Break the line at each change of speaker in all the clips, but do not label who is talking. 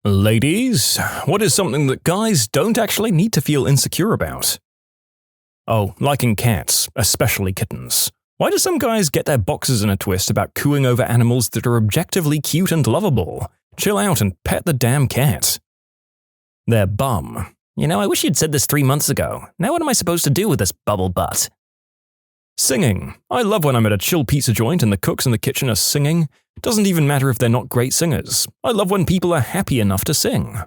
Ladies, what is something that guys don't actually need to feel insecure about? Oh, liking cats, especially kittens. Why do some guys get their boxes in a twist about cooing over animals that are objectively cute and lovable? Chill out and pet the damn cat. They're bum. I wish you'd said this 3 months ago. Now what am I supposed to do with this bubble butt? Singing. I love when I'm at a chill pizza joint and the cooks in the kitchen are singing. It doesn't even matter if they're not great singers. I love when people are happy enough to sing.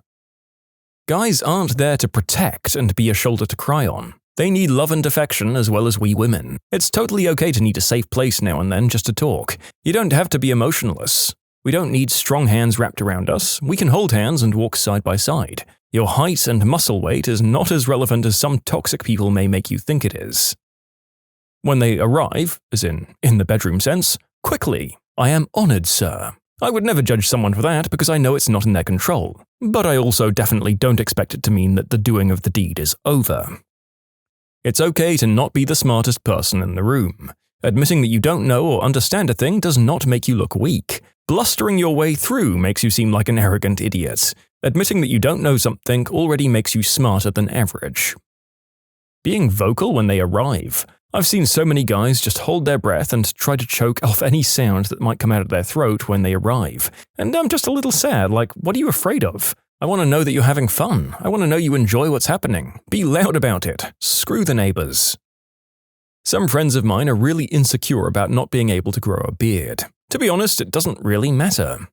Guys aren't there to protect and be a shoulder to cry on. They need love and affection as well as we women. It's totally okay to need a safe place now and then just to talk. You don't have to be emotionless. We don't need strong hands wrapped around us. We can hold hands and walk side by side. Your height and muscle weight is not as relevant as some toxic people may make you think it is. When they arrive, as in the bedroom sense, quickly. I am honored, sir. I would never judge someone for that because I know it's not in their control. But I also definitely don't expect it to mean that the doing of the deed is over. It's okay to not be the smartest person in the room. Admitting that you don't know or understand a thing does not make you look weak. Blustering your way through makes you seem like an arrogant idiot. Admitting that you don't know something already makes you smarter than average. Being vocal when they arrive. I've seen so many guys just hold their breath and try to choke off any sound that might come out of their throat when they arrive. And I'm just a little sad, like, what are you afraid of? I want to know that you're having fun. I want to know you enjoy what's happening. Be loud about it. Screw the neighbors. Some friends of mine are really insecure about not being able to grow a beard. To be honest, it doesn't really matter.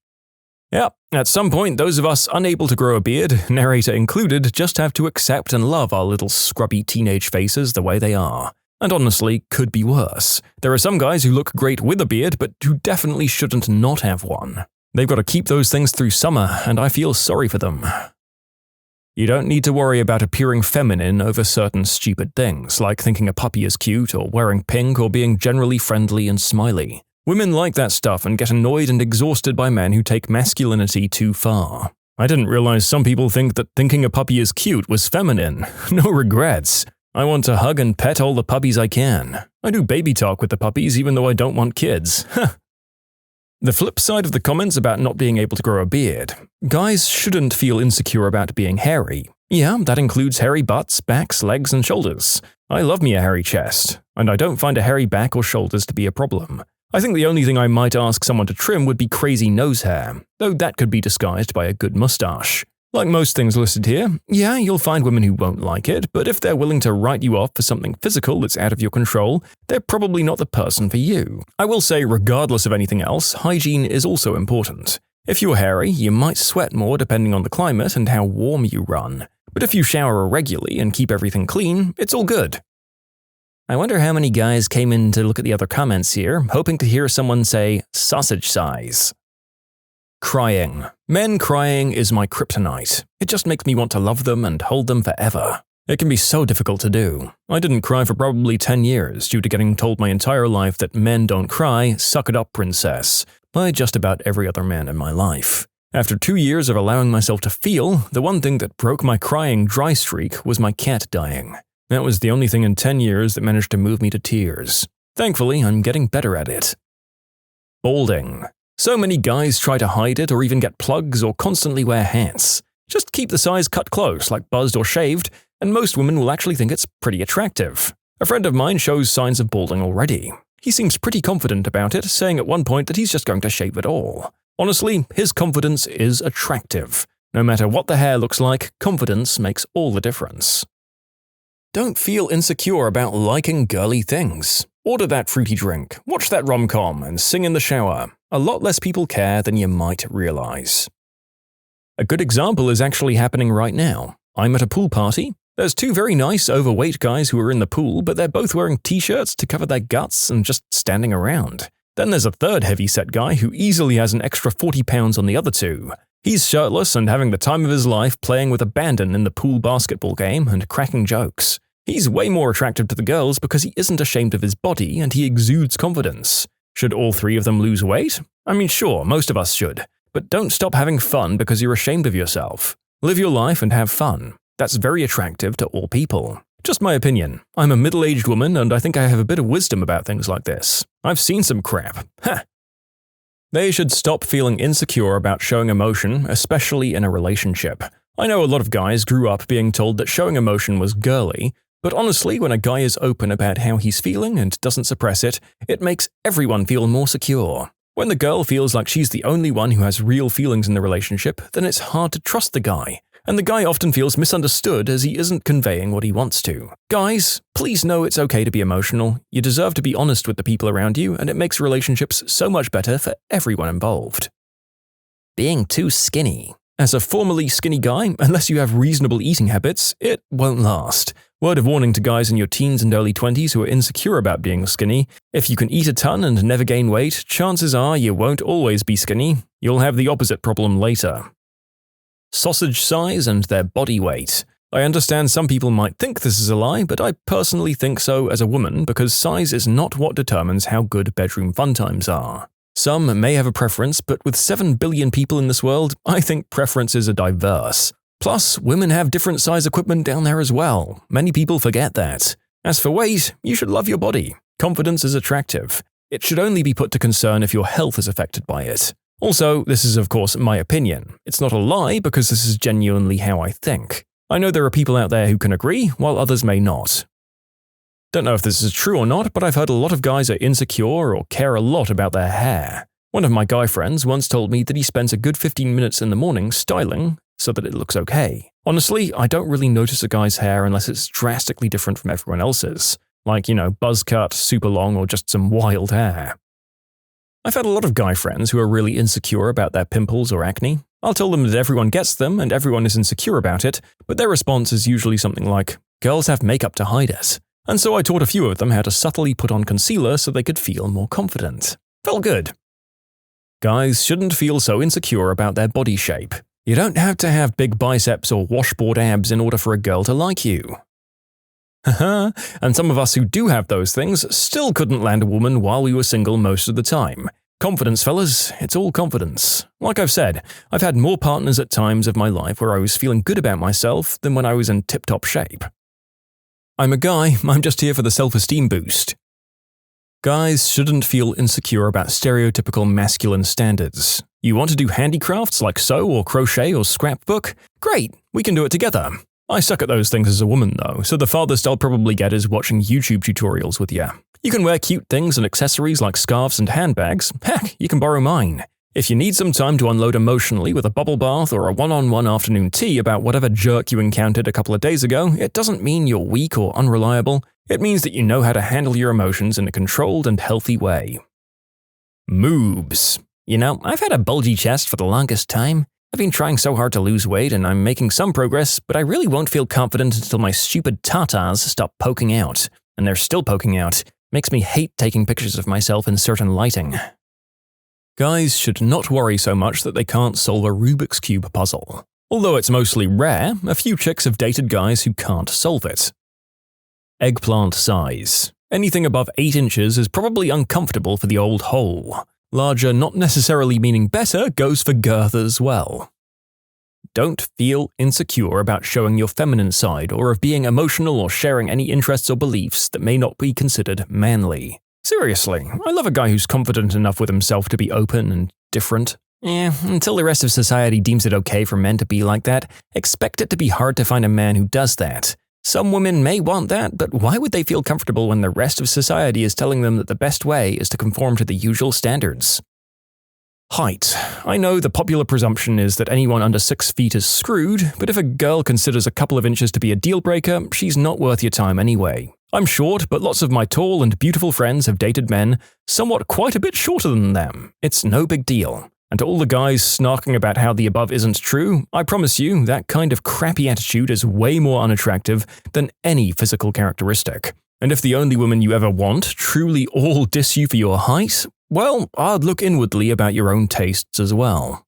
Yeah, at some point, those of us unable to grow a beard, narrator included, just have to accept and love our little scrubby teenage faces the way they are. And honestly, could be worse. There are some guys who look great with a beard, but who definitely shouldn't not have one. They've got to keep those things through summer, and I feel sorry for them. You don't need to worry about appearing feminine over certain stupid things, like thinking a puppy is cute, or wearing pink, or being generally friendly and smiley. Women like that stuff and get annoyed and exhausted by men who take masculinity too far. I didn't realize some people think that thinking a puppy is cute was feminine. No regrets. I want to hug and pet all the puppies I can. I do baby talk with the puppies even though I don't want kids. The flip side of the comments about not being able to grow a beard. Guys shouldn't feel insecure about being hairy. Yeah, that includes hairy butts, backs, legs, and shoulders. I love me a hairy chest, and I don't find a hairy back or shoulders to be a problem. I think the only thing I might ask someone to trim would be crazy nose hair, though that could be disguised by a good mustache. Like most things listed here, yeah, you'll find women who won't like it, but if they're willing to write you off for something physical that's out of your control, they're probably not the person for you. I will say, regardless of anything else, hygiene is also important. If you're hairy, you might sweat more depending on the climate and how warm you run. But if you shower regularly and keep everything clean, it's all good. I wonder how many guys came in to look at the other comments here, hoping to hear someone say, sausage size. Crying. Men crying is my kryptonite. It just makes me want to love them and hold them forever. It can be so difficult to do. I didn't cry for probably 10 years due to getting told my entire life that men don't cry, suck it up, princess, by just about every other man in my life. After 2 years of allowing myself to feel, the one thing that broke my crying dry streak was my cat dying. That was the only thing in 10 years that managed to move me to tears. Thankfully, I'm getting better at it. Balding. So many guys try to hide it or even get plugs or constantly wear hats. Just keep the size cut close, like buzzed or shaved, and most women will actually think it's pretty attractive. A friend of mine shows signs of balding already. He seems pretty confident about it, saying at one point that he's just going to shave it all. Honestly, his confidence is attractive. No matter what the hair looks like, confidence makes all the difference. Don't feel insecure about liking girly things. Order that fruity drink, watch that rom-com, and sing in the shower. A lot less people care than you might realize. A good example is actually happening right now. I'm at a pool party. There's 2 very nice, overweight guys who are in the pool, but they're both wearing t-shirts to cover their guts and just standing around. Then there's a third heavy-set guy who easily has an extra 40 pounds on the other 2. He's shirtless and having the time of his life playing with abandon in the pool basketball game and cracking jokes. He's way more attractive to the girls because he isn't ashamed of his body and he exudes confidence. Should all 3 of them lose weight? I mean, sure, most of us should. But don't stop having fun because you're ashamed of yourself. Live your life and have fun. That's very attractive to all people. Just my opinion. I'm a middle-aged woman and I think I have a bit of wisdom about things like this. I've seen some crap. Ha! They should stop feeling insecure about showing emotion, especially in a relationship. I know a lot of guys grew up being told that showing emotion was girly, but honestly, when a guy is open about how he's feeling and doesn't suppress it, it makes everyone feel more secure. When the girl feels like she's the only one who has real feelings in the relationship, then it's hard to trust the guy, and the guy often feels misunderstood as he isn't conveying what he wants to. Guys, please know it's okay to be emotional. You deserve to be honest with the people around you, and it makes relationships so much better for everyone involved. Being too skinny. As a formerly skinny guy, unless you have reasonable eating habits, it won't last. Word of warning to guys in your teens and early 20s who are insecure about being skinny: if you can eat a ton and never gain weight, chances are you won't always be skinny. You'll have the opposite problem later. Sausage size and their body weight. I understand some people might think this is a lie, but I personally think so as a woman because size is not what determines how good bedroom fun times are. Some may have a preference, but with 7 billion people in this world, I think preferences are diverse. Plus, women have different size equipment down there as well. Many people forget that. As for weight, you should love your body. Confidence is attractive. It should only be put to concern if your health is affected by it. Also, this is of course my opinion. It's not a lie because this is genuinely how I think. I know there are people out there who can agree, while others may not. Don't know if this is true or not, but I've heard a lot of guys are insecure or care a lot about their hair. One of my guy friends once told me that he spends a good 15 minutes in the morning styling so that it looks okay. Honestly, I don't really notice a guy's hair unless it's drastically different from everyone else's. Like, buzz cut, super long, or just some wild hair. I've had a lot of guy friends who are really insecure about their pimples or acne. I'll tell them that everyone gets them and everyone is insecure about it, but their response is usually something like, "Girls have makeup to hide it." And so I taught a few of them how to subtly put on concealer so they could feel more confident. Felt good. Guys shouldn't feel so insecure about their body shape. You don't have to have big biceps or washboard abs in order for a girl to like you. Haha, and some of us who do have those things still couldn't land a woman while we were single most of the time. Confidence, fellas, it's all confidence. Like I've said, I've had more partners at times of my life where I was feeling good about myself than when I was in tip-top shape. I'm a guy, I'm just here for the self-esteem boost. Guys shouldn't feel insecure about stereotypical masculine standards. You want to do handicrafts like sew or crochet or scrapbook? Great, we can do it together. I suck at those things as a woman though, so the farthest I'll probably get is watching YouTube tutorials with you. You can wear cute things and accessories like scarves and handbags. Heck, you can borrow mine. If you need some time to unload emotionally with a bubble bath or a one-on-one afternoon tea about whatever jerk you encountered a couple of days ago, it doesn't mean you're weak or unreliable. It means that you know how to handle your emotions in a controlled and healthy way. Moobs. I've had a bulgy chest for the longest time. I've been trying so hard to lose weight and I'm making some progress, but I really won't feel confident until my stupid tatas stop poking out. And they're still poking out. Makes me hate taking pictures of myself in certain lighting. Guys should not worry so much that they can't solve a Rubik's Cube puzzle. Although it's mostly rare, a few chicks have dated guys who can't solve it. Eggplant size. Anything above 8 inches is probably uncomfortable for the old hole. Larger not necessarily meaning better goes for girth as well. Don't feel insecure about showing your feminine side or of being emotional or sharing any interests or beliefs that may not be considered manly. Seriously, I love a guy who's confident enough with himself to be open and different. Until the rest of society deems it okay for men to be like that, expect it to be hard to find a man who does that. Some women may want that, but why would they feel comfortable when the rest of society is telling them that the best way is to conform to the usual standards? Height. I know the popular presumption is that anyone under 6 feet is screwed, but if a girl considers a couple of inches to be a deal breaker, she's not worth your time anyway. I'm short, but lots of my tall and beautiful friends have dated men somewhat quite a bit shorter than them. It's no big deal. And to all the guys snarking about how the above isn't true, I promise you that kind of crappy attitude is way more unattractive than any physical characteristic. And if the only woman you ever want truly all diss you for your height, well, I'd look inwardly about your own tastes as well.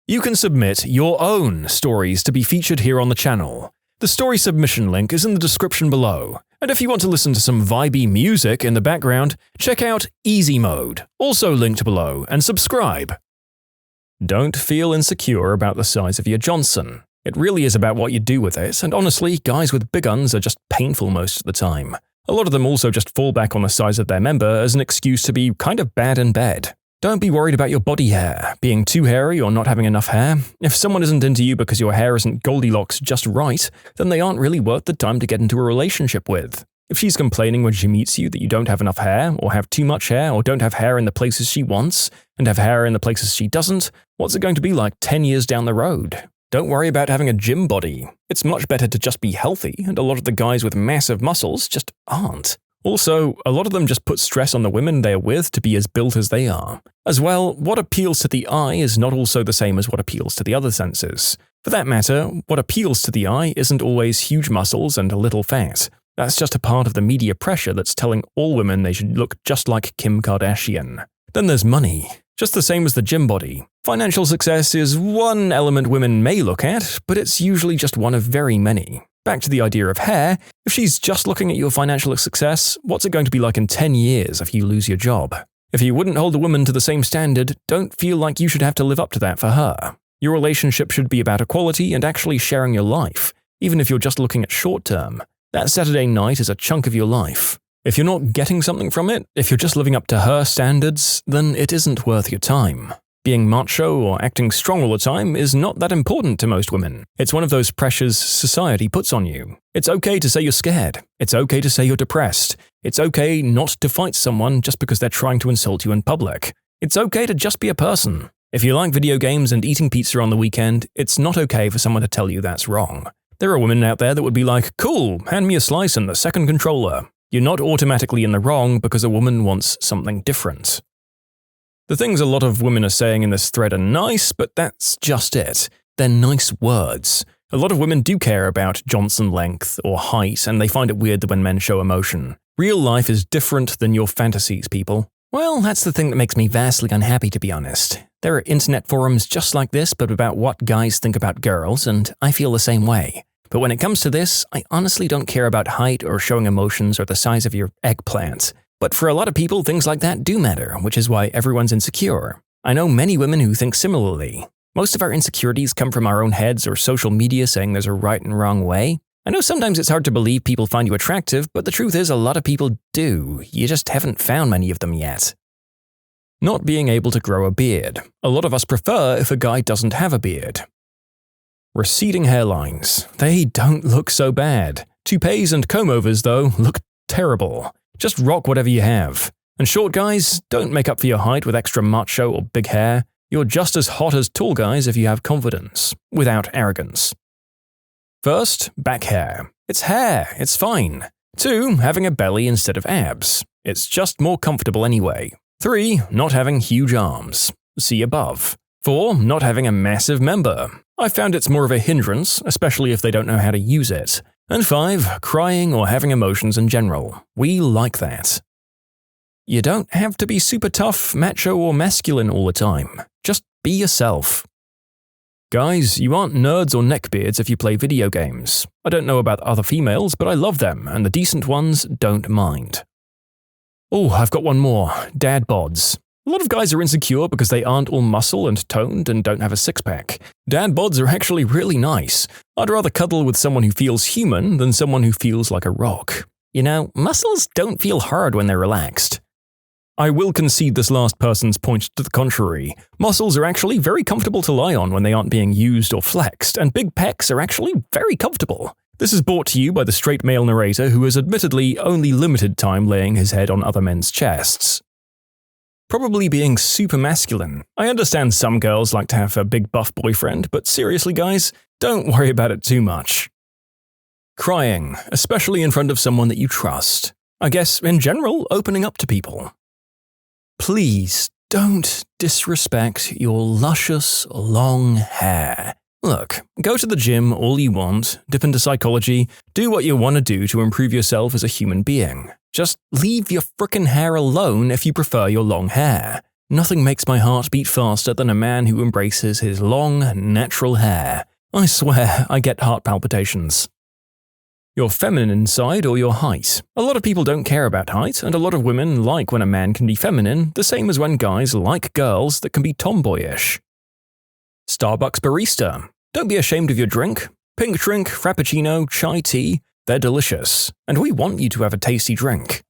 You can submit your own stories to be featured here on the channel. The story submission link is in the description below. And if you want to listen to some vibey music in the background, check out easymode, also linked below, and subscribe. Don't feel insecure about the size of your Johnson. It really is about what you do with it, and honestly, guys with big uns are just painful most of the time. A lot of them also just fall back on the size of their member as an excuse to be kind of bad in bed. Don't be worried about your body hair, being too hairy or not having enough hair. If someone isn't into you because your hair isn't Goldilocks just right, then they aren't really worth the time to get into a relationship with. If she's complaining when she meets you that you don't have enough hair, or have too much hair, or don't have hair in the places she wants, and have hair in the places she doesn't, what's it going to be like 10 years down the road? Don't worry about having a gym body. It's much better to just be healthy, and a lot of the guys with massive muscles just aren't. Also, a lot of them just put stress on the women they're with to be as built as they are. As well, what appeals to the eye is not also the same as what appeals to the other senses. For that matter, what appeals to the eye isn't always huge muscles and a little fat. That's just a part of the media pressure that's telling all women they should look just like Kim Kardashian. Then there's money. Just the same as the gym body. Financial success is one element women may look at, but it's usually just one of very many. Back to the idea of hair, if she's just looking at your financial success, what's it going to be like in 10 years if you lose your job? If you wouldn't hold a woman to the same standard, don't feel like you should have to live up to that for her. Your relationship should be about equality and actually sharing your life, even if you're just looking at short term. That Saturday night is a chunk of your life. If you're not getting something from it, if you're just living up to her standards, then it isn't worth your time. Being macho or acting strong all the time is not that important to most women. It's one of those pressures society puts on you. It's okay to say you're scared. It's okay to say you're depressed. It's okay not to fight someone just because they're trying to insult you in public. It's okay to just be a person. If you like video games and eating pizza on the weekend, it's not okay for someone to tell you that's wrong. There are women out there that would be like, cool, hand me a slice and the second controller. You're not automatically in the wrong because a woman wants something different. The things a lot of women are saying in this thread are nice, but that's just it. They're nice words. A lot of women do care about Johnson length or height, and they find it weird that when men show emotion. Real life is different than your fantasies, people. Well, that's the thing that makes me vastly unhappy, to be honest. There are internet forums just like this, but about what guys think about girls, and I feel the same way. But when it comes to this, I honestly don't care about height or showing emotions or the size of your eggplant. But for a lot of people, things like that do matter, which is why everyone's insecure. I know many women who think similarly. Most of our insecurities come from our own heads or social media saying there's a right and wrong way. I know sometimes it's hard to believe people find you attractive, but the truth is a lot of people do. You just haven't found many of them yet. Not being able to grow a beard. A lot of us prefer if a guy doesn't have a beard. Receding hairlines. They don't look so bad. Toupees and comb-overs, though, look terrible. Just rock whatever you have. And short guys, don't make up for your height with extra macho or big hair. You're just as hot as tall guys if you have confidence, without arrogance. First, back hair. It's hair, it's fine. 2, having a belly instead of abs. It's just more comfortable anyway. 3, not having huge arms. See above. 4, not having a massive member. I found it's more of a hindrance, especially if they don't know how to use it. And 5, crying or having emotions in general. We like that. You don't have to be super tough, macho, or masculine all the time. Just be yourself. Guys, you aren't nerds or neckbeards if you play video games. I don't know about other females, but I love them, and the decent ones don't mind. Oh, I've got one more. Dad bods. A lot of guys are insecure because they aren't all muscle and toned and don't have a six-pack. Dad bods are actually really nice. I'd rather cuddle with someone who feels human than someone who feels like a rock. You know, muscles don't feel hard when they're relaxed. I will concede this last person's point to the contrary. Muscles are actually very comfortable to lie on when they aren't being used or flexed, and big pecs are actually very comfortable. This is brought to you by the straight male narrator who has admittedly only limited time laying his head on other men's chests. Probably being super masculine. I understand some girls like to have a big buff boyfriend, but seriously guys, don't worry about it too much. Crying, especially in front of someone that you trust. I guess, in general, opening up to people. Please don't disrespect your luscious, long hair. Look, go to the gym all you want, dip into psychology, do what you want to do to improve yourself as a human being. Just leave your frickin' hair alone if you prefer your long hair. Nothing makes my heart beat faster than a man who embraces his long, natural hair. I swear, I get heart palpitations. Your feminine side or your height. A lot of people don't care about height, and a lot of women like when a man can be feminine, the same as when guys like girls that can be tomboyish. Starbucks barista. Don't be ashamed of your drink. Pink drink, frappuccino, chai tea, they're delicious, and we want you to have a tasty drink.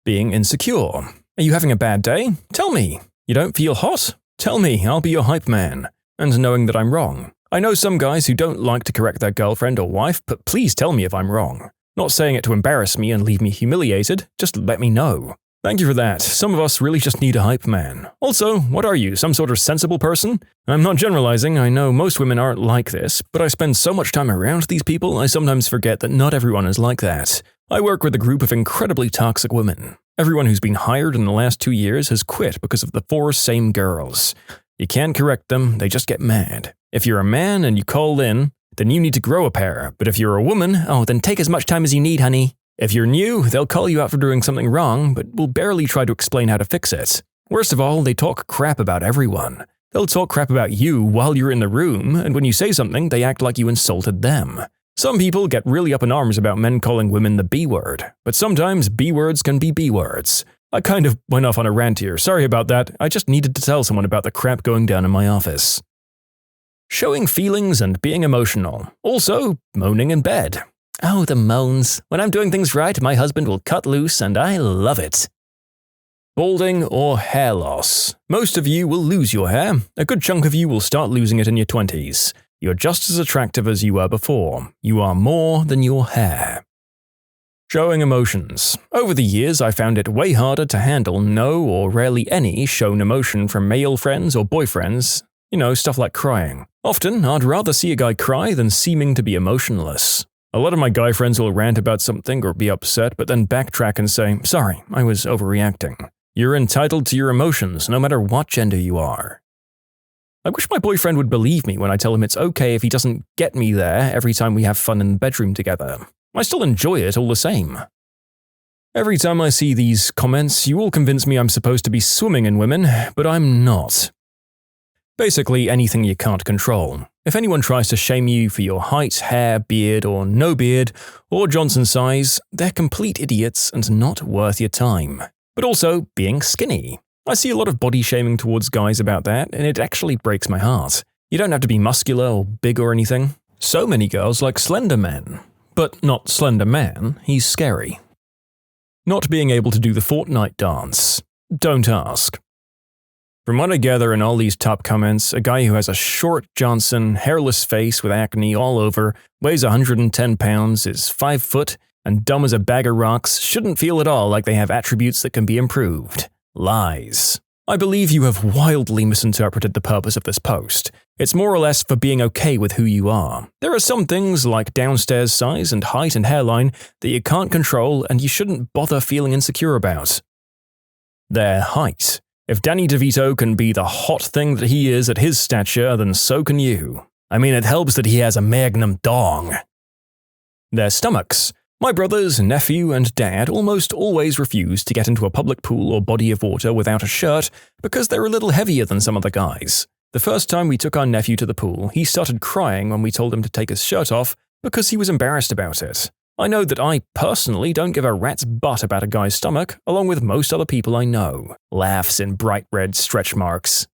Being insecure. Are you having a bad day? Tell me. You don't feel hot? Tell me, I'll be your hype man. And knowing that I'm wrong. I know some guys who don't like to correct their girlfriend or wife, but please tell me if I'm wrong. Not saying it to embarrass me and leave me humiliated, just let me know. Thank you for that. Some of us really just need a hype man. Also, what are you, some sort of sensible person? I'm not generalizing, I know most women aren't like this, but I spend so much time around these people, I sometimes forget that not everyone is like that. I work with a group of incredibly toxic women. Everyone who's been hired in the last 2 years has quit because of the 4 same girls. You can't correct them, they just get mad. If you're a man and you call in, then you need to grow a pair, but if you're a woman, oh, then take as much time as you need, honey. If you're new, they'll call you out for doing something wrong, but will barely try to explain how to fix it. Worst of all, they talk crap about everyone. They'll talk crap about you while you're in the room, and when you say something, they act like you insulted them. Some people get really up in arms about men calling women the B word, but sometimes B words can be B words. I kind of went off on a rant here, sorry about that, I just needed to tell someone about the crap going down in my office. Showing feelings and being emotional. Also, moaning in bed. Oh, the moans. When I'm doing things right, my husband will cut loose and I love it. Balding or hair loss. Most of you will lose your hair. A good chunk of you will start losing it in your 20s. You're just as attractive as you were before. You are more than your hair. Showing emotions. Over the years, I found it way harder to handle no or rarely any shown emotion from male friends or boyfriends. You know, stuff like crying. Often, I'd rather see a guy cry than seeming to be emotionless. A lot of my guy friends will rant about something or be upset, but then backtrack and say, sorry, I was overreacting. You're entitled to your emotions, no matter what gender you are. I wish my boyfriend would believe me when I tell him it's okay if he doesn't get me there every time we have fun in the bedroom together. I still enjoy it all the same. Every time I see these comments, you all convince me I'm supposed to be swimming in women, but I'm not. Basically, anything you can't control. If anyone tries to shame you for your height, hair, beard, or no beard, or Johnson size, they're complete idiots and not worth your time. But also, being skinny. I see a lot of body shaming towards guys about that, and it actually breaks my heart. You don't have to be muscular or big or anything. So many girls like slender men. But not slender man, he's scary. Not being able to do the Fortnite dance. Don't ask. From what I gather in all these top comments, a guy who has a short Johnson, hairless face with acne all over, weighs 110 pounds, is 5 foot, and dumb as a bag of rocks shouldn't feel at all like they have attributes that can be improved. Lies. I believe you have wildly misinterpreted the purpose of this post. It's more or less for being okay with who you are. There are some things like downstairs size and height and hairline that you can't control and you shouldn't bother feeling insecure about. Their height. If Danny DeVito can be the hot thing that he is at his stature, then so can you. I mean, it helps that he has a magnum dong. Their stomachs. My brothers, nephew, and dad almost always refuse to get into a public pool or body of water without a shirt because they're a little heavier than some of the guys. The first time we took our nephew to the pool, he started crying when we told him to take his shirt off because he was embarrassed about it. I know that I personally don't give a rat's butt about a guy's stomach, along with most other people I know. Laughs in bright red stretch marks.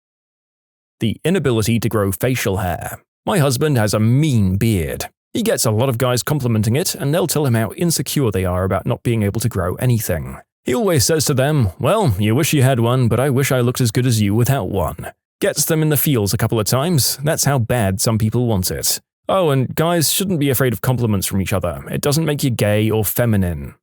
The inability to grow facial hair. My husband has a mean beard. He gets a lot of guys complimenting it, and they'll tell him how insecure they are about not being able to grow anything. He always says to them, well, you wish you had one, but I wish I looked as good as you without one. Gets them in the feels a couple of times. That's how bad some people want it. Oh, and guys shouldn't be afraid of compliments from each other. It doesn't make you gay or feminine.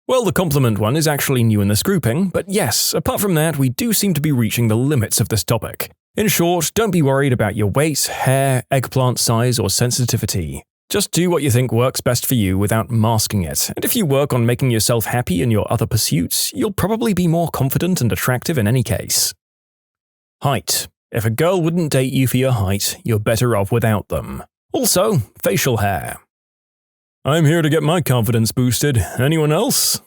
Well, the compliment one is actually new in this grouping, but yes, apart from that, we do seem to be reaching the limits of this topic. In short, don't be worried about your weight, hair, eggplant size, or sensitivity. Just do what you think works best for you without masking it, and if you work on making yourself happy in your other pursuits, you'll probably be more confident and attractive in any case. Height. If a girl wouldn't date you for your height, you're better off without them. Also, facial hair. I'm here to get my confidence boosted. Anyone else?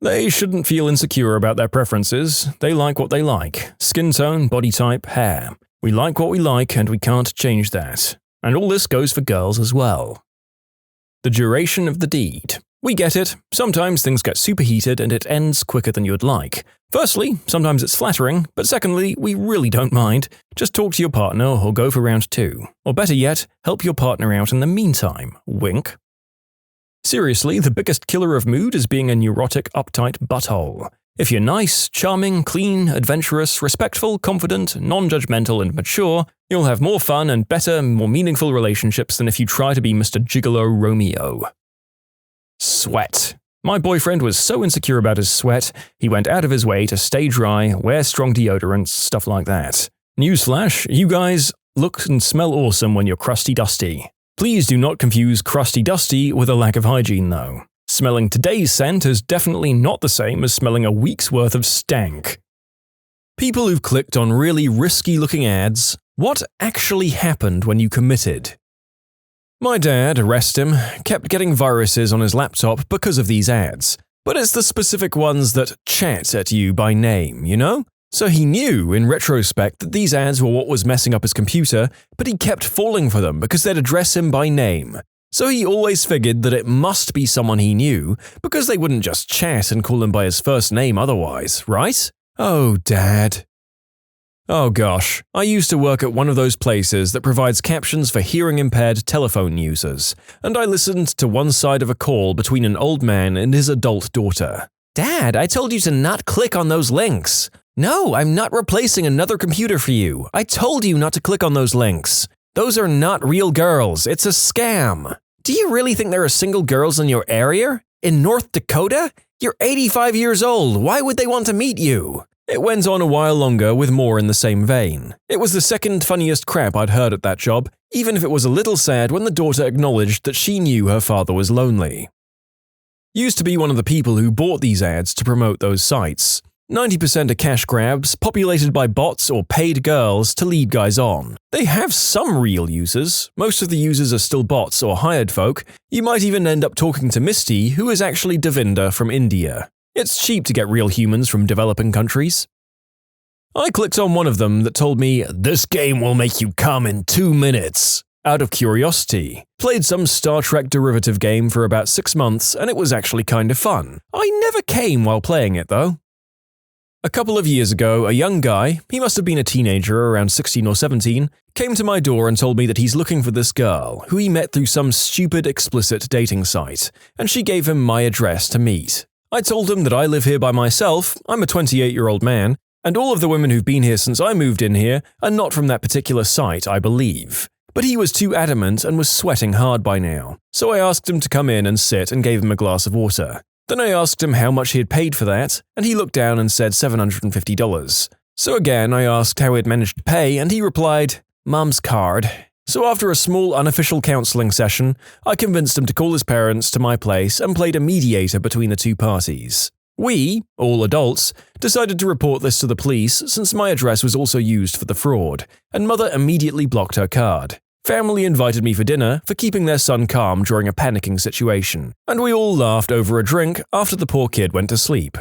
They shouldn't feel insecure about their preferences. They like what they like. Skin tone, body type, hair. We like what we like and we can't change that. And all this goes for girls as well. The duration of the deed. We get it. Sometimes things get superheated and it ends quicker than you'd like. Firstly, sometimes it's flattering, but secondly, we really don't mind. Just talk to your partner or go for round 2. Or better yet, help your partner out in the meantime. Wink. Seriously, the biggest killer of mood is being a neurotic, uptight butthole. If you're nice, charming, clean, adventurous, respectful, confident, non-judgmental, and mature, you'll have more fun and better, more meaningful relationships than if you try to be Mr. Gigolo Romeo. Sweat. My boyfriend was so insecure about his sweat, he went out of his way to stay dry, wear strong deodorants, stuff like that. Newsflash, you guys look and smell awesome when you're crusty dusty. Please do not confuse crusty dusty with a lack of hygiene though. Smelling today's scent is definitely not the same as smelling a week's worth of stank. People who've clicked on really risky-looking ads, what actually happened when you committed? My dad, rest him, kept getting viruses on his laptop because of these ads. But it's the specific ones that chat at you by name, you know? So he knew, in retrospect, that these ads were what was messing up his computer, but he kept falling for them because they'd address him by name. So he always figured that it must be someone he knew, because they wouldn't just chat and call him by his first name otherwise, right? Oh, Dad. Oh gosh, I used to work at one of those places that provides captions for hearing-impaired telephone users, and I listened to one side of a call between an old man and his adult daughter. Dad, I told you to not click on those links. No, I'm not replacing another computer for you. I told you not to click on those links. Those are not real girls, it's a scam. Do you really think there are single girls in your area? In North Dakota? You're 85 years old, why would they want to meet you? It went on a while longer with more in the same vein. It was the second funniest crap I'd heard at that job, even if it was a little sad when the daughter acknowledged that she knew her father was lonely. Used to be one of the people who bought these ads to promote those sites. 90% are cash grabs, populated by bots or paid girls to lead guys on. They have some real users. Most of the users are still bots or hired folk. You might even end up talking to Misty, who is actually Devinder from India. It's cheap to get real humans from developing countries. I clicked on one of them that told me, "This game will make you come in 2 minutes." Out of curiosity. Played some Star Trek derivative game for about 6 months, and it was actually kind of fun. I never came while playing it though. A couple of years ago, a young guy, he must have been a teenager around 16 or 17, came to my door and told me that he's looking for this girl, who he met through some stupid explicit dating site, and she gave him my address to meet. I told him that I live here by myself, I'm a 28-year-old man, and all of the women who've been here since I moved in here are not from that particular site, I believe. But he was too adamant and was sweating hard by now, so I asked him to come in and sit and gave him a glass of water. Then I asked him how much he had paid for that, and he looked down and said $750. So again, I asked how he'd managed to pay, and he replied, "Mum's card." So after a small unofficial counseling session, I convinced him to call his parents to my place and played a mediator between the two parties. We, all adults, decided to report this to the police since my address was also used for the fraud, and Mother immediately blocked her card. Family invited me for dinner for keeping their son calm during a panicking situation, and we all laughed over a drink after the poor kid went to sleep.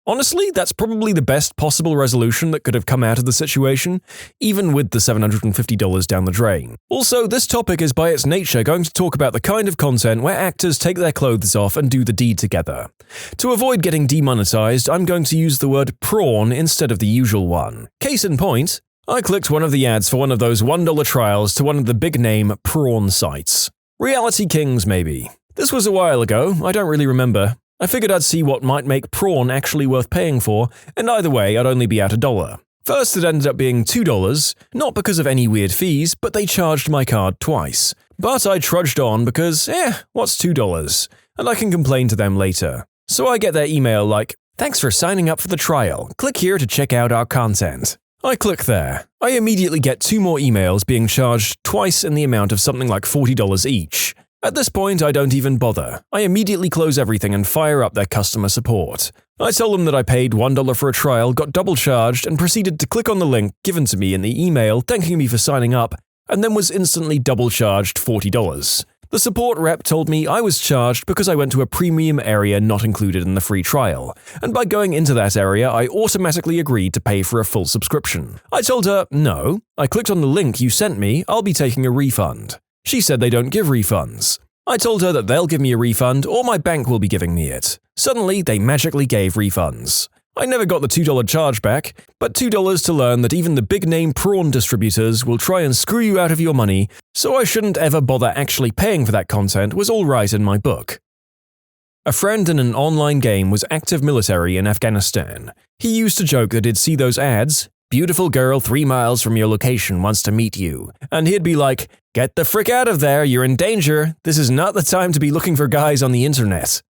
Honestly, that's probably the best possible resolution that could have come out of the situation, even with the $750 down the drain. Also, this topic is by its nature going to talk about the kind of content where actors take their clothes off and do the deed together. To avoid getting demonetized, I'm going to use the word prawn instead of the usual one. Case in point, I clicked one of the ads for one of those $1 trials to one of the big-name prawn sites. Reality Kings, maybe. This was a while ago, I don't really remember. I figured I'd see what might make prawn actually worth paying for, and either way, I'd only be out $1. First, it ended up being $2, not because of any weird fees, but they charged my card twice. But I trudged on because, what's $2? And I can complain to them later. So I get their email like, "Thanks for signing up for the trial. Click here to check out our content." I click there. I immediately get 2 more emails being charged twice in the amount of something like $40 each. At this point, I don't even bother. I immediately close everything and fire up their customer support. I tell them that I paid $1 for a trial, got double charged, and proceeded to click on the link given to me in the email thanking me for signing up, and then was instantly double charged $40. The support rep told me I was charged because I went to a premium area not included in the free trial, and by going into that area, I automatically agreed to pay for a full subscription. I told her, no, I clicked on the link you sent me, I'll be taking a refund. She said they don't give refunds. I told her that they'll give me a refund or my bank will be giving me it. Suddenly, they magically gave refunds. I never got the $2 charge back, but $2 to learn that even the big-name prawn distributors will try and screw you out of your money, so I shouldn't ever bother actually paying for that content was all right in my book. A friend in an online game was active military in Afghanistan. He used to joke that he'd see those ads, "Beautiful girl 3 miles from your location wants to meet you," and he'd be like, "Get the frick out of there, you're in danger. This is not the time to be looking for guys on the internet."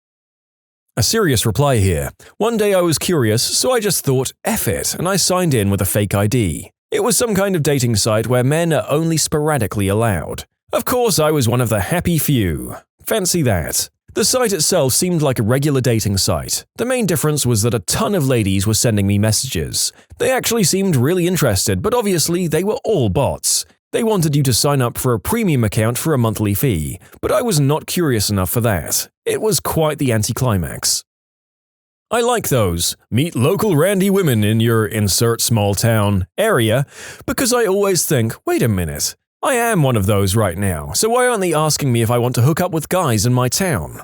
A serious reply here. One day I was curious, so I just thought, F it, and I signed in with a fake ID. It was some kind of dating site where men are only sporadically allowed. Of course, I was one of the happy few. Fancy that. The site itself seemed like a regular dating site. The main difference was that a ton of ladies were sending me messages. They actually seemed really interested, but obviously they were all bots. They wanted you to sign up for a premium account for a monthly fee, but I was not curious enough for that. It was quite the anticlimax. I like those meet local randy women in your insert small town area because I always think, wait a minute, I am one of those right now, so why aren't they asking me if I want to hook up with guys in my town?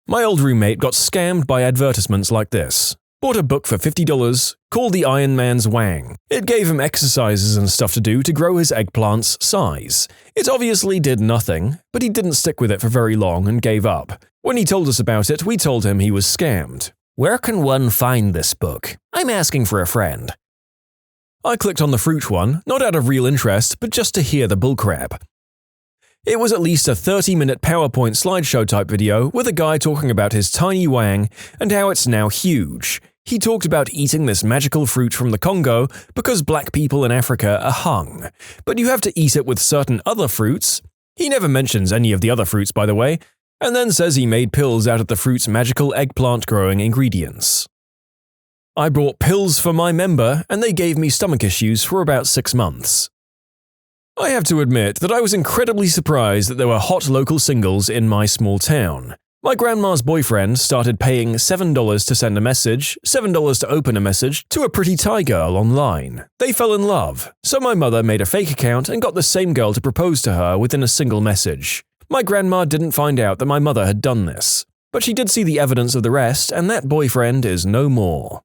My old roommate got scammed by advertisements like this. Bought a book for $50, called the Iron Man's Wang. It gave him exercises and stuff to do to grow his eggplant's size. It obviously did nothing, but he didn't stick with it for very long and gave up. When he told us about it, we told him he was scammed. Where can one find this book? I'm asking for a friend. I clicked on the fruit one, not out of real interest, but just to hear the bullcrap. It was at least a 30-minute PowerPoint slideshow type video with a guy talking about his tiny wang and how it's now huge. He talked about eating this magical fruit from the Congo because black people in Africa are hung, but you have to eat it with certain other fruits. He never mentions any of the other fruits, by the way, and then says he made pills out of the fruit's magical eggplant-growing ingredients. I bought pills for my member, and they gave me stomach issues for about 6 months. I have to admit that I was incredibly surprised that there were hot local singles in my small town. My grandma's boyfriend started paying $7 to send a message, $7 to open a message, to a pretty Thai girl online. They fell in love, so my mother made a fake account and got the same girl to propose to her within a single message. My grandma didn't find out that my mother had done this, but she did see the evidence of the rest, and that boyfriend is no more.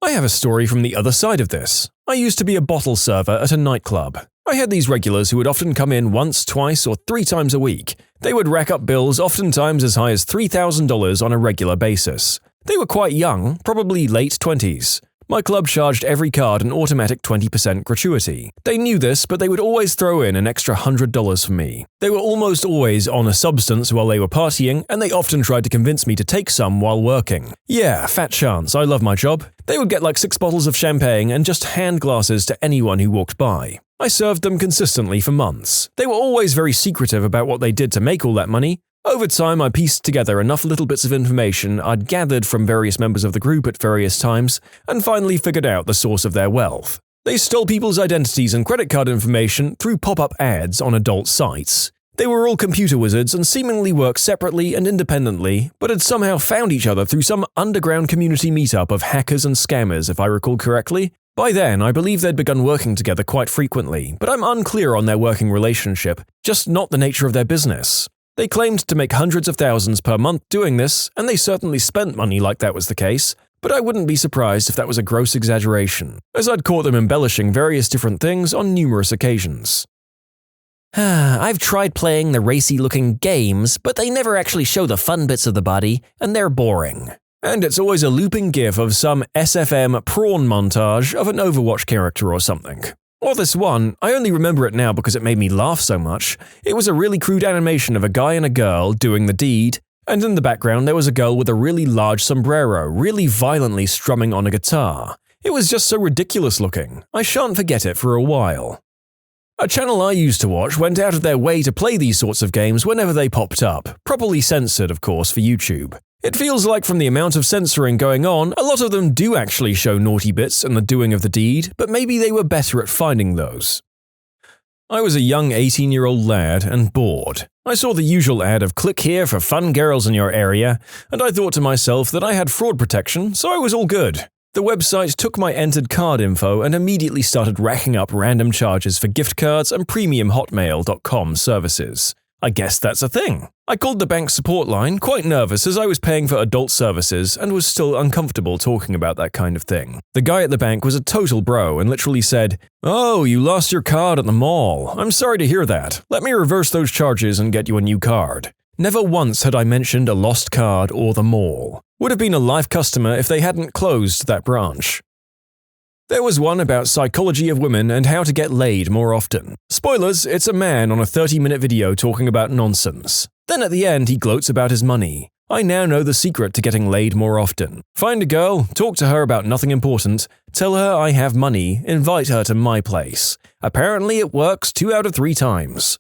I have a story from the other side of this. I used to be a bottle server at a nightclub. I had these regulars who would often come in once, twice, or 3 times a week. They would rack up bills oftentimes as high as $3,000 on a regular basis. They were quite young, probably late 20s. My club charged every card an automatic 20% gratuity. They knew this, but they would always throw in an extra $100 for me. They were almost always on a substance while they were partying, and they often tried to convince me to take some while working. Yeah, fat chance, I love my job. They would get like 6 bottles of champagne and just hand glasses to anyone who walked by. I served them consistently for months. They were always very secretive about what they did to make all that money. Over time, I pieced together enough little bits of information I'd gathered from various members of the group at various times, and finally figured out the source of their wealth. They stole people's identities and credit card information through pop-up ads on adult sites. They were all computer wizards and seemingly worked separately and independently, but had somehow found each other through some underground community meetup of hackers and scammers, if I recall correctly. By then, I believe they'd begun working together quite frequently, but I'm unclear on their working relationship, just not the nature of their business. They claimed to make hundreds of thousands per month doing this, and they certainly spent money like that was the case, but I wouldn't be surprised if that was a gross exaggeration, as I'd caught them embellishing various different things on numerous occasions. I've tried playing the racy-looking games, but they never actually show the fun bits of the body, and they're boring. And it's always a looping gif of some SFM prawn montage of an Overwatch character or something. Or this one, I only remember it now because it made me laugh so much. It was a really crude animation of a guy and a girl doing the deed, and in the background there was a girl with a really large sombrero really violently strumming on a guitar. It was just so ridiculous looking. I shan't forget it for a while. A channel I used to watch went out of their way to play these sorts of games whenever they popped up, properly censored of course for YouTube. It feels like from the amount of censoring going on, a lot of them do actually show naughty bits and the doing of the deed, but maybe they were better at finding those. I was a young 18-year-old lad and bored. I saw the usual ad of click here for fun girls in your area, and I thought to myself that I had fraud protection, so I was all good. The website took my entered card info and immediately started racking up random charges for gift cards and premium hotmail.com services. I guess that's a thing. I called the bank support line, quite nervous as I was paying for adult services and was still uncomfortable talking about that kind of thing. The guy at the bank was a total bro and literally said, "Oh, you lost your card at the mall. I'm sorry to hear that. Let me reverse those charges and get you a new card." Never once had I mentioned a lost card or the mall. Would have been a life customer if they hadn't closed that branch. There was one about psychology of women and how to get laid more often. Spoilers, it's a man on a 30-minute video talking about nonsense. Then at the end he gloats about his money. I now know the secret to getting laid more often. Find a girl, talk to her about nothing important, tell her I have money, invite her to my place. Apparently it works 2 out of 3 times.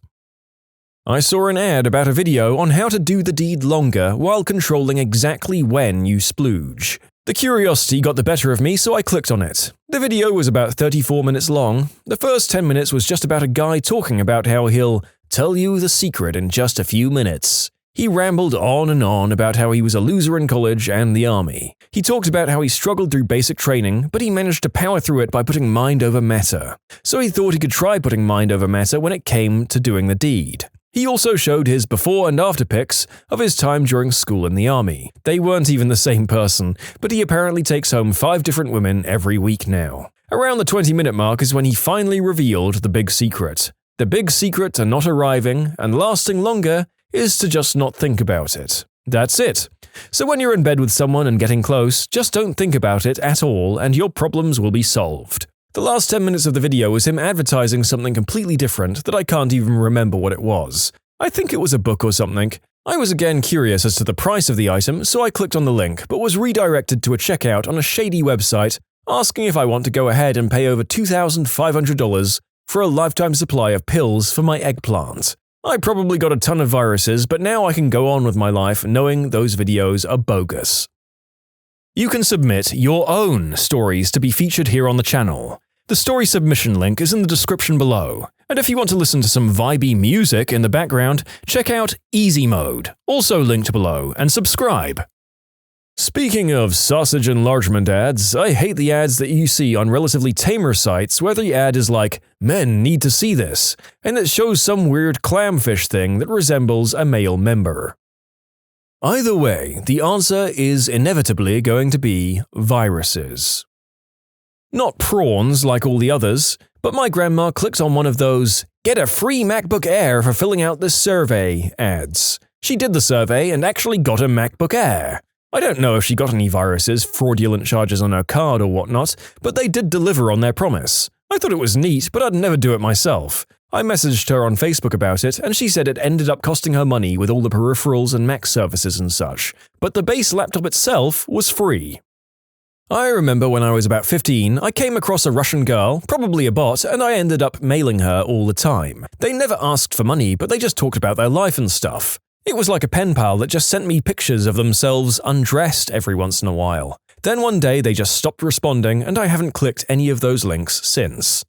I saw an ad about a video on how to do the deed longer while controlling exactly when you splooge. The curiosity got the better of me, so I clicked on it. The video was about 34 minutes long. The first 10 minutes was just about a guy talking about how he'll tell you the secret in just a few minutes. He rambled on and on about how he was a loser in college and the army. He talked about how he struggled through basic training, but he managed to power through it by putting mind over matter. So he thought he could try putting mind over matter when it came to doing the deed. He also showed his before and after pics of his time during school in the army. They weren't even the same person, but he apparently takes home 5 different women every week now. Around the 20-minute mark is when he finally revealed the big secret. The big secret to not arriving and lasting longer is to just not think about it. That's it. So when you're in bed with someone and getting close, just don't think about it at all and your problems will be solved. The last 10 minutes of the video was him advertising something completely different that I can't even remember what it was. I think it was a book or something. I was again curious as to the price of the item, so I clicked on the link but was redirected to a checkout on a shady website asking if I want to go ahead and pay over $2,500 for a lifetime supply of pills for my eggplant. I probably got a ton of viruses, but now I can go on with my life knowing those videos are bogus. You can submit your own stories to be featured here on the channel. The story submission link is in the description below, and if you want to listen to some vibey music in the background, check out easymode, also linked below, and subscribe. Speaking of sausage enlargement ads, I hate the ads that you see on relatively tamer sites where the ad is like, "Men need to see this," and it shows some weird clamfish thing that resembles a male member. Either way, the answer is inevitably going to be viruses. Not prawns like all the others, but my grandma clicked on one of those "Get a free MacBook Air for filling out this survey" ads. She did the survey and actually got a MacBook Air. I don't know if she got any viruses, fraudulent charges on her card or whatnot, but they did deliver on their promise. I thought it was neat, but I'd never do it myself. I messaged her on Facebook about it, and she said it ended up costing her money with all the peripherals and Mac services and such, but the base laptop itself was free. I remember when I was about 15, I came across a Russian girl, probably a bot, and I ended up mailing her all the time. They never asked for money, but they just talked about their life and stuff. It was like a pen pal that just sent me pictures of themselves undressed every once in a while. Then one day they just stopped responding and I haven't clicked any of those links since.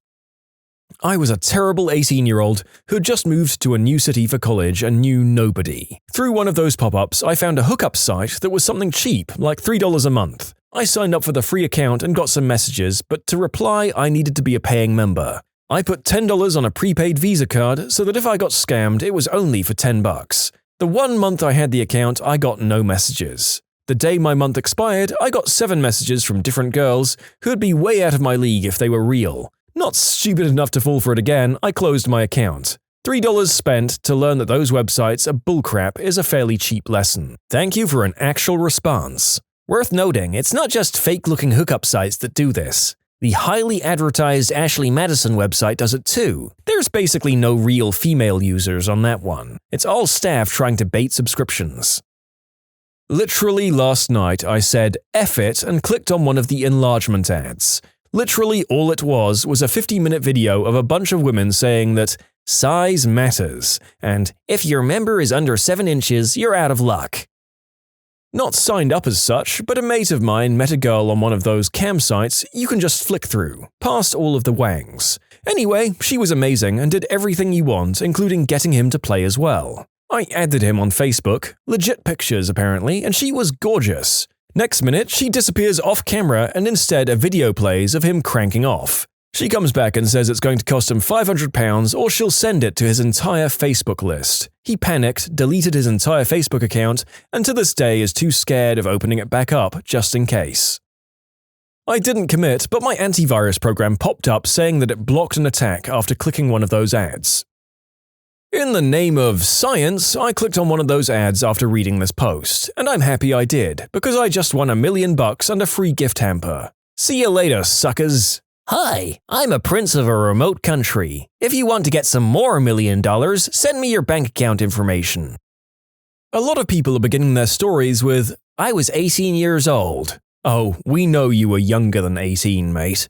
I was a terrible 18-year-old who had just moved to a new city for college and knew nobody. Through one of those pop-ups, I found a hookup site that was something cheap, like $3 a month. I signed up for the free account and got some messages, but to reply I needed to be a paying member. I put $10 on a prepaid Visa card so that if I got scammed, it was only for $10. The 1 month I had the account, I got no messages. The day my month expired, I got 7 messages from different girls who'd be way out of my league if they were real. Not stupid enough to fall for it again, I closed my account. $3 spent to learn that those websites are bullcrap is a fairly cheap lesson. Thank you for an actual response. Worth noting, it's not just fake-looking hookup sites that do this. The highly advertised Ashley Madison website does it too. There's basically no real female users on that one. It's all staff trying to bait subscriptions. Literally last night I said F it and clicked on one of the enlargement ads. Literally all it was a 50-minute video of a bunch of women saying that size matters, and if your member is under 7 inches, you're out of luck. Not signed up as such, but a mate of mine met a girl on one of those cam sites you can just flick through, past all of the wangs. Anyway, she was amazing and did everything you want, including getting him to play as well. I added him on Facebook, legit pictures apparently, and she was gorgeous. Next minute, she disappears off camera and instead a video plays of him cranking off. She comes back and says it's going to cost him £500 or she'll send it to his entire Facebook list. He panicked, deleted his entire Facebook account, and to this day is too scared of opening it back up just in case. I didn't commit, but my antivirus program popped up saying that it blocked an attack after clicking one of those ads. In the name of science, I clicked on one of those ads after reading this post, and I'm happy I did, because I just won $1 million and a free gift hamper. See you later, suckers! Hi, I'm a prince of a remote country. If you want to get some more $1 million, send me your bank account information. A lot of people are beginning their stories with, I was 18 years old. Oh, we know you were younger than 18, mate.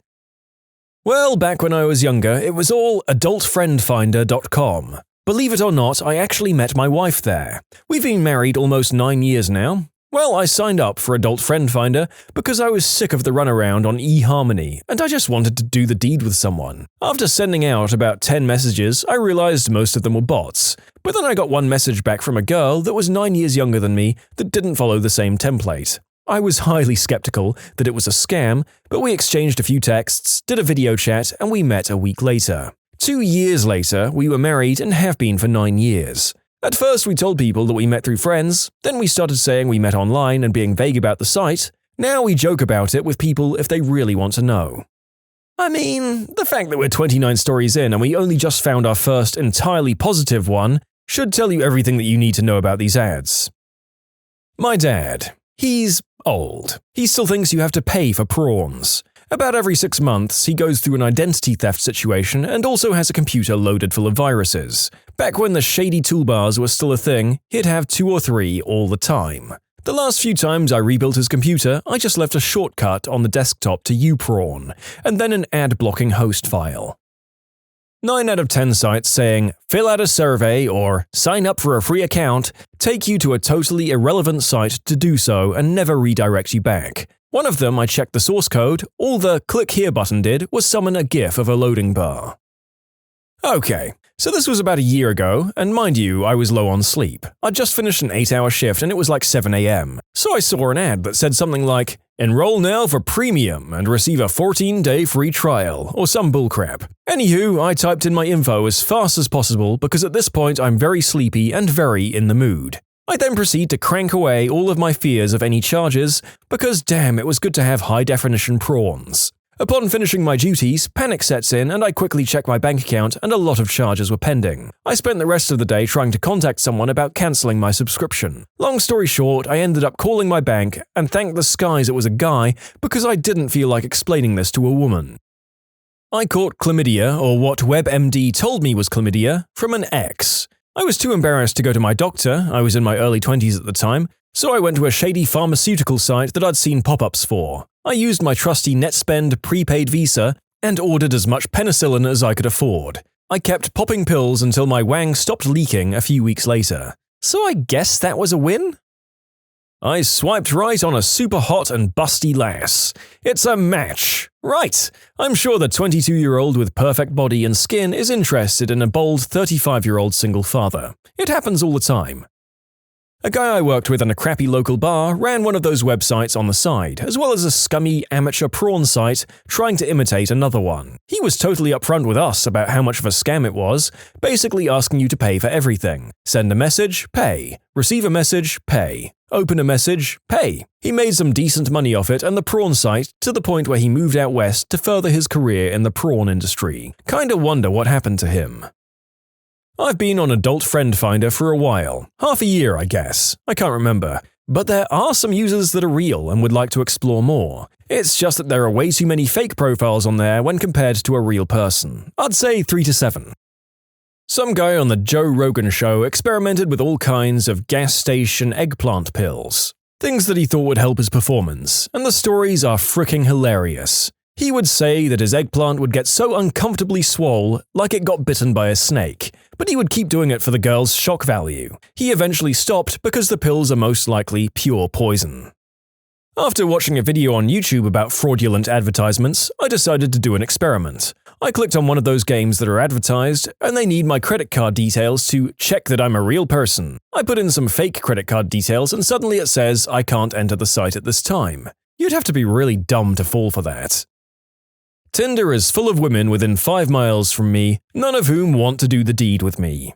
Well, back when I was younger, it was all adultfriendfinder.com. Believe it or not, I actually met my wife there. We've been married almost 9 years now. Well, I signed up for Adult Friend Finder because I was sick of the runaround on eHarmony, and I just wanted to do the deed with someone. After sending out about 10 messages, I realized most of them were bots. But then I got one message back from a girl that was 9 years younger than me that didn't follow the same template. I was highly skeptical that it was a scam, but we exchanged a few texts, did a video chat, and we met a week later. 2 years later, we were married and have been for 9 years. At first, we told people that we met through friends, then we started saying we met online and being vague about the site. Now we joke about it with people if they really want to know. I mean, the fact that we're 29 stories in and we only just found our first entirely positive one should tell you everything that you need to know about these ads. My dad. He's old. He still thinks you have to pay for prawns. About every 6 months, he goes through an identity theft situation and also has a computer loaded full of viruses. Back when the shady toolbars were still a thing, he'd have 2 or 3 all the time. The last few times I rebuilt his computer, I just left a shortcut on the desktop to uprawn, and then an ad-blocking host file. 9 out of 10 sites saying, fill out a survey or sign up for a free account take you to a totally irrelevant site to do so and never redirect you back. One of them, I checked the source code, all the click here button did was summon a GIF of a loading bar. Okay, so this was about a year ago, and mind you, I was low on sleep. I'd just finished an 8-hour shift and it was like 7 AM. So I saw an ad that said something like, enroll now for premium and receive a 14-day free trial, or some bullcrap. Anywho, I typed in my info as fast as possible because at this point I'm very sleepy and very in the mood. I then proceed to crank away all of my fears of any charges, because damn, it was good to have high-definition prawns. Upon finishing my duties, panic sets in and I quickly check my bank account and a lot of charges were pending. I spent the rest of the day trying to contact someone about cancelling my subscription. Long story short, I ended up calling my bank and thank the skies it was a guy because I didn't feel like explaining this to a woman. I caught chlamydia, or what WebMD told me was chlamydia, from an ex. I was too embarrassed to go to my doctor, I was in my early 20s at the time, so I went to a shady pharmaceutical site that I'd seen pop-ups for. I used my trusty NetSpend prepaid Visa and ordered as much penicillin as I could afford. I kept popping pills until my wang stopped leaking a few weeks later. So I guess that was a win? I swiped right on a super hot and busty lass. It's a match. Right. I'm sure the 22-year-old with perfect body and skin is interested in a bold 35-year-old single father. It happens all the time. A guy I worked with in a crappy local bar ran one of those websites on the side, as well as a scummy amateur prawn site trying to imitate another one. He was totally upfront with us about how much of a scam it was, basically asking you to pay for everything. Send a message, pay. Receive a message, pay. Open a message, pay. He made some decent money off it and the prawn site to the point where he moved out west to further his career in the prawn industry. Kinda wonder what happened to him. I've been on Adult Friend Finder for a while. Half a year, I guess. I can't remember. But there are some users that are real and would like to explore more. It's just that there are way too many fake profiles on there when compared to a real person. I'd say 3 to 7. Some guy on the Joe Rogan show experimented with all kinds of gas station eggplant pills. Things that he thought would help his performance, and the stories are fricking hilarious. He would say that his eggplant would get so uncomfortably swole, like it got bitten by a snake, but he would keep doing it for the girl's shock value. He eventually stopped because the pills are most likely pure poison. After watching a video on YouTube about fraudulent advertisements, I decided to do an experiment. I clicked on one of those games that are advertised, and they need my credit card details to check that I'm a real person. I put in some fake credit card details and suddenly it says I can't enter the site at this time. You'd have to be really dumb to fall for that. Tinder is full of women within 5 miles from me, none of whom want to do the deed with me.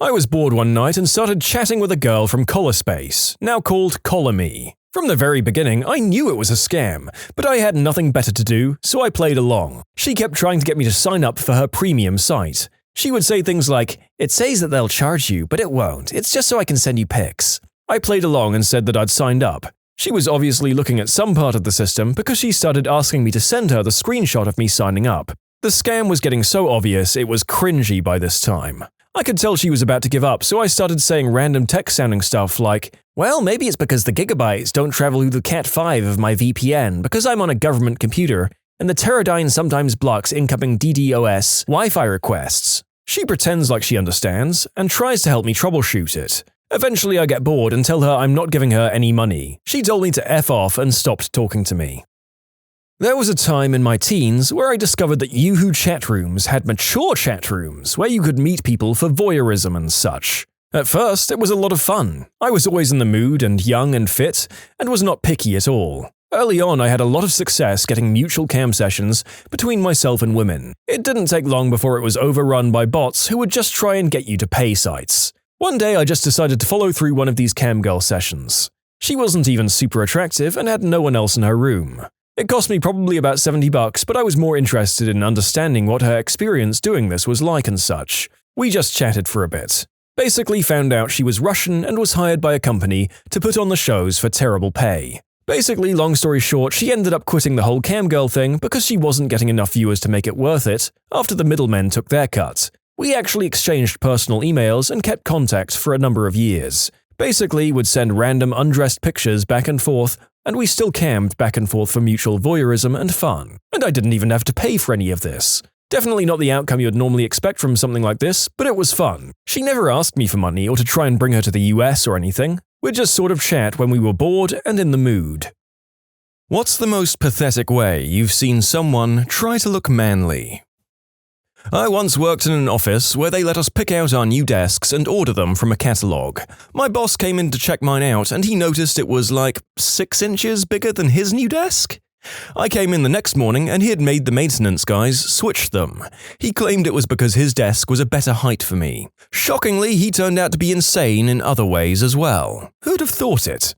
I was bored one night and started chatting with a girl from Collarspace, now called CollarMe. From the very beginning, I knew it was a scam, but I had nothing better to do, so I played along. She kept trying to get me to sign up for her premium site. She would say things like, "It says that they'll charge you, but it won't. It's just so I can send you pics." I played along and said that I'd signed up. She was obviously looking at some part of the system because she started asking me to send her the screenshot of me signing up. The scam was getting so obvious it was cringy by this time. I could tell she was about to give up, so I started saying random tech-sounding stuff like, "Well, maybe it's because the gigabytes don't travel through the Cat5 of my VPN because I'm on a government computer, and the Teradyne sometimes blocks incoming DDoS Wi-Fi requests." She pretends like she understands and tries to help me troubleshoot it. Eventually I get bored and tell her I'm not giving her any money. She told me to F off and stopped talking to me. There was a time in my teens where I discovered that Yoohoo chat rooms had mature chat rooms where you could meet people for voyeurism and such. At first, it was a lot of fun. I was always in the mood and young and fit, and was not picky at all. Early on, I had a lot of success getting mutual cam sessions between myself and women. It didn't take long before it was overrun by bots who would just try and get you to pay sites. One day, I just decided to follow through one of these camgirl sessions. She wasn't even super attractive and had no one else in her room. It cost me probably about $70, but I was more interested in understanding what her experience doing this was like and such. We just chatted for a bit. Basically found out she was Russian and was hired by a company to put on the shows for terrible pay. Basically, long story short, she ended up quitting the whole camgirl thing because she wasn't getting enough viewers to make it worth it after the middlemen took their cut. We actually exchanged personal emails and kept contact for a number of years. Basically, would send random undressed pictures back and forth, and we still cammed back and forth for mutual voyeurism and fun. And I didn't even have to pay for any of this. Definitely not the outcome you'd normally expect from something like this, but it was fun. She never asked me for money or to try and bring her to the US or anything. We'd just sort of chat when we were bored and in the mood. What's the most pathetic way you've seen someone try to look manly? I once worked in an office where they let us pick out our new desks and order them from a catalogue. My boss came in to check mine out and he noticed it was like 6 inches bigger than his new desk. I came in the next morning and he had made the maintenance guys switch them. He claimed it was because his desk was a better height for me. Shockingly, he turned out to be insane in other ways as well. Who'd have thought it?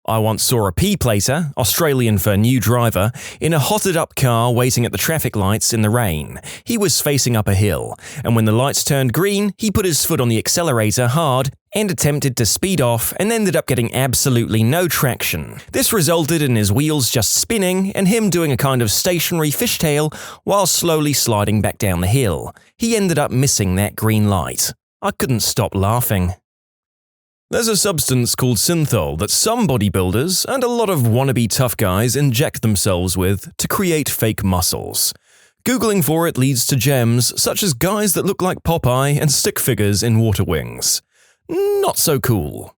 I once saw a P-plater, Australian for new driver, in a hotted-up car waiting at the traffic lights in the rain. He was facing up a hill, and when the lights turned green, he put his foot on the accelerator hard and attempted to speed off and ended up getting absolutely no traction. This resulted in his wheels just spinning and him doing a kind of stationary fishtail while slowly sliding back down the hill. He ended up missing that green light. I couldn't stop laughing. There's a substance called synthol that some bodybuilders and a lot of wannabe tough guys inject themselves with to create fake muscles. Googling for it leads to gems such as guys that look like Popeye and stick figures in water wings. Not so cool.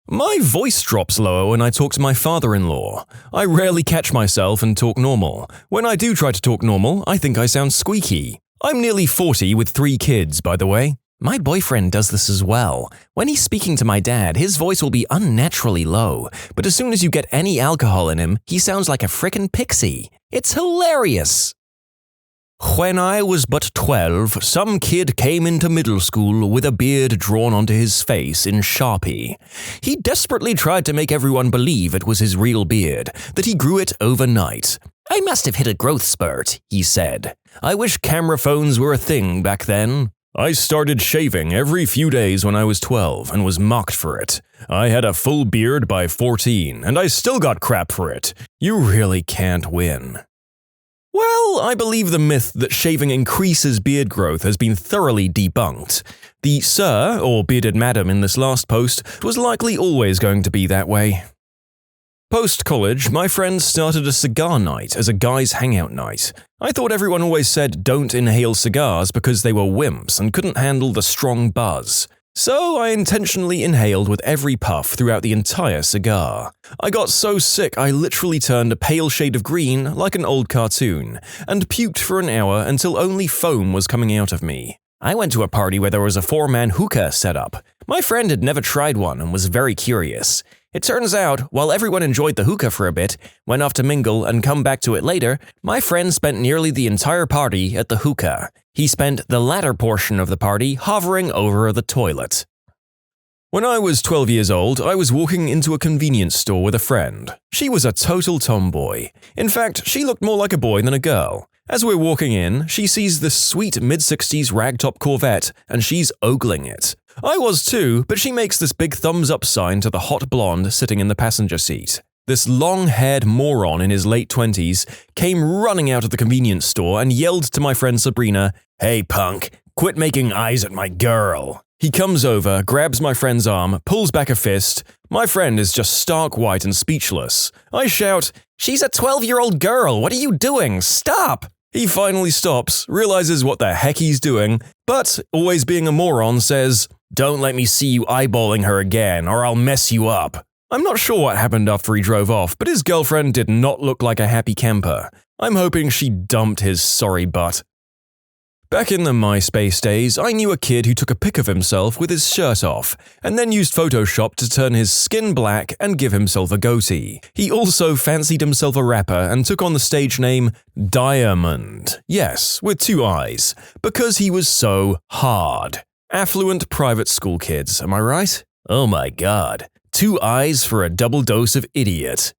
My voice drops lower when I talk to my father-in-law. I rarely catch myself and talk normal. When I do try to talk normal, I think I sound squeaky. I'm nearly 40 with 3 kids, by the way. My boyfriend does this as well. When he's speaking to my dad, his voice will be unnaturally low, but as soon as you get any alcohol in him, he sounds like a frickin' pixie. It's hilarious! When I was but 12, some kid came into middle school with a beard drawn onto his face in Sharpie. He desperately tried to make everyone believe it was his real beard, that he grew it overnight. I must have hit a growth spurt, he said. I wish camera phones were a thing back then. I started shaving every few days when I was 12 and was mocked for it. I had a full beard by 14 and I still got crap for it. You really can't win. Well, I believe the myth that shaving increases beard growth has been thoroughly debunked. The sir, or bearded madam in this last post, was likely always going to be that way. Post-college, my friends started a cigar night as a guys' hangout night. I thought everyone always said don't inhale cigars because they were wimps and couldn't handle the strong buzz. So I intentionally inhaled with every puff throughout the entire cigar. I got so sick I literally turned a pale shade of green like an old cartoon, and puked for an hour until only foam was coming out of me. I went to a party where there was a 4-man hookah set up. My friend had never tried one and was very curious. It turns out, while everyone enjoyed the hookah for a bit, went off to mingle and come back to it later, my friend spent nearly the entire party at the hookah. He spent the latter portion of the party hovering over the toilet. When I was 12 years old, I was walking into a convenience store with a friend. She was a total tomboy. In fact, she looked more like a boy than a girl. As we're walking in, she sees this sweet mid-60s ragtop Corvette, and she's ogling it. I was too, but she makes this big thumbs-up sign to the hot blonde sitting in the passenger seat. This long-haired moron in his late 20s came running out of the convenience store and yelled to my friend Sabrina, "Hey punk, quit making eyes at my girl." He comes over, grabs my friend's arm, pulls back a fist. My friend is just stark white and speechless. I shout, "She's a 12-year-old girl, what are you doing? Stop!" He finally stops, realizes what the heck he's doing, but, always being a moron, says, "Don't let me see you eyeballing her again, or I'll mess you up." I'm not sure what happened after he drove off, but his girlfriend did not look like a happy camper. I'm hoping she dumped his sorry butt. Back in the MySpace days, I knew a kid who took a pic of himself with his shirt off, and then used Photoshop to turn his skin black and give himself a goatee. He also fancied himself a rapper and took on the stage name Diamond. Yes, with 2 eyes, because he was so hard. Affluent private school kids, am I right? Oh my god. 2 eyes for a double dose of idiot.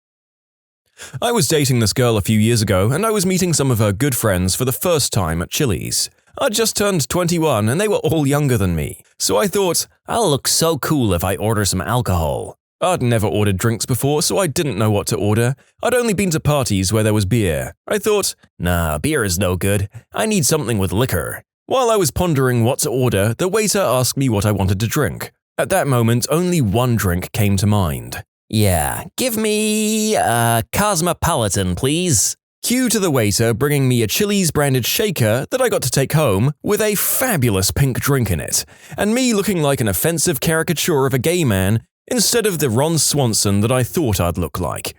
I was dating this girl a few years ago, and I was meeting some of her good friends for the first time at Chili's. I'd just turned 21 and they were all younger than me, so I thought, I'll look so cool if I order some alcohol. I'd never ordered drinks before, so I didn't know what to order. I'd only been to parties where there was beer. I thought, nah, beer is no good. I need something with liquor. While I was pondering what to order, the waiter asked me what I wanted to drink. At that moment, only one drink came to mind. "Yeah, give me a Cosmopolitan, please." Cue to the waiter bringing me a Chili's branded shaker that I got to take home with a fabulous pink drink in it, and me looking like an offensive caricature of a gay man instead of the Ron Swanson that I thought I'd look like.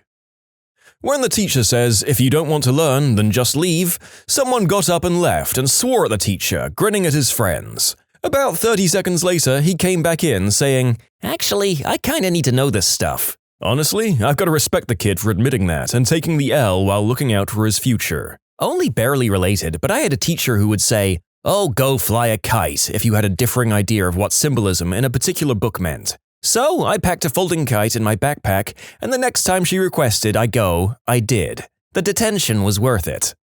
When the teacher says, "If you don't want to learn, then just leave," someone got up and left and swore at the teacher, grinning at his friends. About 30 seconds later, he came back in, saying, "Actually, I kinda need to know this stuff." Honestly, I've got to respect the kid for admitting that and taking the L while looking out for his future. Only barely related, but I had a teacher who would say, "Oh, go fly a kite," if you had a differing idea of what symbolism in a particular book meant. So I packed a folding kite in my backpack, and the next time she requested I go, I did. The detention was worth it.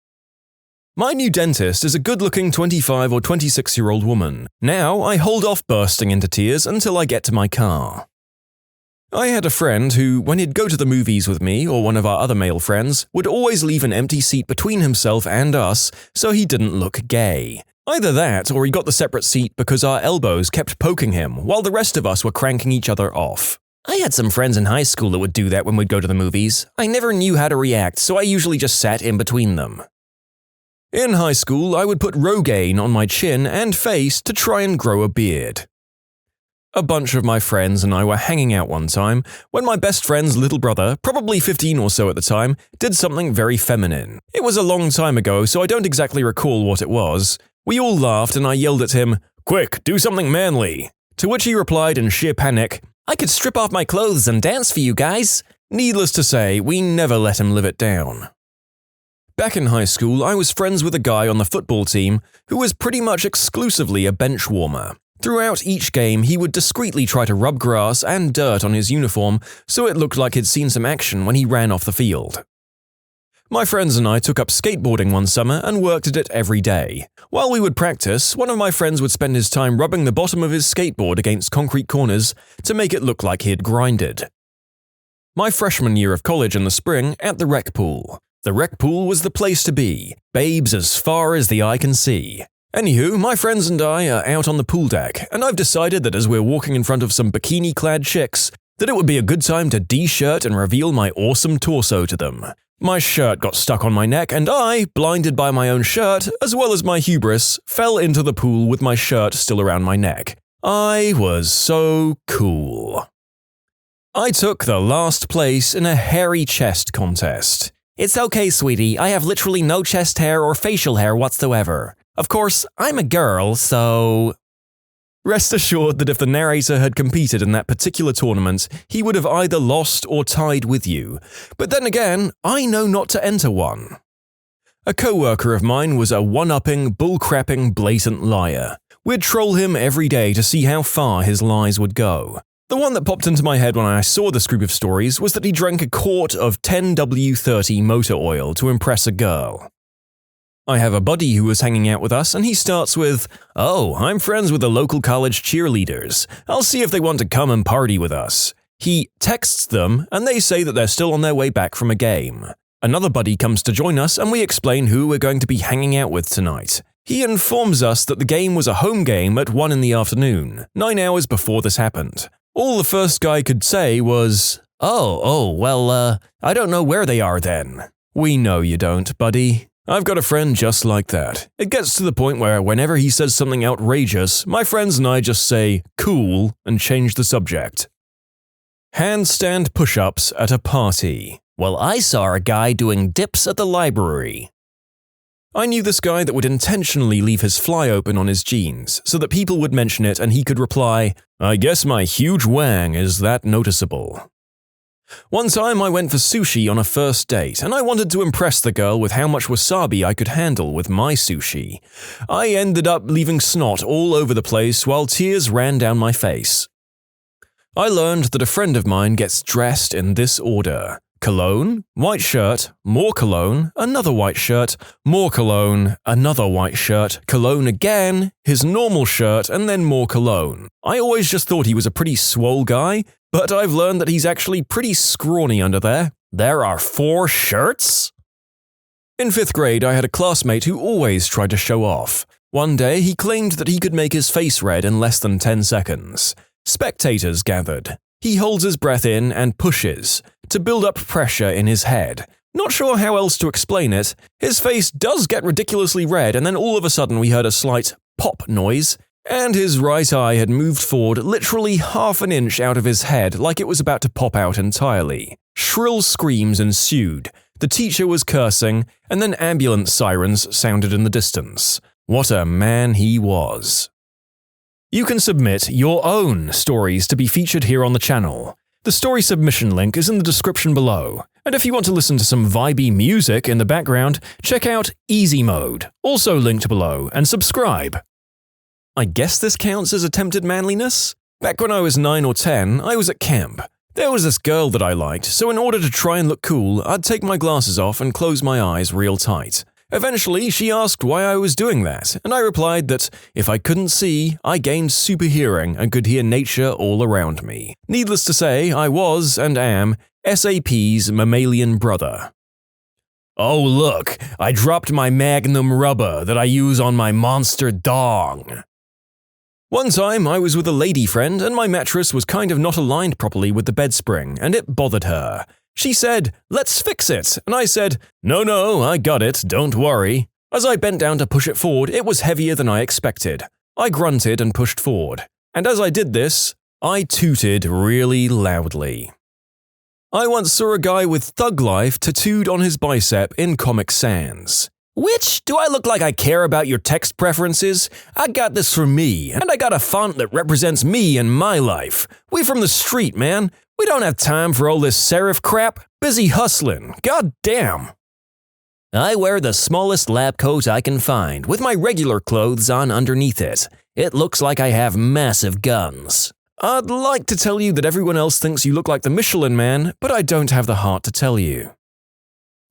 My new dentist is a good-looking 25 or 26-year-old woman. Now I hold off bursting into tears until I get to my car. I had a friend who, when he'd go to the movies with me or one of our other male friends, would always leave an empty seat between himself and us so he didn't look gay. Either that or he got the separate seat because our elbows kept poking him while the rest of us were cranking each other off. I had some friends in high school that would do that when we'd go to the movies. I never knew how to react, so I usually just sat in between them. In high school, I would put Rogaine on my chin and face to try and grow a beard. A bunch of my friends and I were hanging out one time when my best friend's little brother, probably 15 or so at the time, did something very feminine. It was a long time ago, so I don't exactly recall what it was. We all laughed and I yelled at him, "Quick, do something manly!" To which he replied in sheer panic, "I could strip off my clothes and dance for you guys." Needless to say, we never let him live it down. Back in high school, I was friends with a guy on the football team who was pretty much exclusively a bench warmer. Throughout each game, he would discreetly try to rub grass and dirt on his uniform so it looked like he'd seen some action when he ran off the field. My friends and I took up skateboarding one summer and worked at it every day. While we would practice, one of my friends would spend his time rubbing the bottom of his skateboard against concrete corners to make it look like he'd grinded. My freshman year of college in the spring, at the rec pool. The rec pool was the place to be, babes as far as the eye can see. Anywho, my friends and I are out on the pool deck, and I've decided that as we're walking in front of some bikini-clad chicks, that it would be a good time to de-shirt and reveal my awesome torso to them. My shirt got stuck on my neck, and I, blinded by my own shirt, as well as my hubris, fell into the pool with my shirt still around my neck. I was so cool. I took the last place in a hairy chest contest. It's okay, sweetie, I have literally no chest hair or facial hair whatsoever. Of course, I'm a girl, so... Rest assured that if the narrator had competed in that particular tournament, he would have either lost or tied with you. But then again, I know not to enter one. A co-worker of mine was a one-upping, bull-crapping, blatant liar. We'd troll him every day to see how far his lies would go. The one that popped into my head when I saw this group of stories was that he drank a quart of 10W30 motor oil to impress a girl. I have a buddy who was hanging out with us, and he starts with, "Oh, I'm friends with the local college cheerleaders. I'll see if they want to come and party with us." He texts them, and they say that they're still on their way back from a game. Another buddy comes to join us, and we explain who we're going to be hanging out with tonight. He informs us that the game was a home game at 1 in the afternoon, 9 hours before this happened. All the first guy could say was, well, I don't know where they are then." We know you don't, buddy. I've got a friend just like that. It gets to the point where whenever he says something outrageous, my friends and I just say, "Cool," and change the subject. Handstand push-ups at a party. Well, I saw a guy doing dips at the library. I knew this guy that would intentionally leave his fly open on his jeans so that people would mention it and he could reply, "I guess my huge wang is that noticeable." One time I went for sushi on a first date and I wanted to impress the girl with how much wasabi I could handle with my sushi. I ended up leaving snot all over the place while tears ran down my face. I learned that a friend of mine gets dressed in this order: cologne, white shirt, more cologne, another white shirt, more cologne, another white shirt, cologne again, his normal shirt, and then more cologne. I always just thought he was a pretty swole guy, but I've learned that he's actually pretty scrawny under there. There are 4 shirts? In 5th grade, I had a classmate who always tried to show off. One day, he claimed that he could make his face red in less than 10 seconds. Spectators gathered. He holds his breath in and pushes to build up pressure in his head. Not sure how else to explain it. His face does get ridiculously red, and then all of a sudden we heard a slight pop noise, and his right eye had moved forward literally half an inch out of his head like it was about to pop out entirely. Shrill screams ensued. The teacher was cursing, and then ambulance sirens sounded in the distance. What a man he was. You can submit your own stories to be featured here on the channel. The story submission link is in the description below. And if you want to listen to some vibey music in the background, check out easymode, also linked below, and subscribe. I guess this counts as attempted manliness? Back when I was 9 or 10, I was at camp. There was this girl that I liked, so in order to try and look cool, I'd take my glasses off and close my eyes real tight. Eventually, she asked why I was doing that, and I replied that if I couldn't see, I gained super hearing and could hear nature all around me. Needless to say, I was, and am, SAP's mammalian brother. Oh look, I dropped my magnum rubber that I use on my monster dong. One time, I was with a lady friend and my mattress was kind of not aligned properly with the bed spring, and it bothered her. She said, "Let's fix it," and I said, No, I got it, don't worry." As I bent down to push it forward, it was heavier than I expected. I grunted and pushed forward. And as I did this, I tooted really loudly. I once saw a guy with Thug Life tattooed on his bicep in Comic Sans. "Which, do I look like I care about your text preferences? I got this for me, and I got a font that represents me and my life. We from the street, man. We don't have time for all this serif crap. Busy hustling. God damn. I wear the smallest lab coat I can find, with my regular clothes on underneath it. It looks like I have massive guns. I'd like to tell you that everyone else thinks you look like the Michelin Man, but I don't have the heart to tell you."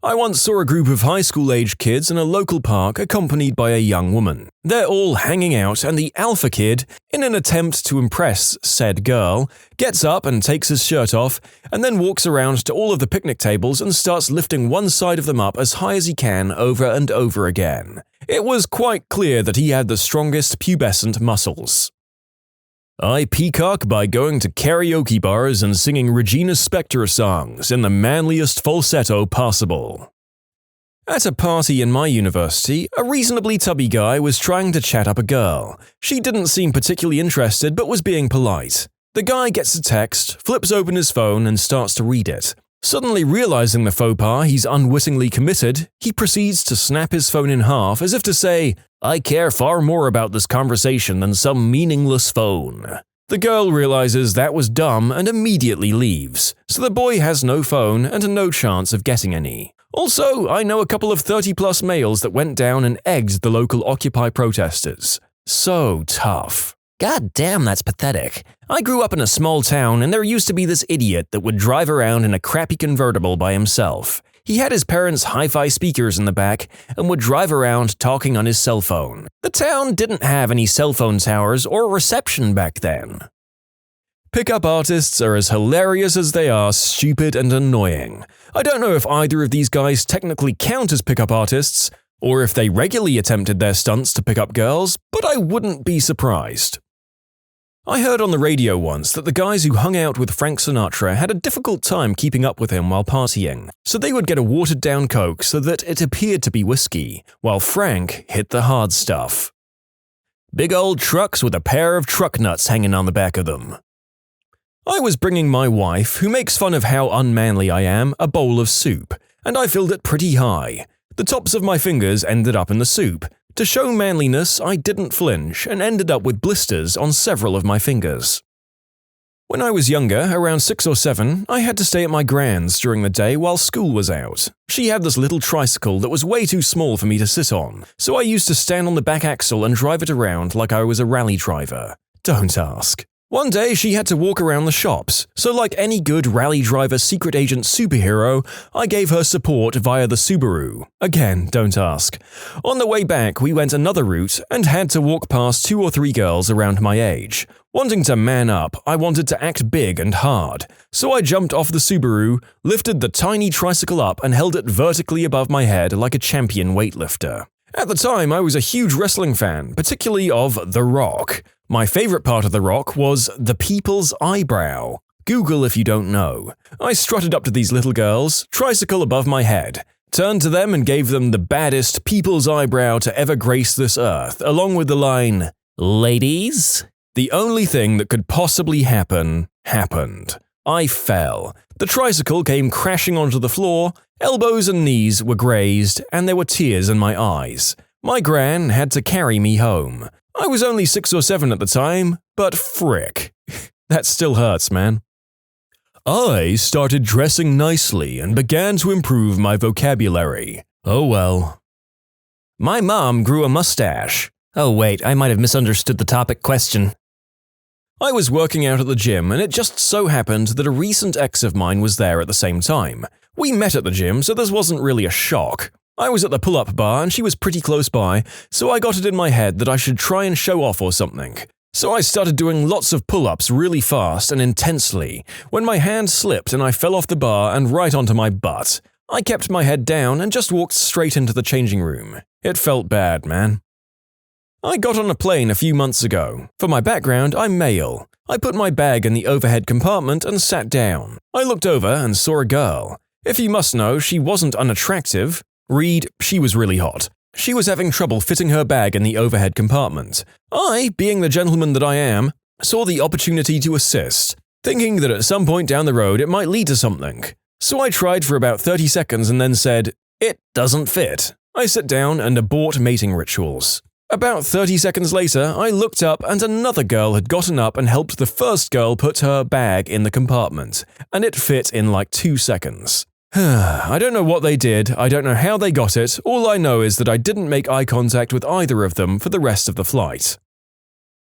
I once saw a group of high school-age kids in a local park accompanied by a young woman. They're all hanging out, and the alpha kid, in an attempt to impress said girl, gets up and takes his shirt off, and then walks around to all of the picnic tables and starts lifting one side of them up as high as he can over and over again. It was quite clear that he had the strongest pubescent muscles. I peacock by going to karaoke bars and singing Regina Spektor songs in the manliest falsetto possible. At a party in my university, a reasonably tubby guy was trying to chat up a girl. She didn't seem particularly interested but was being polite. The guy gets a text, flips open his phone and starts to read it. Suddenly realizing the faux pas he's unwittingly committed, he proceeds to snap his phone in half as if to say, "I care far more about this conversation than some meaningless phone." The girl realizes that was dumb and immediately leaves, so the boy has no phone and no chance of getting any. Also, I know a couple of 30-plus males that went down and egged the local Occupy protesters. So tough. God damn, that's pathetic. I grew up in a small town and there used to be this idiot that would drive around in a crappy convertible by himself. He had his parents' hi-fi speakers in the back and would drive around talking on his cell phone. The town didn't have any cell phone towers or reception back then. Pickup artists are as hilarious as they are stupid and annoying. I don't know if either of these guys technically count as pickup artists, or if they regularly attempted their stunts to pick up girls, but I wouldn't be surprised. I heard on the radio once that the guys who hung out with Frank Sinatra had a difficult time keeping up with him while partying, so they would get a watered-down Coke so that it appeared to be whiskey, while Frank hit the hard stuff. Big old trucks with a pair of truck nuts hanging on the back of them. I was bringing my wife, who makes fun of how unmanly I am, a bowl of soup, and I filled it pretty high. The tops of my fingers ended up in the soup. To show manliness, I didn't flinch and ended up with blisters on several of my fingers. When I was younger, around 6 or 7, I had to stay at my grand's during the day while school was out. She had this little tricycle that was way too small for me to sit on, so I used to stand on the back axle and drive it around like I was a rally driver. Don't ask. One day she had to walk around the shops, so like any good rally driver secret agent superhero, I gave her support via the Subaru. Again, don't ask. On the way back, we went another route and had to walk past 2 or 3 girls around my age. Wanting to man up, I wanted to act big and hard, so I jumped off the Subaru, lifted the tiny tricycle up and held it vertically above my head like a champion weightlifter. At the time, I was a huge wrestling fan, particularly of The Rock. My favorite part of The Rock was the people's eyebrow. Google if you don't know. I strutted up to these little girls, tricycle above my head, turned to them and gave them the baddest people's eyebrow to ever grace this earth, along with the line, "Ladies?" The only thing that could possibly happen, happened. I fell. The tricycle came crashing onto the floor, elbows and knees were grazed, and there were tears in my eyes. My gran had to carry me home. I was only 6 or 7 at the time, but frick. That still hurts, man. I started dressing nicely and began to improve my vocabulary. Oh well. My mom grew a mustache. Oh wait, I might have misunderstood the topic question. I was working out at the gym, and it just so happened that a recent ex of mine was there at the same time. We met at the gym, so this wasn't really a shock. I was at the pull-up bar and she was pretty close by, so I got it in my head that I should try and show off or something. So I started doing lots of pull-ups really fast and intensely, when my hand slipped and I fell off the bar and right onto my butt. I kept my head down and just walked straight into the changing room. It felt bad, man. I got on a plane a few months ago. For my background, I'm male. I put my bag in the overhead compartment and sat down. I looked over and saw a girl. If you must know, she wasn't unattractive. Read, she was really hot. She was having trouble fitting her bag in the overhead compartment. I, being the gentleman that I am, saw the opportunity to assist, thinking that at some point down the road it might lead to something. So I tried for about 30 seconds and then said, "It doesn't fit." I sat down and abort mating rituals. About 30 seconds later, I looked up and another girl had gotten up and helped the first girl put her bag in the compartment, and it fit in like 2 seconds. I don't know what they did, I don't know how they got it, all I know is that I didn't make eye contact with either of them for the rest of the flight.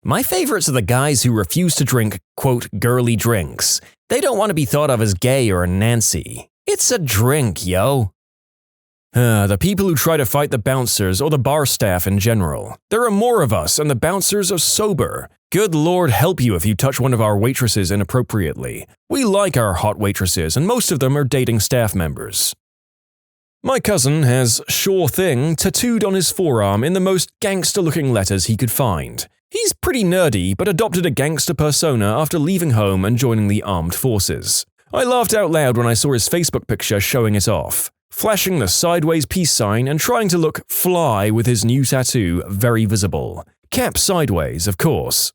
My favorites are the guys who refuse to drink, quote, girly drinks. They don't want to be thought of as gay or a Nancy. It's a drink, yo. The people who try to fight the bouncers or the bar staff in general. There are more of us and the bouncers are sober. Good Lord help you if you touch one of our waitresses inappropriately. We like our hot waitresses and most of them are dating staff members. My cousin has "Sure Thing" tattooed on his forearm in the most gangster-looking letters he could find. He's pretty nerdy but adopted a gangster persona after leaving home and joining the armed forces. I laughed out loud when I saw his Facebook picture showing it off. Flashing the sideways peace sign and trying to look fly with his new tattoo very visible. Cap sideways, of course.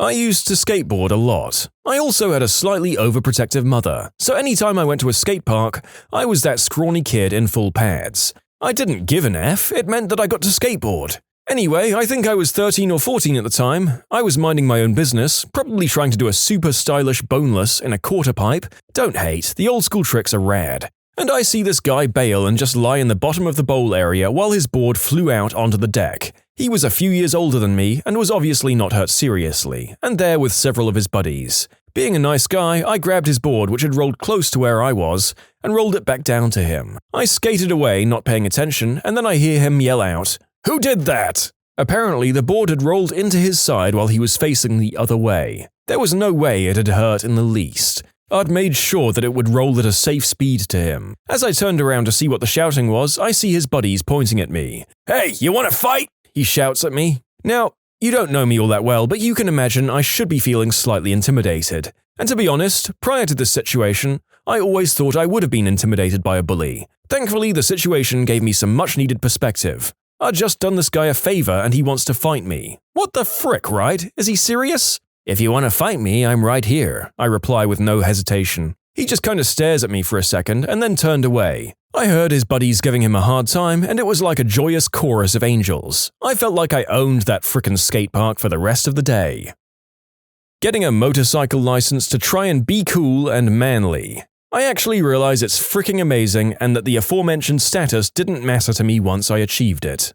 I used to skateboard a lot. I also had a slightly overprotective mother, so anytime I went to a skate park, I was that scrawny kid in full pads. I didn't give an F, it meant that I got to skateboard. Anyway, I think I was 13 or 14 at the time. I was minding my own business, probably trying to do a super stylish boneless in a quarter pipe. Don't hate, the old school tricks are rad. And I see this guy bail and just lie in the bottom of the bowl area while his board flew out onto the deck. He was a few years older than me and was obviously not hurt seriously, and there with several of his buddies. Being a nice guy, I grabbed his board, which had rolled close to where I was, and rolled it back down to him. I skated away, not paying attention, and then I hear him yell out, "Who did that?" Apparently, the board had rolled into his side while he was facing the other way. There was no way it had hurt in the least. I'd made sure that it would roll at a safe speed to him. As I turned around to see what the shouting was, I see his buddies pointing at me. "Hey, you want to fight?" he shouts at me. Now, you don't know me all that well, but you can imagine I should be feeling slightly intimidated. And to be honest, prior to this situation, I always thought I would have been intimidated by a bully. Thankfully, the situation gave me some much-needed perspective. I'd just done this guy a favor and he wants to fight me. What the frick, right? Is he serious? "If you want to fight me, I'm right here," I reply with no hesitation. He just kind of stares at me for a second and then turned away. I heard his buddies giving him a hard time, and it was like a joyous chorus of angels. I felt like I owned that frickin' skate park for the rest of the day. Getting a motorcycle license to try and be cool and manly. I actually realize it's fricking amazing and that the aforementioned status didn't matter to me once I achieved it.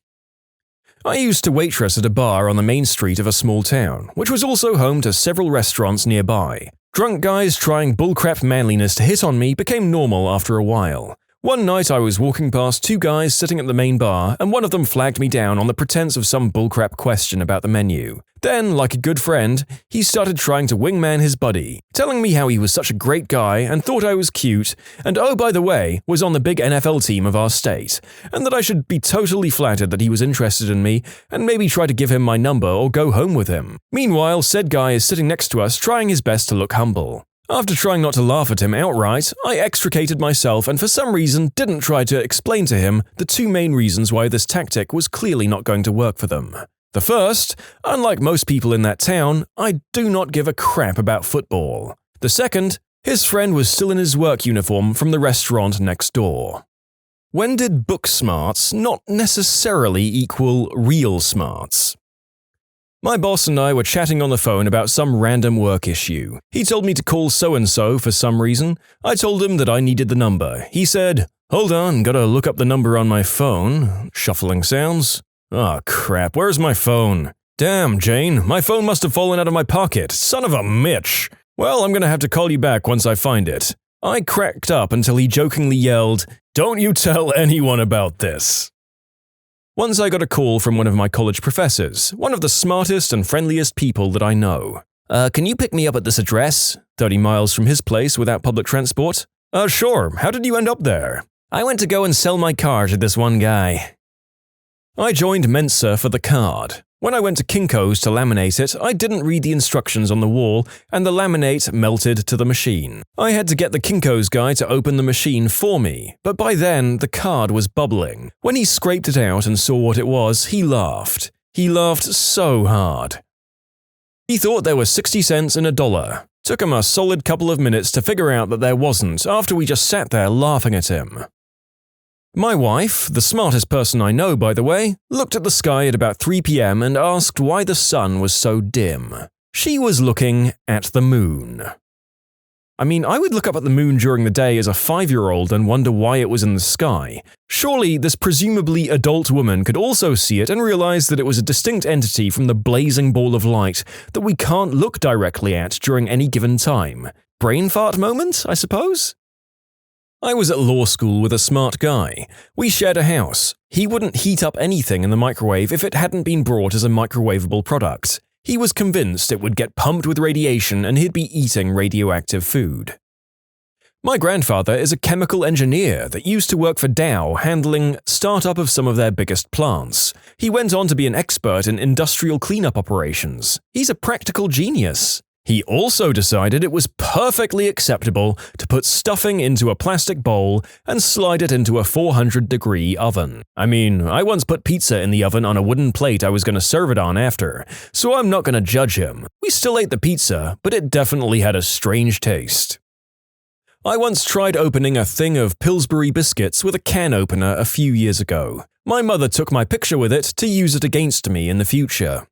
I used to waitress at a bar on the main street of a small town, which was also home to several restaurants nearby. Drunk guys trying bullcrap manliness to hit on me became normal after a while. One night I was walking past two guys sitting at the main bar, and one of them flagged me down on the pretense of some bullcrap question about the menu. Then, like a good friend, he started trying to wingman his buddy, telling me how he was such a great guy and thought I was cute, and oh, by the way, was on the big NFL team of our state, and that I should be totally flattered that he was interested in me and maybe try to give him my number or go home with him. Meanwhile, said guy is sitting next to us trying his best to look humble. After trying not to laugh at him outright, I extricated myself and for some reason didn't try to explain to him the two main reasons why this tactic was clearly not going to work for them. The first, unlike most people in that town, I do not give a crap about football. The second, his friend was still in his work uniform from the restaurant next door. When did book smarts not necessarily equal real smarts? My boss and I were chatting on the phone about some random work issue. He told me to call so-and-so for some reason. I told him that I needed the number. He said, "Hold on, gotta look up the number on my phone." Shuffling sounds. Oh crap, where's my phone? Damn, Jane, my phone must have fallen out of my pocket. Son of a Mitch. Well, I'm gonna have to call you back once I find it. I cracked up until he jokingly yelled, "Don't you tell anyone about this." Once I got a call from one of my college professors, one of the smartest and friendliest people that I know. Can you pick me up at this address? 30 miles from his place without public transport? Sure. How did you end up there? I went to go and sell my car to this one guy. I joined Mensa for the card. When I went to Kinko's to laminate it, I didn't read the instructions on the wall, and the laminate melted to the machine. I had to get the Kinko's guy to open the machine for me, but by then, the card was bubbling. When he scraped it out and saw what it was, he laughed. He laughed so hard. He thought there was 60 cents in $1. Took him a solid couple of minutes to figure out that there wasn't after we just sat there laughing at him. My wife, the smartest person I know by the way, looked at the sky at about 3 p.m. and asked why the sun was so dim. She was looking at the moon. I mean, I would look up at the moon during the day as a 5-year-old and wonder why it was in the sky. Surely this presumably adult woman could also see it and realize that it was a distinct entity from the blazing ball of light that we can't look directly at during any given time. Brain fart moment, I suppose? I was at law school with a smart guy. We shared a house. He wouldn't heat up anything in the microwave if it hadn't been brought as a microwavable product. He was convinced it would get pumped with radiation and he'd be eating radioactive food. My grandfather is a chemical engineer that used to work for Dow handling startup of some of their biggest plants. He went on to be an expert in industrial cleanup operations. He's a practical genius. He also decided it was perfectly acceptable to put stuffing into a plastic bowl and slide it into a 400-degree oven. I mean, I once put pizza in the oven on a wooden plate I was going to serve it on after, so I'm not going to judge him. We still ate the pizza, but it definitely had a strange taste. I once tried opening a thing of Pillsbury biscuits with a can opener a few years ago. My mother took my picture with it to use it against me in the future.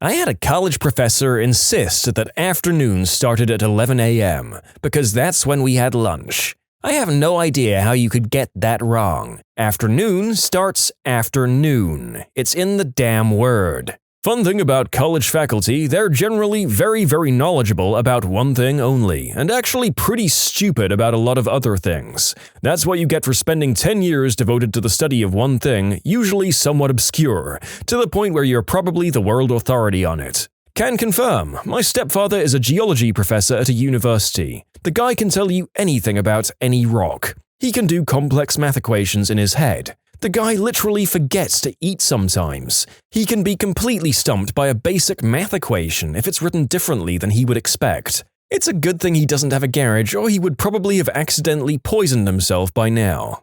I had a college professor insist that afternoons started at 11 a.m. because that's when we had lunch. I have no idea how you could get that wrong. Afternoon starts afternoon. It's in the damn word. Fun thing about college faculty, they're generally very, very knowledgeable about one thing only, and actually pretty stupid about a lot of other things. That's what you get for spending 10 years devoted to the study of one thing, usually somewhat obscure, to the point where you're probably the world authority on it. Can confirm, my stepfather is a geology professor at a university. The guy can tell you anything about any rock. He can do complex math equations in his head. The guy literally forgets to eat sometimes. He can be completely stumped by a basic math equation if it's written differently than he would expect. It's a good thing he doesn't have a garage, or he would probably have accidentally poisoned himself by now.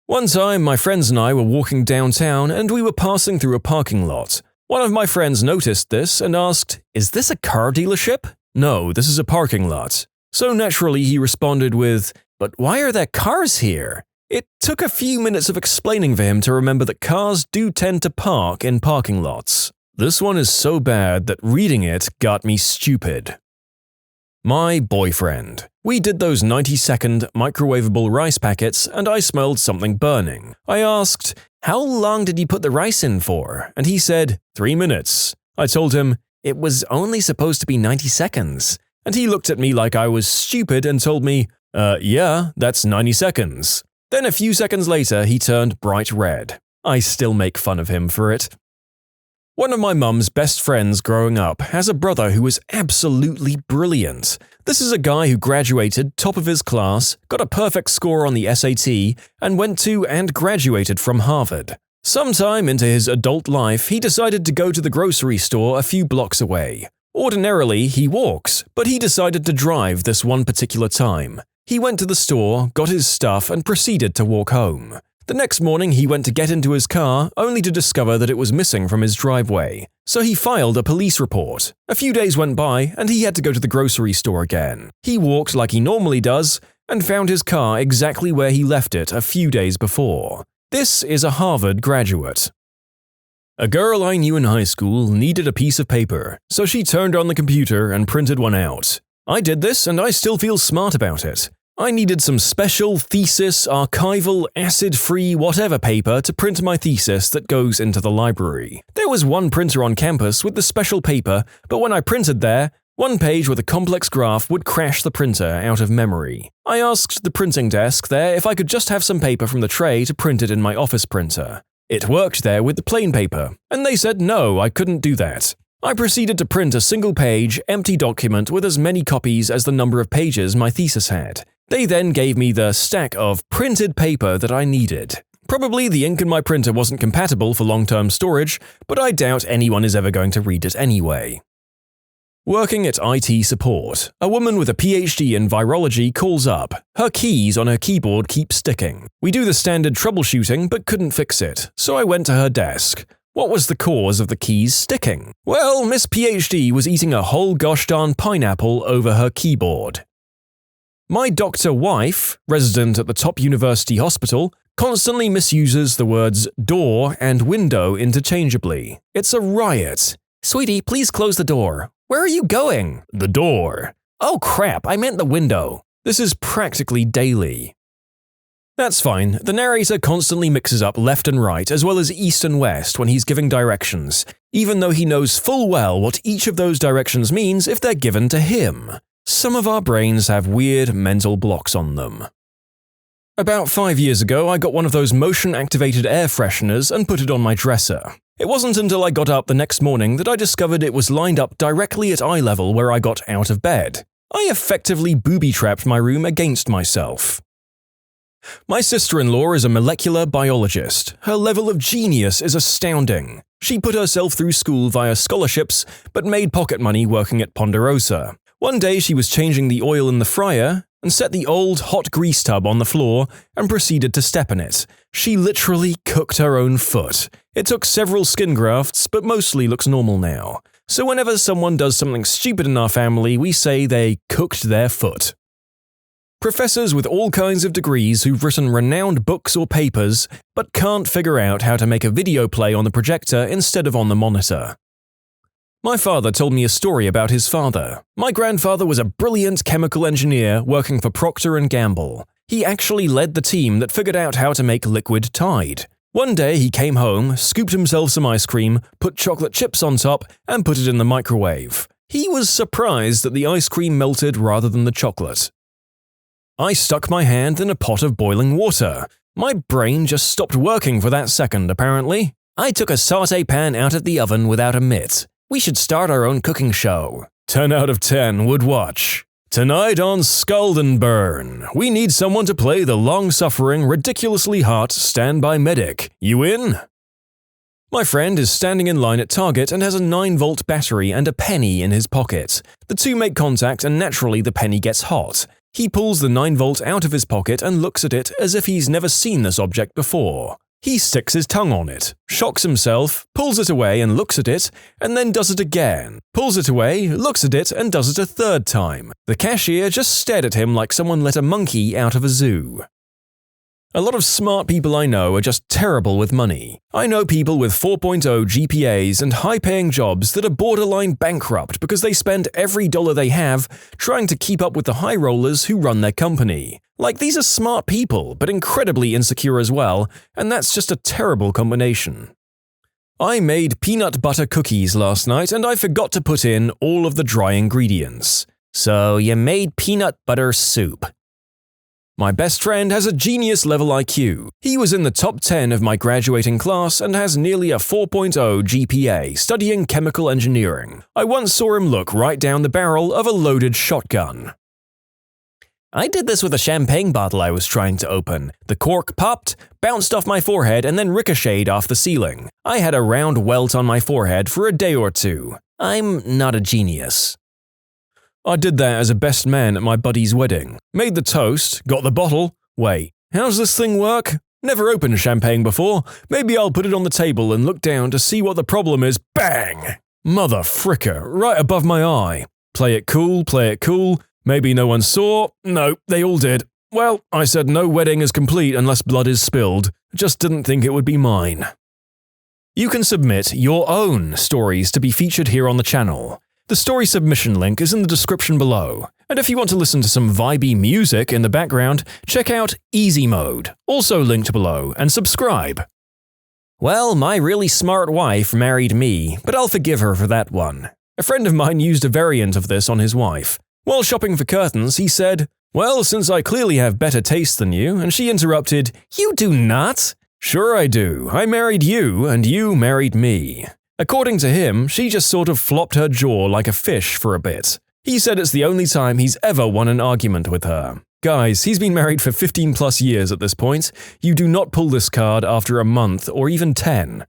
One time, my friends and I were walking downtown and we were passing through a parking lot. One of my friends noticed this and asked, "Is this a car dealership?" "No, this is a parking lot." So naturally he responded with, "But why are there cars here?" It took a few minutes of explaining for him to remember that cars do tend to park in parking lots. This one is so bad that reading it got me stupid. My boyfriend. We did those 90-second microwavable rice packets and I smelled something burning. I asked, "How long did you put the rice in for?" And he said, 3 minutes. I told him, "It was only supposed to be 90 seconds. And he looked at me like I was stupid and told me, yeah, that's 90 seconds. Then a few seconds later, he turned bright red. I still make fun of him for it. One of my mum's best friends growing up has a brother who is absolutely brilliant. This is a guy who graduated top of his class, got a perfect score on the SAT, and went to and graduated from Harvard. Sometime into his adult life, he decided to go to the grocery store a few blocks away. Ordinarily, he walks, but he decided to drive this one particular time. He went to the store, got his stuff, and proceeded to walk home. The next morning, he went to get into his car, only to discover that it was missing from his driveway. So he filed a police report. A few days went by, and he had to go to the grocery store again. He walked like he normally does, and found his car exactly where he left it a few days before. This is a Harvard graduate. A girl I knew in high school needed a piece of paper, so she turned on the computer and printed one out. I did this, and I still feel smart about it. I needed some special thesis, archival, acid-free whatever paper to print my thesis that goes into the library. There was one printer on campus with the special paper, but when I printed there, one page with a complex graph would crash the printer out of memory. I asked the printing desk there if I could just have some paper from the tray to print it in my office printer. It worked there with the plain paper, and they said no, I couldn't do that. I proceeded to print a single-page, empty document with as many copies as the number of pages my thesis had. They then gave me the stack of printed paper that I needed. Probably the ink in my printer wasn't compatible for long-term storage, but I doubt anyone is ever going to read it anyway. Working at IT support, a woman with a PhD in virology calls up. Her keys on her keyboard keep sticking. We do the standard troubleshooting but couldn't fix it, so I went to her desk. What was the cause of the keys sticking? Well, Miss PhD was eating a whole gosh darn pineapple over her keyboard. My doctor wife, resident at the top university hospital, constantly misuses the words door and window interchangeably. It's a riot. Sweetie, please close the door. Where are you going? The door. Oh crap, I meant the window. This is practically daily. That's fine, the narrator constantly mixes up left and right as well as east and west when he's giving directions, even though he knows full well what each of those directions means if they're given to him. Some of our brains have weird mental blocks on them. About 5 years ago, I got one of those motion-activated air fresheners and put it on my dresser. It wasn't until I got up the next morning that I discovered it was lined up directly at eye level where I got out of bed. I effectively booby-trapped my room against myself. My sister-in-law is a molecular biologist. Her level of genius is astounding. She put herself through school via scholarships, but made pocket money working at Ponderosa. One day she was changing the oil in the fryer and set the old hot grease tub on the floor and proceeded to step in it. She literally cooked her own foot. It took several skin grafts, but mostly looks normal now. So whenever someone does something stupid in our family, we say they cooked their foot. Professors with all kinds of degrees who've written renowned books or papers, but can't figure out how to make a video play on the projector instead of on the monitor. My father told me a story about his father. My grandfather was a brilliant chemical engineer working for Procter & Gamble. He actually led the team that figured out how to make liquid Tide. One day he came home, scooped himself some ice cream, put chocolate chips on top, and put it in the microwave. He was surprised that the ice cream melted rather than the chocolate. I stuck my hand in a pot of boiling water. My brain just stopped working for that second, apparently. I took a sauté pan out of the oven without a mitt. We should start our own cooking show. 10 out of 10 would watch. Tonight on Scald and Burn, we need someone to play the long-suffering, ridiculously hot standby medic. You in? My friend is standing in line at Target and has a 9-volt battery and a penny in his pocket. The two make contact and naturally the penny gets hot. He pulls the 9-volt out of his pocket and looks at it as if he's never seen this object before. He sticks his tongue on it, shocks himself, pulls it away and looks at it, and then does it again. Pulls it away, looks at it, and does it a third time. The cashier just stared at him like someone let a monkey out of a zoo. A lot of smart people I know are just terrible with money. I know people with 4.0 GPAs and high-paying jobs that are borderline bankrupt because they spend every dollar they have trying to keep up with the high rollers who run their company. Like, these are smart people, but incredibly insecure as well, and that's just a terrible combination. I made peanut butter cookies last night and I forgot to put in all of the dry ingredients. So you made peanut butter soup. My best friend has a genius-level IQ. He was in the top 10 of my graduating class and has nearly a 4.0 GPA studying chemical engineering. I once saw him look right down the barrel of a loaded shotgun. I did this with a champagne bottle I was trying to open. The cork popped, bounced off my forehead, and then ricocheted off the ceiling. I had a round welt on my forehead for a day or two. I'm not a genius. I did that as a best man at my buddy's wedding. Made the toast, got the bottle. Wait, how's this thing work? Never opened champagne before. Maybe I'll put it on the table and look down to see what the problem is. Bang! Mother fricker, right above my eye. Play it cool. Maybe no one saw. No, they all did. Well, I said no wedding is complete unless blood is spilled. Just didn't think it would be mine. You can submit your own stories to be featured here on the channel. The story submission link is in the description below. And if you want to listen to some vibey music in the background, check out easymode, also linked below, and subscribe. Well, my really smart wife married me, but I'll forgive her for that one. A friend of mine used a variant of this on his wife. While shopping for curtains, he said, "Well, since I clearly have better taste than you," and she interrupted, "You do not?" "Sure I do. I married you, and you married me." According to him, she just sort of flopped her jaw like a fish for a bit. He said it's the only time he's ever won an argument with her. Guys, he's been married for 15 plus years at this point. You do not pull this card after a month or even 10.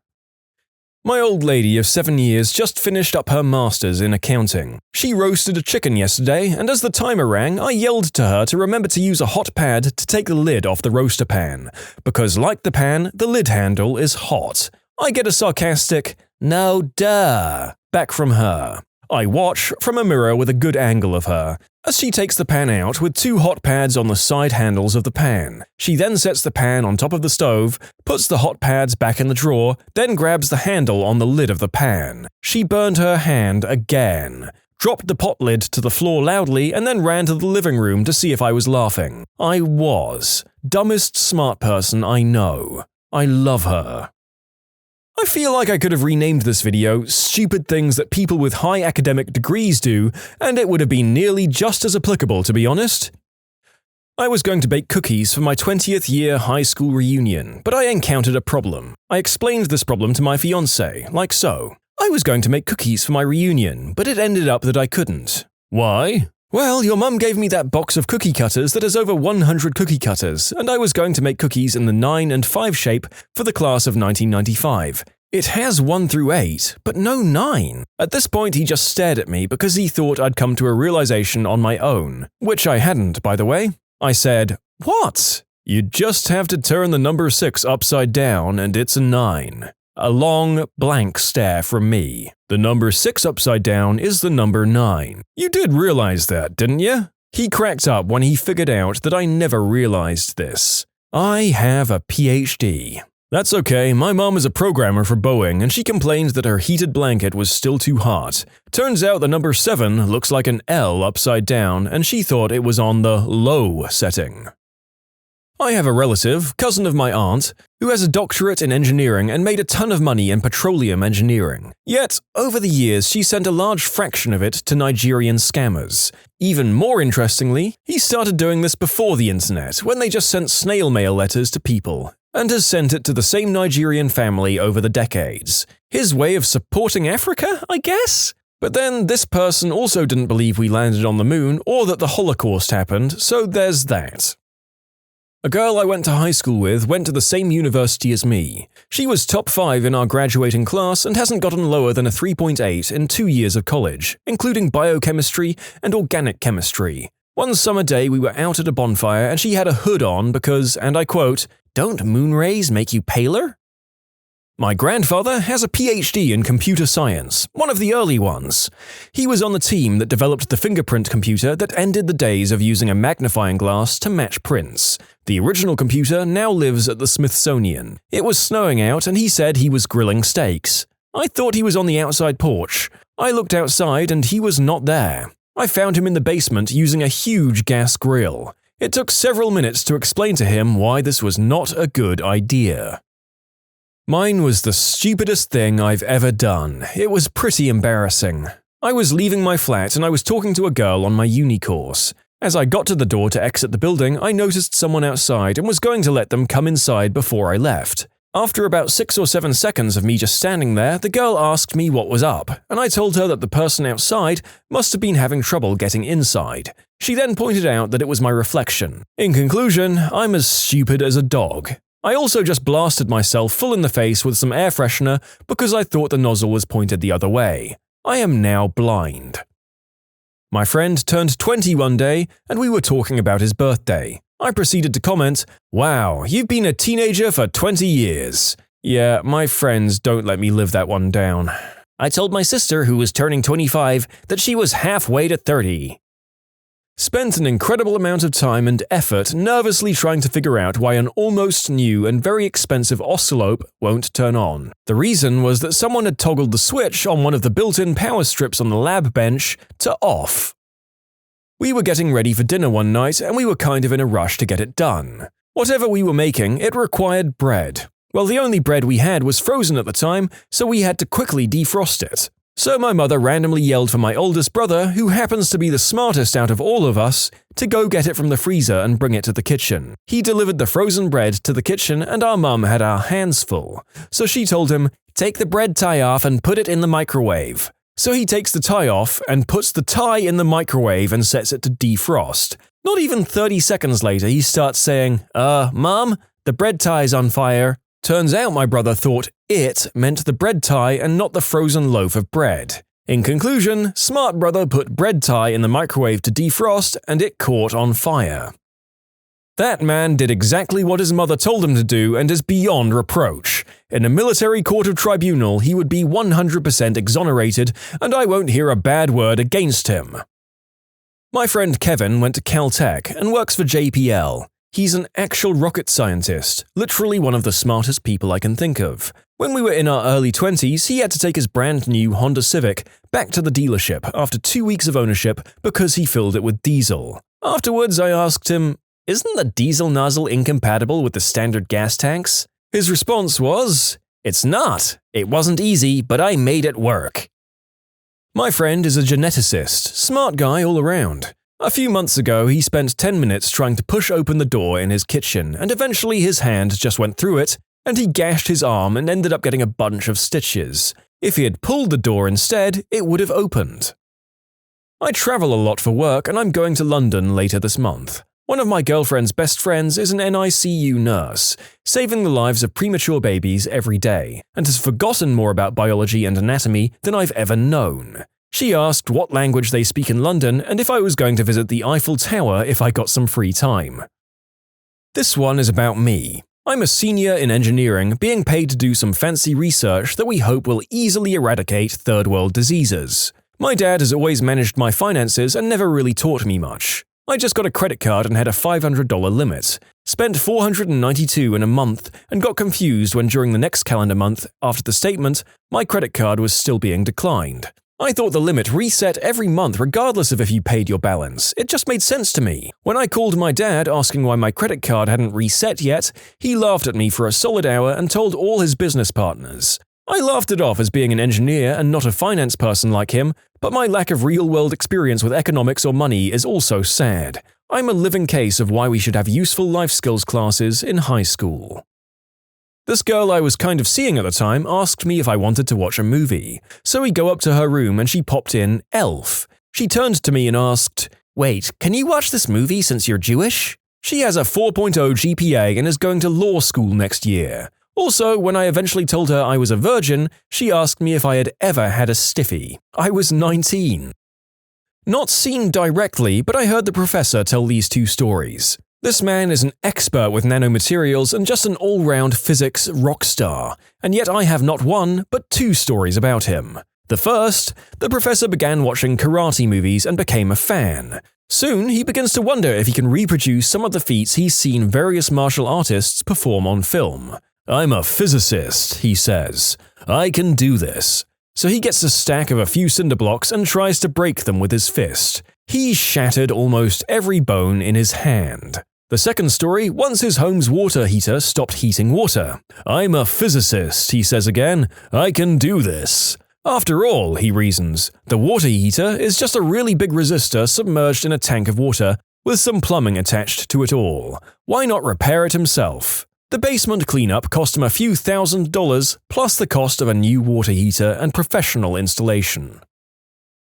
My old lady of 7 years just finished up her master's in accounting. She roasted a chicken yesterday, and as the timer rang, I yelled to her to remember to use a hot pad to take the lid off the roaster pan. Because like the pan, the lid handle is hot. I get a sarcastic, "No duh," back from her. I watch from a mirror with a good angle of her, as she takes the pan out with 2 hot pads on the side handles of the pan. She then sets the pan on top of the stove, puts the hot pads back in the drawer, then grabs the handle on the lid of the pan. She burned her hand again, dropped the pot lid to the floor loudly, and then ran to the living room to see if I was laughing. I was. Dumbest smart person I know. I love her. I feel like I could have renamed this video "Stupid Things That People with High Academic Degrees Do," and it would have been nearly just as applicable, to be honest. I was going to bake cookies for my 20th year high school reunion, but I encountered a problem. I explained this problem to my fiancé, like so. I was going to make cookies for my reunion, but it ended up that I couldn't. Why? Well, your mum gave me that box of cookie cutters that has over 100 cookie cutters, and I was going to make cookies in the 9 and 5 shape for the class of 1995. It has 1 through 8, but no 9. At this point, he just stared at me because he thought I'd come to a realization on my own, which I hadn't, by the way. I said, "What? You just have to turn the number 6 upside down and it's a 9. A long, blank stare from me. The number 6 upside down is the number 9. You did realize that, didn't you? He cracked up when he figured out that I never realized this. I have a PhD. That's okay, my mom is a programmer for Boeing and she complained that her heated blanket was still too hot. Turns out the number 7 looks like an L upside down and she thought it was on the low setting. I have a relative, cousin of my aunt, who has a doctorate in engineering and made a ton of money in petroleum engineering. Yet, over the years, she sent a large fraction of it to Nigerian scammers. Even more interestingly, he started doing this before the internet, when they just sent snail mail letters to people, and has sent it to the same Nigerian family over the decades. His way of supporting Africa, I guess? But then, this person also didn't believe we landed on the moon or that the Holocaust happened, so there's that. A girl I went to high school with went to the same university as me. She was top 5 in our graduating class and hasn't gotten lower than a 3.8 in 2 years of college, including biochemistry and organic chemistry. One summer day we were out at a bonfire and she had a hood on because, and I quote, "Don't moon rays make you paler?" My grandfather has a PhD in computer science, one of the early ones. He was on the team that developed the fingerprint computer that ended the days of using a magnifying glass to match prints. The original computer now lives at the Smithsonian. It was snowing out and he said he was grilling steaks. I thought he was on the outside porch. I looked outside and he was not there. I found him in the basement using a huge gas grill. It took several minutes to explain to him why this was not a good idea. Mine was the stupidest thing I've ever done. It was pretty embarrassing. I was leaving my flat and I was talking to a girl on my uni course. As I got to the door to exit the building, I noticed someone outside and was going to let them come inside before I left. After about 6 or 7 seconds of me just standing there, the girl asked me what was up, and I told her that the person outside must have been having trouble getting inside. She then pointed out that it was my reflection. In conclusion, I'm as stupid as a dog. I also just blasted myself full in the face with some air freshener because I thought the nozzle was pointed the other way. I am now blind. My friend turned 20 one day, and we were talking about his birthday. I proceeded to comment, "Wow, you've been a teenager for 20 years. Yeah, my friends don't let me live that one down. I told my sister, who was turning 25, that she was halfway to 30. Spent an incredible amount of time and effort nervously trying to figure out why an almost new and very expensive oscilloscope won't turn on. The reason was that someone had toggled the switch on one of the built-in power strips on the lab bench to off. We were getting ready for dinner one night and we were kind of in a rush to get it done. Whatever we were making, it required bread. Well, the only bread we had was frozen at the time, so we had to quickly defrost it. So my mother randomly yelled for my oldest brother, who happens to be the smartest out of all of us, to go get it from the freezer and bring it to the kitchen. He delivered the frozen bread to the kitchen and our mum had our hands full. So she told him, "Take the bread tie off and put it in the microwave." So he takes the tie off and puts the tie in the microwave and sets it to defrost. Not even 30 seconds later, he starts saying, Mum, the bread tie's on fire." Turns out my brother thought "it" meant the bread tie and not the frozen loaf of bread. In conclusion, smart brother put bread tie in the microwave to defrost and it caught on fire. That man did exactly what his mother told him to do and is beyond reproach. In a military court of tribunal, he would be 100% exonerated and I won't hear a bad word against him. My friend Kevin went to Caltech and works for JPL. He's an actual rocket scientist, literally one of the smartest people I can think of. When we were in our early 20s, he had to take his brand new Honda Civic back to the dealership after 2 weeks of ownership because he filled it with diesel. Afterwards, I asked him, "Isn't the diesel nozzle incompatible with the standard gas tanks?" His response was, "It's not. It wasn't easy, but I made it work." My friend is a geneticist, smart guy all around. A few months ago, he spent 10 minutes trying to push open the door in his kitchen, and eventually his hand just went through it, and he gashed his arm and ended up getting a bunch of stitches. If he had pulled the door instead, it would have opened. I travel a lot for work, and I'm going to London later this month. One of my girlfriend's best friends is an NICU nurse, saving the lives of premature babies every day, and has forgotten more about biology and anatomy than I've ever known. She asked what language they speak in London and if I was going to visit the Eiffel Tower if I got some free time. This one is about me. I'm a senior in engineering, being paid to do some fancy research that we hope will easily eradicate third world diseases. My dad has always managed my finances and never really taught me much. I just got a credit card and had a $500 limit. Spent $492 in a month and got confused when during the next calendar month, after the statement, my credit card was still being declined. I thought the limit reset every month regardless of if you paid your balance. It just made sense to me. When I called my dad asking why my credit card hadn't reset yet, he laughed at me for a solid hour and told all his business partners. I laughed it off as being an engineer and not a finance person like him, but my lack of real-world experience with economics or money is also sad. I'm a living case of why we should have useful life skills classes in high school. This girl I was kind of seeing at the time asked me if I wanted to watch a movie, so we go up to her room and she popped in Elf. She turned to me and asked, "Wait, can you watch this movie since you're Jewish?" She has a 4.0 GPA and is going to law school next year. Also, when I eventually told her I was a virgin, she asked me if I had ever had a stiffy. I was 19. Not seen directly, but I heard the professor tell these two stories. This man is an expert with nanomaterials and just an all-round physics rock star, and yet I have not one, but two stories about him. The first, the professor began watching karate movies and became a fan. Soon, he begins to wonder if he can reproduce some of the feats he's seen various martial artists perform on film. "I'm a physicist," he says. "I can do this." So he gets a stack of a few cinder blocks and tries to break them with his fist. He shattered almost every bone in his hand. The second story, once his home's water heater stopped heating water. "I'm a physicist," he says again. "I can do this." After all, he reasons, the water heater is just a really big resistor submerged in a tank of water with some plumbing attached to it all. Why not repair it himself? The basement cleanup cost him a few $1,000s plus the cost of a new water heater and professional installation.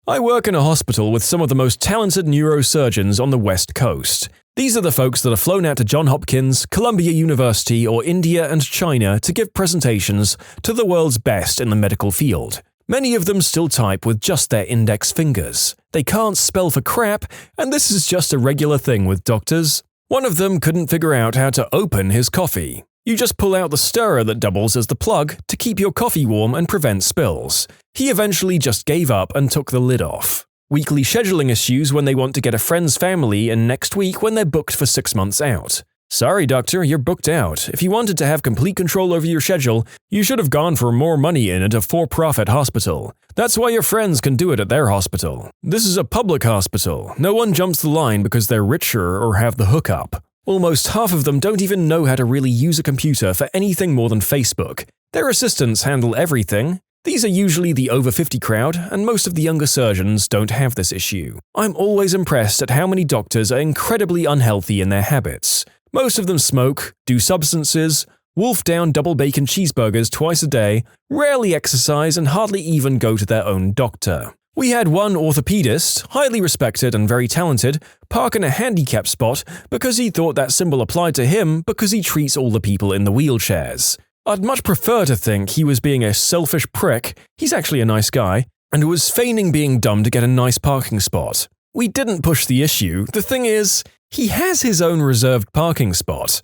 I work in a hospital with some of the most talented neurosurgeons on the West Coast. These are the folks that are flown out to Johns Hopkins, Columbia University, or India and China to give presentations to the world's best in the medical field. Many of them still type with just their index fingers. They can't spell for crap, and this is just a regular thing with doctors. One of them couldn't figure out how to open his coffee. You just pull out the stirrer that doubles as the plug to keep your coffee warm and prevent spills. He eventually just gave up and took the lid off. Weekly scheduling issues when they want to get a friend's family in next week when they're booked for 6 months out. "Sorry, doctor, you're booked out. If you wanted to have complete control over your schedule, you should have gone for more money in at a for-profit hospital. That's why your friends can do it at their hospital. This is a public hospital. No one jumps the line because they're richer or have the hookup." Almost half of them don't even know how to really use a computer for anything more than Facebook. Their assistants handle everything. These are usually the over 50 crowd, and most of the younger surgeons don't have this issue. I'm always impressed at how many doctors are incredibly unhealthy in their habits. Most of them smoke, do substances, wolf down double bacon cheeseburgers twice a day, rarely exercise, and hardly even go to their own doctor. We had one orthopedist, highly respected and very talented, park in a handicap spot because he thought that symbol applied to him because he treats all the people in the wheelchairs. I'd much prefer to think he was being a selfish prick, he's actually a nice guy, and was feigning being dumb to get a nice parking spot. We didn't push the issue. The thing is, he has his own reserved parking spot.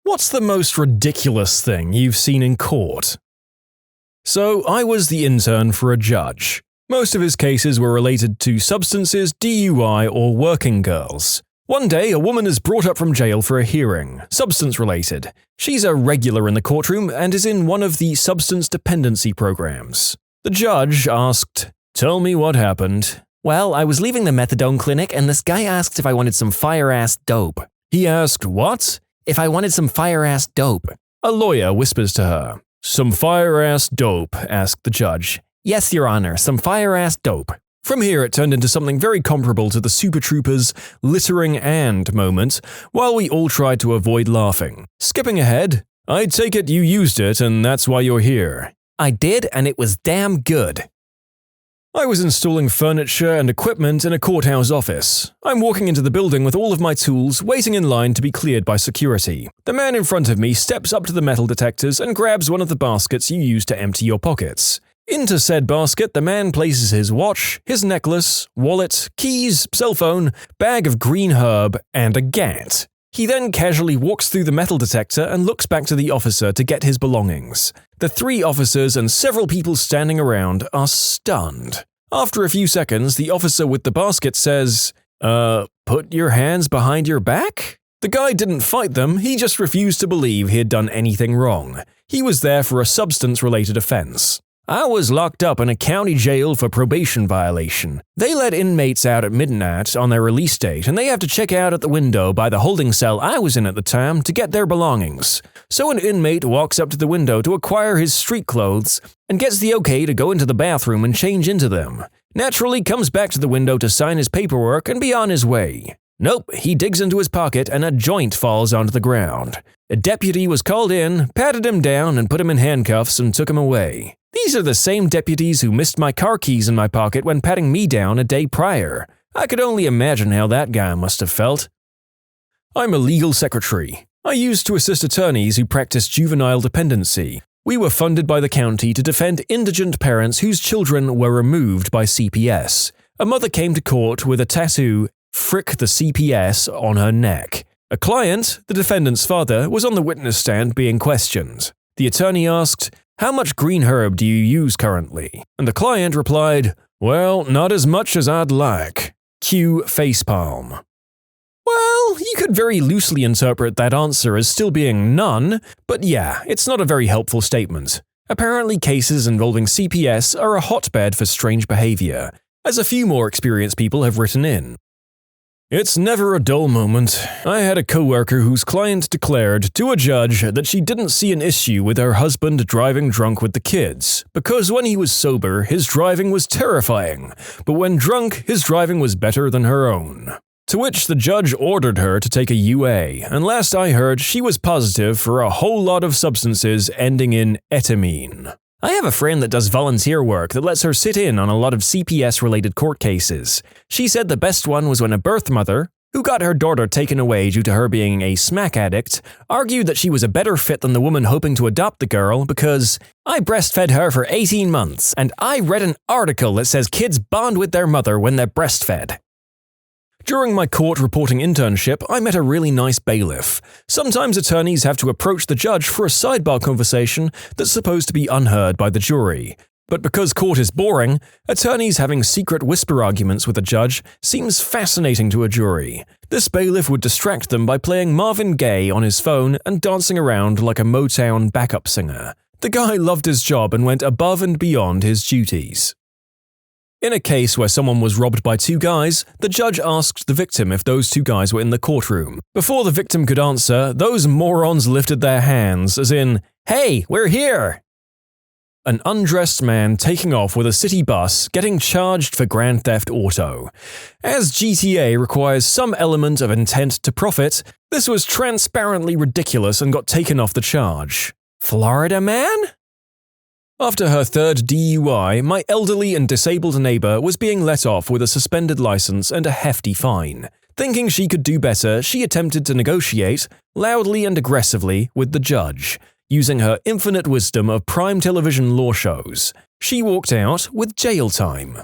What's the most ridiculous thing you've seen in court? So, I was the intern for a judge. Most of his cases were related to substances, DUI, or working girls. One day, a woman is brought up from jail for a hearing, substance-related. She's a regular in the courtroom and is in one of the substance dependency programs. The judge asked, "Tell me what happened."
"Well, I was leaving the methadone clinic and this guy asked if I wanted some fire-ass dope."
He asked what?
"If I wanted some fire-ass dope."
A lawyer whispers to her. "Some fire-ass dope?" asked the judge.
"Yes, Your Honor, some fire-ass dope."
From here, it turned into something very comparable to the Super Troopers' littering and moment, while we all tried to avoid laughing. Skipping ahead, "I take it you used it and that's why you're here."
"I did, and it was damn good."
I was installing furniture and equipment in a courthouse office. I'm walking into the building with all of my tools, waiting in line to be cleared by security. The man in front of me steps up to the metal detectors and grabs one of the baskets you use to empty your pockets. Into said basket, the man places his watch, his necklace, wallet, keys, cell phone, bag of green herb, and a gat. He then casually walks through the metal detector and looks back to the officer to get his belongings. The 3 officers and several people standing around are stunned. After a few seconds, the officer with the basket says, "Put your hands behind your back?" The guy didn't fight them, he just refused to believe he had done anything wrong. He was there for a substance-related offense. I was locked up in a county jail for probation violation. They let inmates out at midnight on their release date, and they have to check out at the window by the holding cell I was in at the time to get their belongings. So an inmate walks up to the window to acquire his street clothes and gets the okay to go into the bathroom and change into them. Naturally comes back to the window to sign his paperwork and be on his way. Nope, he digs into his pocket and a joint falls onto the ground. A deputy was called in, patted him down, and put him in handcuffs and took him away. These are the same deputies who missed my car keys in my pocket when patting me down a day prior. I could only imagine how that guy must have felt. I'm a legal secretary. I used to assist attorneys who practice juvenile dependency. We were funded by the county to defend indigent parents whose children were removed by CPS. A mother came to court with a tattoo, "Frick the CPS," on her neck. A client, the defendant's father, was on the witness stand being questioned. The attorney asked, "How much green herb do you use currently?" And the client replied, "Well, not as much as I'd like." Cue facepalm. Well, you could very loosely interpret that answer as still being none, but yeah, it's not a very helpful statement. Apparently cases involving CPS are a hotbed for strange behavior, as a few more experienced people have written in. It's never a dull moment. I had a coworker whose client declared to a judge that she didn't see an issue with her husband driving drunk with the kids, because when he was sober, his driving was terrifying, but when drunk, his driving was better than her own. To which the judge ordered her to take a UA, and last I heard, she was positive for a whole lot of substances ending in etamine. I have a friend that does volunteer work that lets her sit in on a lot of CPS-related court cases. She said the best one was when a birth mother, who got her daughter taken away due to her being a smack addict, argued that she was a better fit than the woman hoping to adopt the girl because I breastfed her for 18 months, and I read an article that says kids bond with their mother when they're breastfed. During my court reporting internship, I met a really nice bailiff. Sometimes attorneys have to approach the judge for a sidebar conversation that's supposed to be unheard by the jury. But because court is boring, attorneys having secret whisper arguments with a judge seems fascinating to a jury. This bailiff would distract them by playing Marvin Gaye on his phone and dancing around like a Motown backup singer. The guy loved his job and went above and beyond his duties. In a case where someone was robbed by two guys, the judge asked the victim if those two guys were in the courtroom. Before the victim could answer, those morons lifted their hands, as in, "Hey, we're here!" An undressed man taking off with a city bus getting charged for Grand Theft Auto. As GTA requires some element of intent to profit, this was transparently ridiculous and got taken off the charge. Florida man? After her third DUI, my elderly and disabled neighbor was being let off with a suspended license and a hefty fine. Thinking she could do better, she attempted to negotiate, loudly and aggressively, with the judge, using her infinite wisdom of prime television law shows. She walked out with jail time.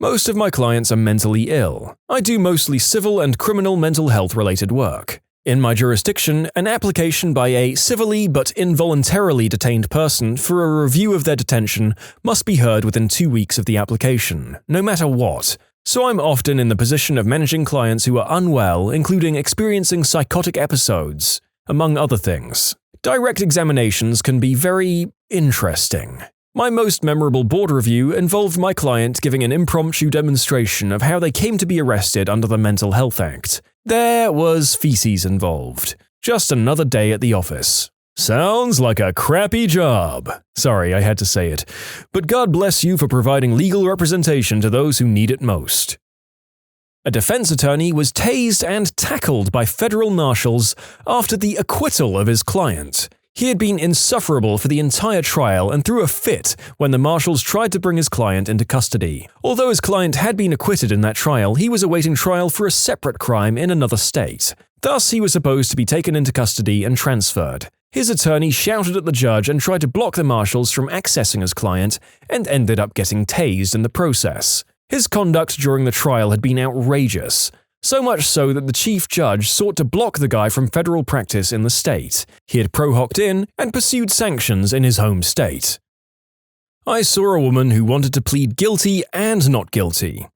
Most of my clients are mentally ill. I do mostly civil and criminal mental health related work. In my jurisdiction, an application by a civilly but involuntarily detained person for a review of their detention must be heard within 2 weeks of the application, no matter what. So I'm often in the position of managing clients who are unwell, including experiencing psychotic episodes, among other things. Direct examinations can be very interesting. My most memorable board review involved my client giving an impromptu demonstration of how they came to be arrested under the Mental Health Act. There was feces involved. Just another day at the office. Sounds like a crappy job. Sorry, I had to say it. But God bless you for providing legal representation to those who need it most. A defense attorney was tased and tackled by federal marshals after the acquittal of his client. He had been insufferable for the entire trial and threw a fit when the marshals tried to bring his client into custody. Although his client had been acquitted in that trial, he was awaiting trial for a separate crime in another state. Thus, he was supposed to be taken into custody and transferred. His attorney shouted at the judge and tried to block the marshals from accessing his client, and ended up getting tased in the process. His conduct during the trial had been outrageous. So much so that the chief judge sought to block the guy from federal practice in the state. He had pro-hocked in and pursued sanctions in his home state. I saw a woman who wanted to plead guilty and not guilty.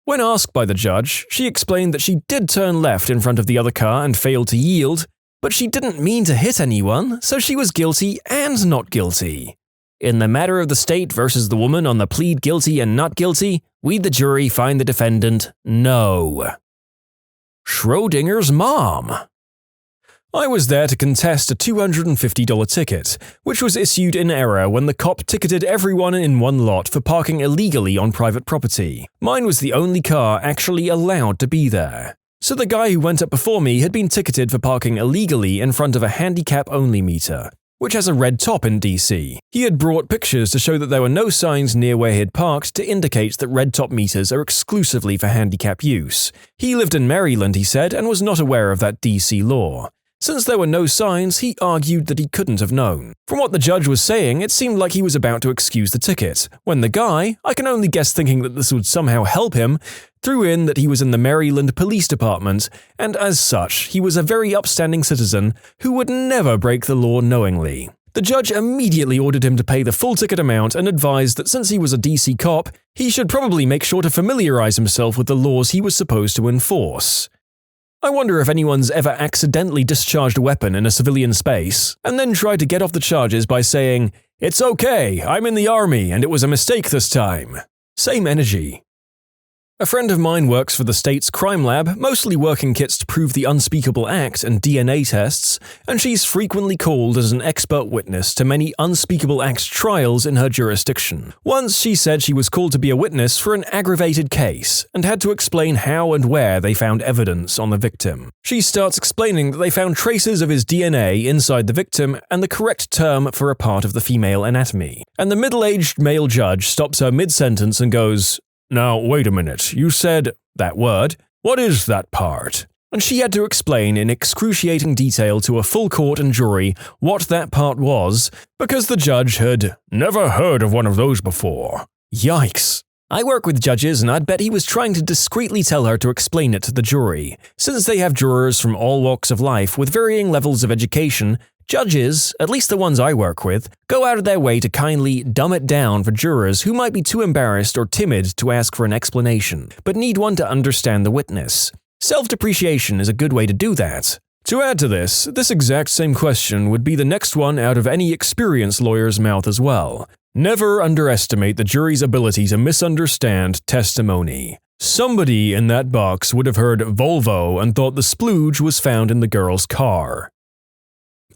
When asked by the judge, she explained that she did turn left in front of the other car and failed to yield, but she didn't mean to hit anyone, so she was guilty and not guilty.
In the matter of the state versus the woman on the plead guilty and not guilty, we the jury find the defendant no. Schrodinger's mom. I was there to contest a $250 ticket, which was issued in error when the cop ticketed everyone in one lot for parking illegally on private property. Mine was the only car actually allowed to be there. So the guy who went up before me had been ticketed for parking illegally in front of a handicap-only meter, which has a red top in DC. He had brought pictures to show that there were no signs near where he had parked to indicate that red top meters are exclusively for handicap use. He lived in Maryland, he said, and was not aware of that DC law. Since there were no signs, he argued that he couldn't have known. From what the judge was saying, it seemed like he was about to excuse the ticket, when the guy, I can only guess thinking that this would somehow help him, threw in that he was in the Maryland Police Department, and as such, he was a very upstanding citizen who would never break the law knowingly. The judge immediately ordered him to pay the full ticket amount and advised that since he was a DC cop, he should probably make sure to familiarize himself with the laws he was supposed to enforce. I wonder if anyone's ever accidentally discharged a weapon in a civilian space, and then tried to get off the charges by saying, "It's okay, I'm in the army and it was a mistake this time." Same energy. A friend of mine works for the state's crime lab, mostly working kits to prove the unspeakable act and DNA tests, and she's frequently called as an expert witness to many unspeakable acts trials in her jurisdiction. Once she said she was called to be a witness for an aggravated case, and had to explain how and where they found evidence on the victim. She starts explaining that they found traces of his DNA inside the victim and the correct term for a part of the female anatomy. And the middle-aged male judge stops her mid-sentence and goes, "Now, wait a minute, you said that word. What is that part?" And she had to explain in excruciating detail to a full court and jury what that part was, because the judge had never heard of one of those before. Yikes. I work with judges, and I'd bet he was trying to discreetly tell her to explain it to the jury. Since they have jurors from all walks of life with varying levels of education, judges, at least the ones I work with, go out of their way to kindly dumb it down for jurors who might be too embarrassed or timid to ask for an explanation, but need one to understand the witness. Self-depreciation is a good way to do that. To add to this exact same question would be the next one out of any experienced lawyer's mouth as well. Never underestimate the jury's ability to misunderstand testimony. Somebody in that box would have heard Volvo and thought the splooge was found in the girl's car.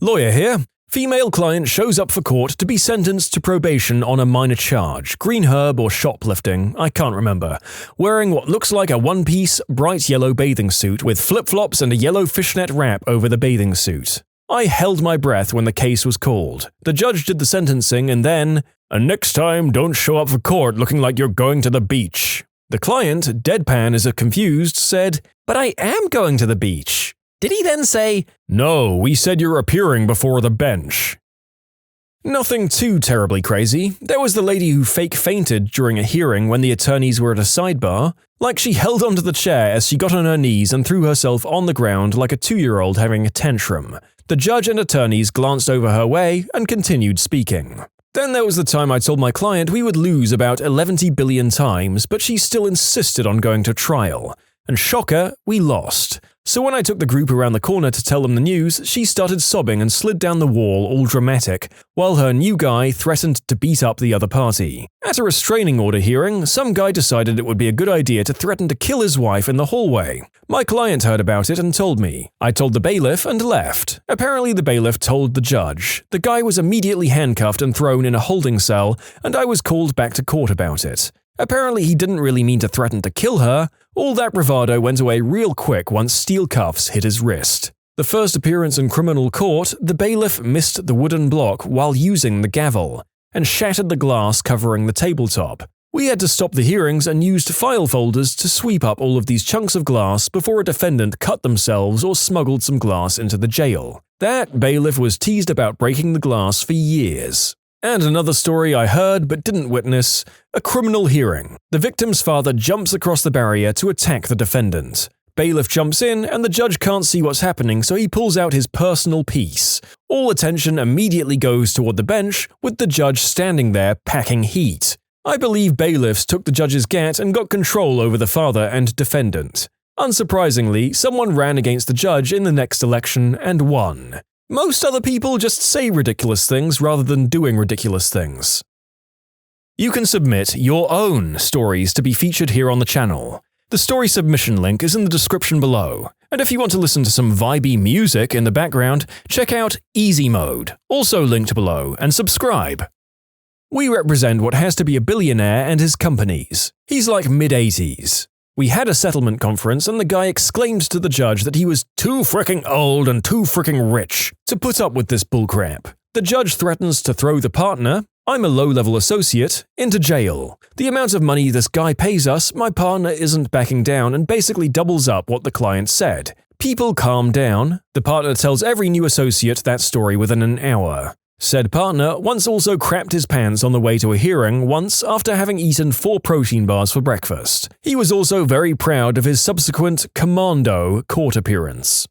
Lawyer here. Female client shows up for court to be sentenced to probation on a minor charge, green herb or shoplifting, I can't remember, wearing what looks like a one-piece, bright yellow bathing suit with flip-flops and a yellow fishnet wrap over the bathing suit. I held my breath when the case was called. The judge did the sentencing and then, "And next time, don't show up for court looking like you're going to the beach." The client, deadpan as if confused, said, "But I am going to the beach." Did he then say, "No, we said you're appearing before the bench"? Nothing too terribly crazy. There was the lady who fake fainted during a hearing when the attorneys were at a sidebar. Like she held onto the chair as she got on her knees and threw herself on the ground like a 2-year-old having a tantrum. The judge and attorneys glanced over her way and continued speaking. Then there was the time I told my client we would lose about 11 billion times, but she still insisted on going to trial. And shocker, we lost. So when I took the group around the corner to tell them the news, she started sobbing and slid down the wall all dramatic, while her new guy threatened to beat up the other party. At a restraining order hearing, some guy decided it would be a good idea to threaten to kill his wife in the hallway. My client heard about it and told me. I told the bailiff and left. Apparently the bailiff told the judge. The guy was immediately handcuffed and thrown in a holding cell, and I was called back to court about it. Apparently he didn't really mean to threaten to kill her. All that bravado went away real quick once steel cuffs hit his wrist. The first appearance in criminal court, the bailiff missed the wooden block while using the gavel, and shattered the glass covering the tabletop. We had to stop the hearings and used file folders to sweep up all of these chunks of glass before a defendant cut themselves or smuggled some glass into the jail. That bailiff was teased about breaking the glass for years. And another story I heard but didn't witness, a criminal hearing. The victim's father jumps across the barrier to attack the defendant. Bailiff jumps in and the judge can't see what's happening, so he pulls out his personal piece. All attention immediately goes toward the bench, with the judge standing there packing heat. I believe bailiffs took the judge's gat and got control over the father and defendant. Unsurprisingly, someone ran against the judge in the next election and won. Most other people just say ridiculous things rather than doing ridiculous things. You can submit your own stories to be featured here on the channel. The story submission link is in the description below. And if you want to listen to some vibey music in the background, check out easymode, also linked below, and subscribe. We represent what has to be a billionaire and his companies. He's like mid-80s. We had a settlement conference and the guy exclaimed to the judge that he was too fricking old and too fricking rich to put up with this bullcrap. The judge threatens to throw the partner, I'm a low-level associate, into jail. The amount of money this guy pays us, my partner isn't backing down and basically doubles up what the client said. People calm down. The partner tells every new associate that story within an hour. Said partner once also crapped his pants on the way to a hearing once after having eaten 4 protein bars for breakfast. He was also very proud of his subsequent commando court appearance.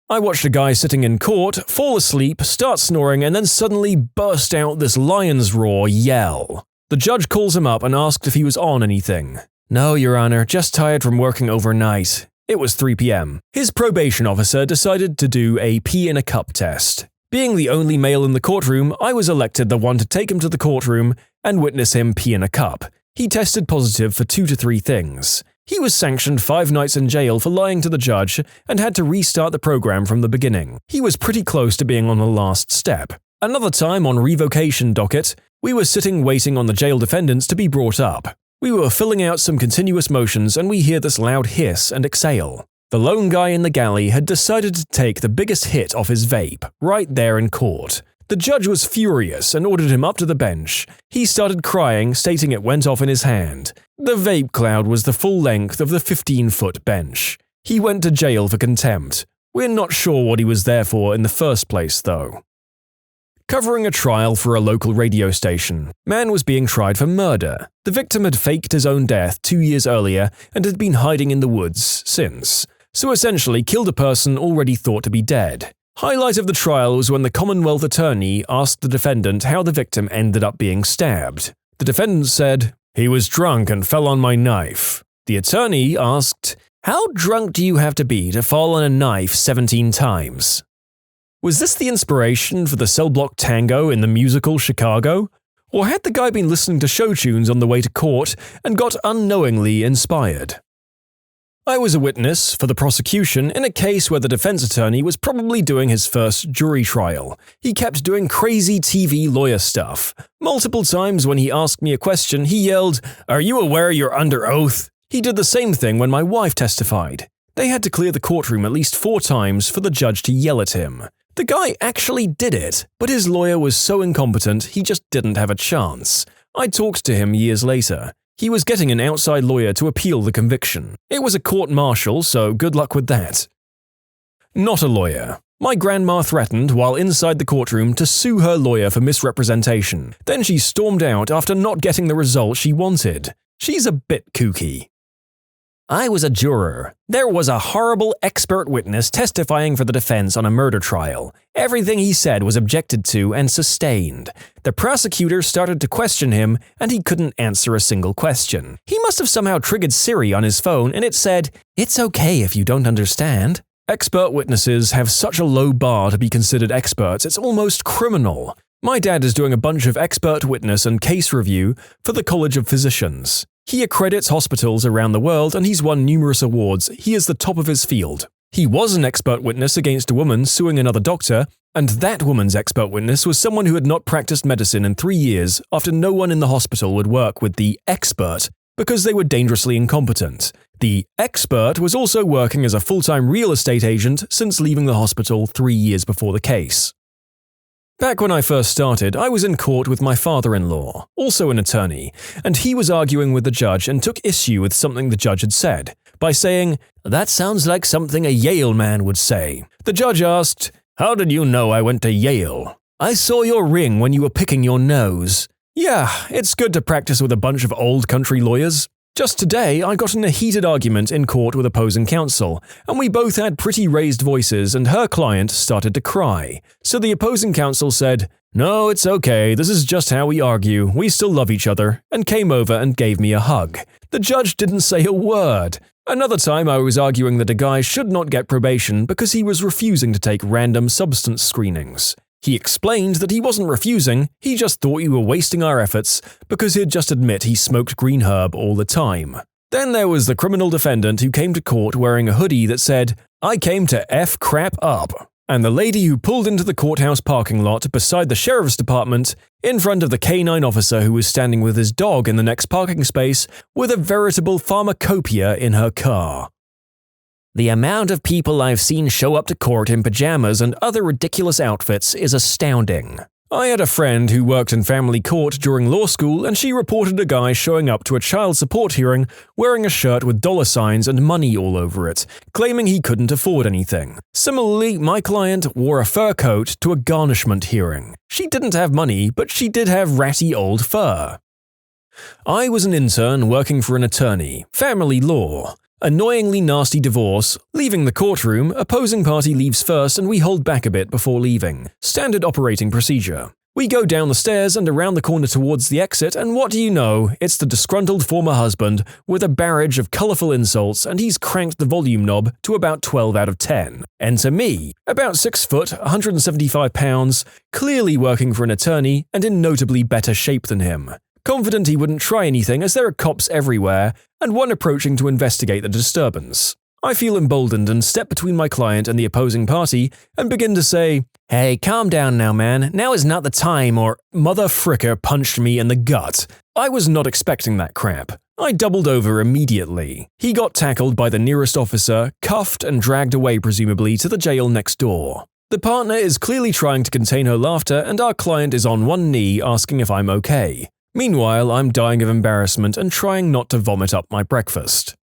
I watched a guy sitting in court fall asleep, start snoring, and then suddenly burst out this lion's roar yell. The judge calls him up and asked if he was on anything. No, Your Honor, just tired from working overnight. It was 3 p.m. His probation officer decided to do a pee in a cup test. Being the only male in the courtroom, I was elected the one to take him to the courtroom and witness him pee in a cup. He tested positive for 2 to 3 things. He was sanctioned 5 nights in jail for lying to the judge and had to restart the program from the beginning. He was pretty close to being on the last step. Another time on revocation docket, we were sitting waiting on the jail defendants to be brought up. We were filling out some continuous motions and we hear this loud hiss and exhale. The lone guy in the galley had decided to take the biggest hit off his vape, right there in court. The judge was furious and ordered him up to the bench. He started crying, stating it went off in his hand. The vape cloud was the full length of the 15-foot bench. He went to jail for contempt. We're not sure what he was there for in the first place, though. Covering a trial for a local radio station. Man was being tried for murder. The victim had faked his own death 2 years earlier and had been hiding in the woods since. So essentially killed a person already thought to be dead. Highlight of the trial was when the Commonwealth attorney asked the defendant how the victim ended up being stabbed. The defendant said, "He was drunk and fell on my knife." The attorney asked, "How drunk do you have to be to fall on a knife 17 times?" Was this the inspiration for the cell block tango in the musical Chicago? Or had the guy been listening to show tunes on the way to court and got unknowingly inspired? I was a witness for the prosecution in a case where the defense attorney was probably doing his first jury trial. He kept doing crazy TV lawyer stuff. Multiple times when he asked me a question, he yelled, "Are you aware you're under oath?" He did the same thing when my wife testified. They had to clear the courtroom at least 4 times for the judge to yell at him. The guy actually did it, but his lawyer was so incompetent he just didn't have a chance. I talked to him years later. He was getting an outside lawyer to appeal the conviction. It was a court-martial, so good luck with that. Not a lawyer. My grandma threatened, while inside the courtroom, to sue her lawyer for misrepresentation. Then she stormed out after not getting the result she wanted. She's a bit kooky. I was a juror. There was a horrible expert witness testifying for the defense on a murder trial. Everything he said was objected to and sustained. The prosecutor started to question him, and he couldn't answer a single question. He must have somehow triggered Siri on his phone, and it said, "It's okay if you don't understand." Expert witnesses have such a low bar to be considered experts, it's almost criminal. My dad is doing a bunch of expert witness and case review for the College of Physicians. He accredits hospitals around the world and he's won numerous awards. He is the top of his field. He was an expert witness against a woman suing another doctor, and that woman's expert witness was someone who had not practiced medicine in 3 years after no one in the hospital would work with the expert because they were dangerously incompetent. The expert was also working as a full-time real estate agent since leaving the hospital 3 years before the case. Back when I first started, I was in court with my father-in-law, also an attorney, and he was arguing with the judge and took issue with something the judge had said, by saying, "That sounds like something a Yale man would say." The judge asked, "How did you know I went to Yale?" "I saw your ring when you were picking your nose." Yeah, it's good to practice with a bunch of old country lawyers. Just today, I got in a heated argument in court with opposing counsel, and we both had pretty raised voices and her client started to cry. So the opposing counsel said, "No, it's okay, this is just how we argue, we still love each other," and came over and gave me a hug. The judge didn't say a word. Another time I was arguing that a guy should not get probation because he was refusing to take random substance screenings. He explained that he wasn't refusing, he just thought we were wasting our efforts because he'd just admit he smoked green herb all the time. Then there was the criminal defendant who came to court wearing a hoodie that said, "I came to F crap up," and the lady who pulled into the courthouse parking lot beside the sheriff's department in front of the canine officer who was standing with his dog in the next parking space with a veritable pharmacopoeia in her car. The amount of people I've seen show up to court in pajamas and other ridiculous outfits is astounding. I had a friend who worked in family court during law school, and she reported a guy showing up to a child support hearing wearing a shirt with dollar signs and money all over it, claiming he couldn't afford anything. Similarly, my client wore a fur coat to a garnishment hearing. She didn't have money, but she did have ratty old fur. I was an intern working for an attorney, family law. Annoyingly nasty divorce, leaving the courtroom, opposing party leaves first and we hold back a bit before leaving. Standard operating procedure. We go down the stairs and around the corner towards the exit, and what do you know, it's the disgruntled former husband with a barrage of colourful insults, and he's cranked the volume knob to about 12 out of 10. Enter me, about 6 foot, 175 pounds, clearly working for an attorney and in notably better shape than him. Confident he wouldn't try anything as there are cops everywhere, and one approaching to investigate the disturbance. I feel emboldened and step between my client and the opposing party and begin to say, "Hey, calm down now, man. Now is not the time," or "Mother fricker punched me in the gut." I was not expecting that crap. I doubled over immediately. He got tackled by the nearest officer, cuffed and dragged away presumably to the jail next door. The partner is clearly trying to contain her laughter and our client is on one knee asking if I'm okay. Meanwhile, I'm dying of embarrassment and trying not to vomit up my breakfast.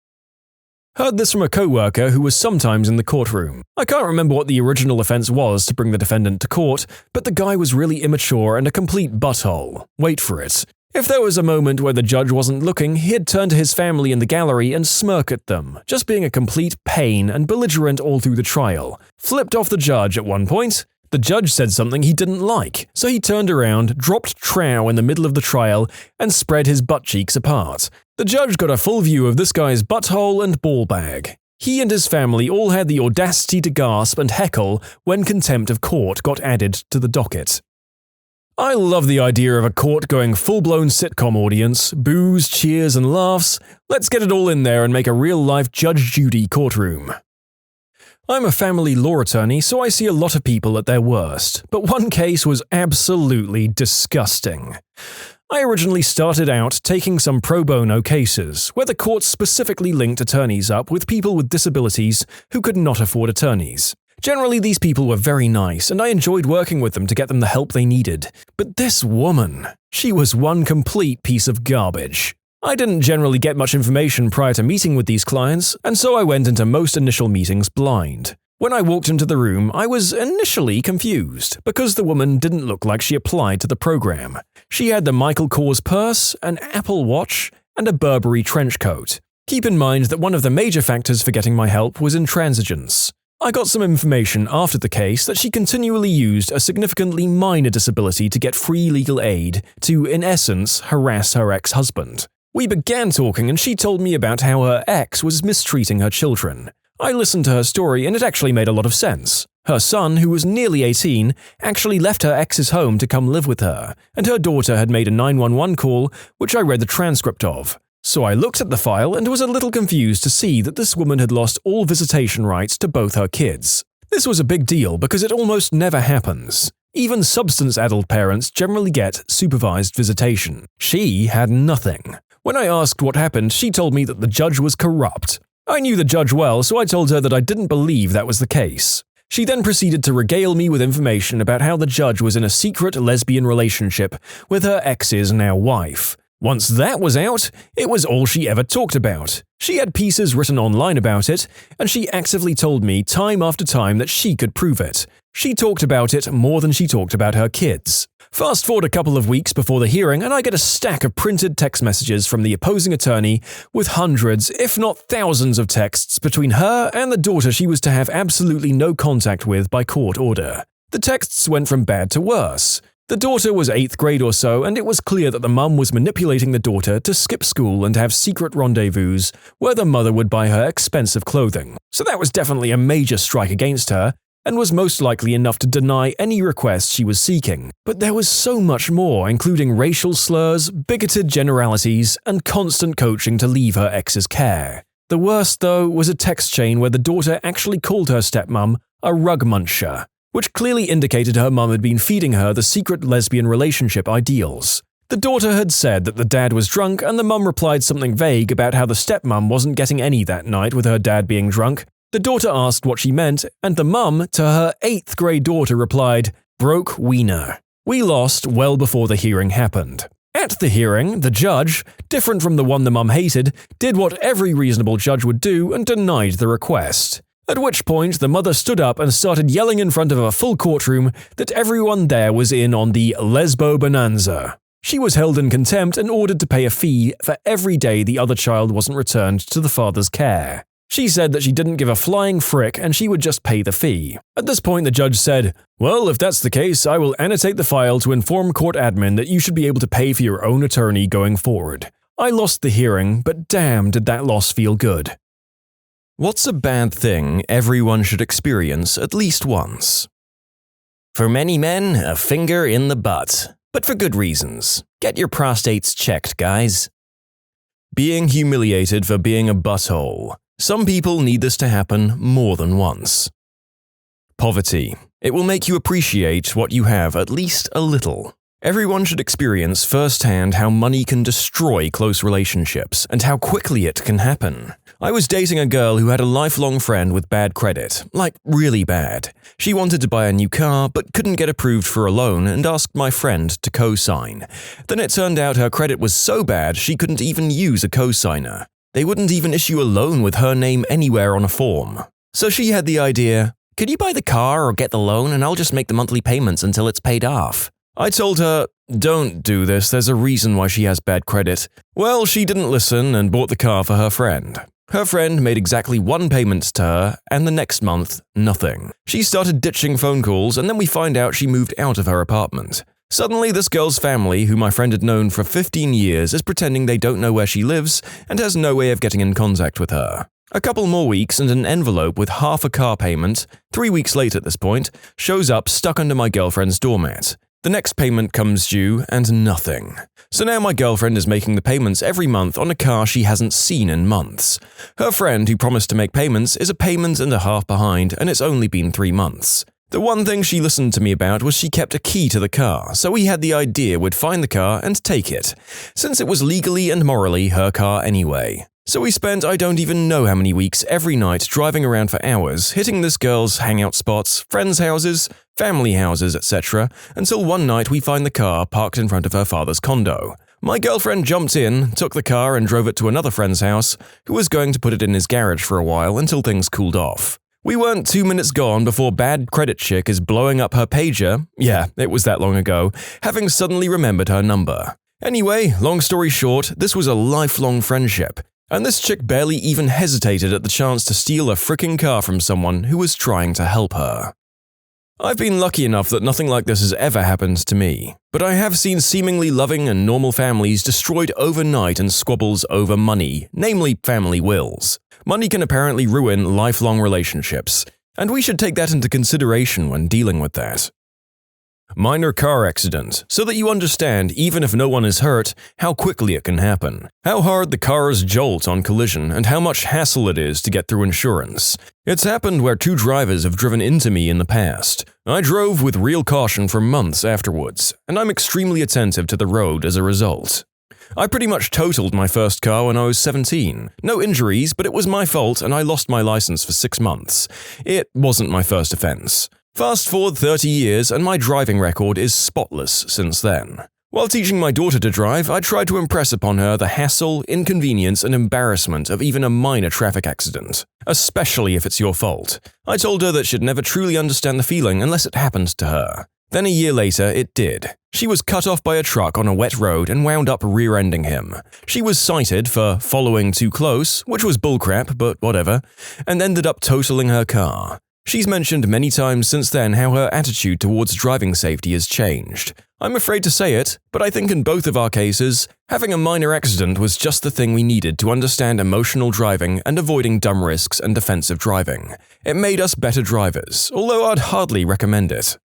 Heard this from a co-worker who was sometimes in the courtroom. I can't remember what the original offense was to bring the defendant to court, but the guy was really immature and a complete butthole. Wait for it. If there was a moment where the judge wasn't looking, he'd turn to his family in the gallery and smirk at them, just being a complete pain and belligerent all through the trial. Flipped off the judge at one point. The judge said something he didn't like, so he turned around, dropped trow in the middle of the trial, and spread his butt cheeks apart. The judge got a full view of this guy's butthole and ball bag. He and his family all had the audacity to gasp and heckle when contempt of court got added to the docket. I love the idea of a court going full-blown sitcom audience, boos, cheers, and laughs. Let's get it all in there and make a real-life Judge Judy courtroom. I'm a family law attorney, so I see a lot of people at their worst, but one case was absolutely disgusting. I originally started out taking some pro bono cases, where the courts specifically linked attorneys up with people with disabilities who could not afford attorneys. Generally, these people were very nice, and I enjoyed working with them to get them the help they needed. But this woman, she was one complete piece of garbage. I didn't generally get much information prior to meeting with these clients, and so I went into most initial meetings blind. When I walked into the room, I was initially confused, because the woman didn't look like she applied to the program. She had the Michael Kors purse, an Apple Watch, and a Burberry trench coat. Keep in mind that one of the major factors for getting my help was intransigence. I got some information after the case that she continually used a significantly minor disability to get free legal aid to, in essence, harass her ex-husband. We began talking and she told me about how her ex was mistreating her children. I listened to her story and it actually made a lot of sense. Her son, who was nearly 18, actually left her ex's home to come live with her, and her daughter had made a 911 call, which I read the transcript of. So I looked at the file and was a little confused to see that this woman had lost all visitation rights to both her kids. This was a big deal because it almost never happens. Even substance-addled parents generally get supervised visitation. She had nothing. When I asked what happened, she told me that the judge was corrupt. I knew the judge well, so I told her that I didn't believe that was the case. She then proceeded to regale me with information about how the judge was in a secret lesbian relationship with her ex's now wife. Once that was out, it was all she ever talked about. She had pieces written online about it, and she actively told me time after time that she could prove it. She talked about it more than she talked about her kids. Fast forward a couple of weeks before the hearing and I get a stack of printed text messages from the opposing attorney with hundreds, if not thousands of texts between her and the daughter she was to have absolutely no contact with by court order. The texts went from bad to worse. The daughter was 8th grade or so, and it was clear that the mum was manipulating the daughter to skip school and have secret rendezvous where the mother would buy her expensive clothing. So that was definitely a major strike against her, and was most likely enough to deny any request she was seeking. But there was so much more, including racial slurs, bigoted generalities, and constant coaching to leave her ex's care. The worst, though, was a text chain where the daughter actually called her stepmom a rug muncher, which clearly indicated her mum had been feeding her the secret lesbian relationship ideals. The daughter had said that the dad was drunk, and the mum replied something vague about how the stepmom wasn't getting any that night with her dad being drunk. The daughter asked what she meant, and the mum, to her 8th grade daughter, replied, "Broke wiener." We lost well before the hearing happened. At the hearing, the judge, different from the one the mum hated, did what every reasonable judge would do and denied the request. At which point, the mother stood up and started yelling in front of a full courtroom that everyone there was in on the lesbo bonanza. She was held in contempt and ordered to pay a fee for every day the other child wasn't returned to the father's care. She said that she didn't give a flying frick and she would just pay the fee. At this point, the judge said, "Well, if that's the case, I will annotate the file to inform court admin that you should be able to pay for your own attorney going forward." I lost the hearing, but damn did that loss feel good.
What's a bad thing everyone should experience at least once? For many men, a finger in the butt. But for good reasons. Get your prostates checked, guys. Being humiliated for being a butthole. Some people need this to happen more than once. Poverty. It will make you appreciate what you have at least a little. Everyone should experience firsthand how money can destroy close relationships and how quickly it can happen. I was dating a girl who had a lifelong friend with bad credit, like really bad. She wanted to buy a new car but couldn't get approved for a loan and asked my friend to co-sign. Then it turned out her credit was so bad she couldn't even use a co-signer. They wouldn't even issue a loan with her name anywhere on a form. So she had the idea, "Could you buy the car or get the loan and I'll just make the monthly payments until it's paid off?" I told her, "Don't do this, there's a reason why she has bad credit." Well, she didn't listen and bought the car for her friend. Her friend made exactly one payment to her, and the next month, nothing. She started ditching phone calls, and then we find out she moved out of her apartment. Suddenly, this girl's family, who my friend had known for 15 years, is pretending they don't know where she lives and has no way of getting in contact with her. A couple more weeks and an envelope with half a car payment, 3 weeks late at this point, shows up stuck under my girlfriend's doormat. The next payment comes due, and nothing. So now my girlfriend is making the payments every month on a car she hasn't seen in months. Her friend, who promised to make payments, is a payment and a half behind, and it's only been 3 months. The one thing she listened to me about was she kept a key to the car, so we had the idea we'd find the car and take it, since it was legally and morally her car anyway. So we spent I don't even know how many weeks every night driving around for hours, hitting this girl's hangout spots, friends' houses, family houses, etc., until one night we find the car parked in front of her father's condo. My girlfriend jumped in, took the car and drove it to another friend's house, who was going to put it in his garage for a while until things cooled off. We weren't 2 minutes gone before bad credit chick is blowing up her pager, yeah, it was that long ago, having suddenly remembered her number. Anyway, long story short, this was a lifelong friendship. And this chick barely even hesitated at the chance to steal a fricking car from someone who was trying to help her. I've been lucky enough that nothing like this has ever happened to me, but I have seen seemingly loving and normal families destroyed overnight in squabbles over money, namely family wills. Money can apparently ruin lifelong relationships, and we should take that into consideration when dealing with that. Minor car accident, so that you understand, even if no one is hurt, how quickly it can happen. How hard the cars jolt on collision, and how much hassle it is to get through insurance. It's happened where 2 drivers have driven into me in the past. I drove with real caution for months afterwards, and I'm extremely attentive to the road as a result. I pretty much totaled my first car when I was 17. No injuries, but it was my fault and I lost my license for 6 months. It wasn't my first offense. Fast forward 30 years and my driving record is spotless since then. While teaching my daughter to drive, I tried to impress upon her the hassle, inconvenience, and embarrassment of even a minor traffic accident, especially if it's your fault. I told her that she'd never truly understand the feeling unless it happened to her. Then a year later, it did. She was cut off by a truck on a wet road and wound up rear-ending him. She was cited for following too close, which was bullcrap, but whatever, and ended up totaling her car. She's mentioned many times since then how her attitude towards driving safety has changed. I'm afraid to say it, but I think in both of our cases, having a minor accident was just the thing we needed to understand emotional driving and avoiding dumb risks and defensive driving. It made us better drivers, although I'd hardly recommend it.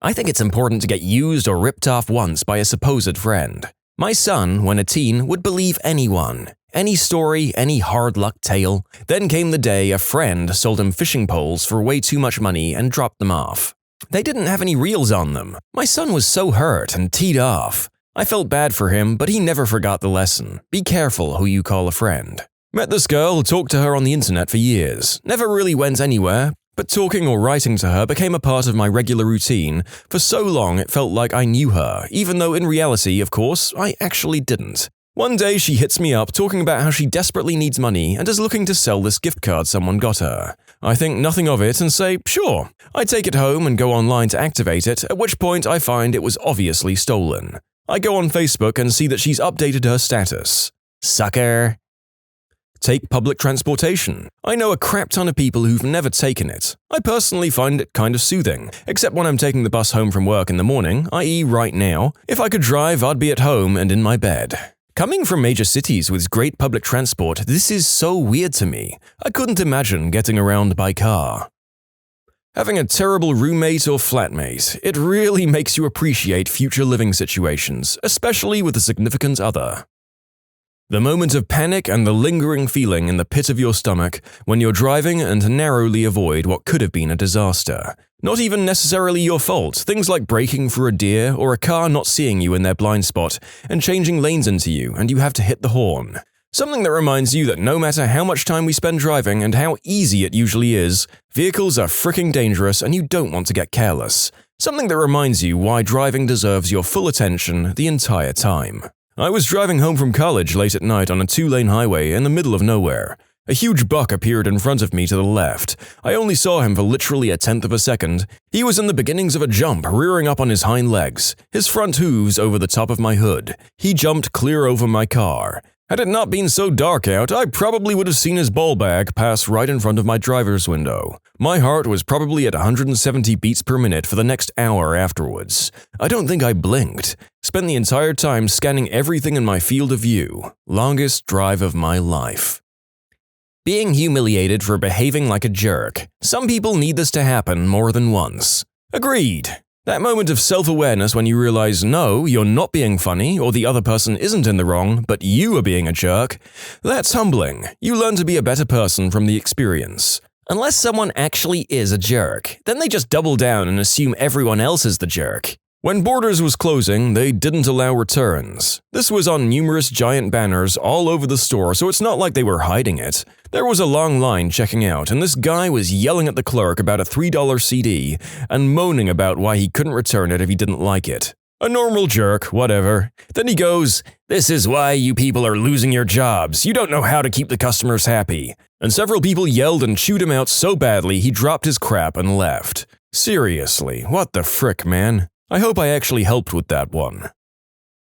I think it's important to get used or ripped off once by a supposed friend. My son, when a teen, would believe anyone. Any story, any hard luck tale. Then came the day a friend sold him fishing poles for way too much money and dropped them off. They didn't have any reels on them. My son was so hurt and teed off. I felt bad for him, but he never forgot the lesson. Be careful who you call a friend. Met this girl, talked to her on the internet for years. Never really went anywhere, but talking or writing to her became a part of my regular routine. For so long it felt like I knew her, even though in reality, of course, I actually didn't. One day she hits me up talking about how she desperately needs money and is looking to sell this gift card someone got her. I think nothing of it and say, sure. I take it home and go online to activate it, at which point I find it was obviously stolen. I go on Facebook and see that she's updated her status. Sucker. Take public transportation. I know a crap ton of people who've never taken it. I personally find it kind of soothing, except when I'm taking the bus home from work in the morning, i.e. right now. If I could drive, I'd be at home and in my bed. Coming from major cities with great public transport, this is so weird to me. I couldn't imagine getting around by car. Having a terrible roommate or flatmate, it really makes you appreciate future living situations, especially with a significant other. The moment of panic and the lingering feeling in the pit of your stomach when you're driving and narrowly avoid what could have been a disaster. Not even necessarily your fault, things like braking for a deer or a car not seeing you in their blind spot and changing lanes into you and you have to hit the horn. Something that reminds you that no matter how much time we spend driving and how easy it usually is, vehicles are freaking dangerous and you don't want to get careless. Something that reminds you why driving deserves your full attention the entire time. I was driving home from college late at night on a 2-lane highway in the middle of nowhere. A huge buck appeared in front of me to the left. I only saw him for literally a tenth of a second. He was in the beginnings of a jump, rearing up on his hind legs, his front hooves over the top of my hood. He jumped clear over my car. Had it not been so dark out, I probably would have seen his ball bag pass right in front of my driver's window. My heart was probably at 170 beats per minute for the next hour afterwards. I don't think I blinked. Spent the entire time scanning everything in my field of view. Longest drive of my life. Being humiliated for behaving like a jerk. Some people need this to happen more than once. Agreed. That moment of self-awareness when you realize, no, you're not being funny, or the other person isn't in the wrong, but you are being a jerk, that's humbling. You learn to be a better person from the experience. Unless someone actually is a jerk, then they just double down and assume everyone else is the jerk. When Borders was closing, they didn't allow returns. This was on numerous giant banners all over the store, so it's not like they were hiding it. There was a long line checking out, and this guy was yelling at the clerk about a $3 CD and moaning about why he couldn't return it if he didn't like it. A normal jerk, whatever. Then he goes, "This is why you people are losing your jobs. You don't know how to keep the customers happy." And several people yelled and chewed him out so badly he dropped his crap and left. Seriously, what the frick, man? I hope I actually helped with that one.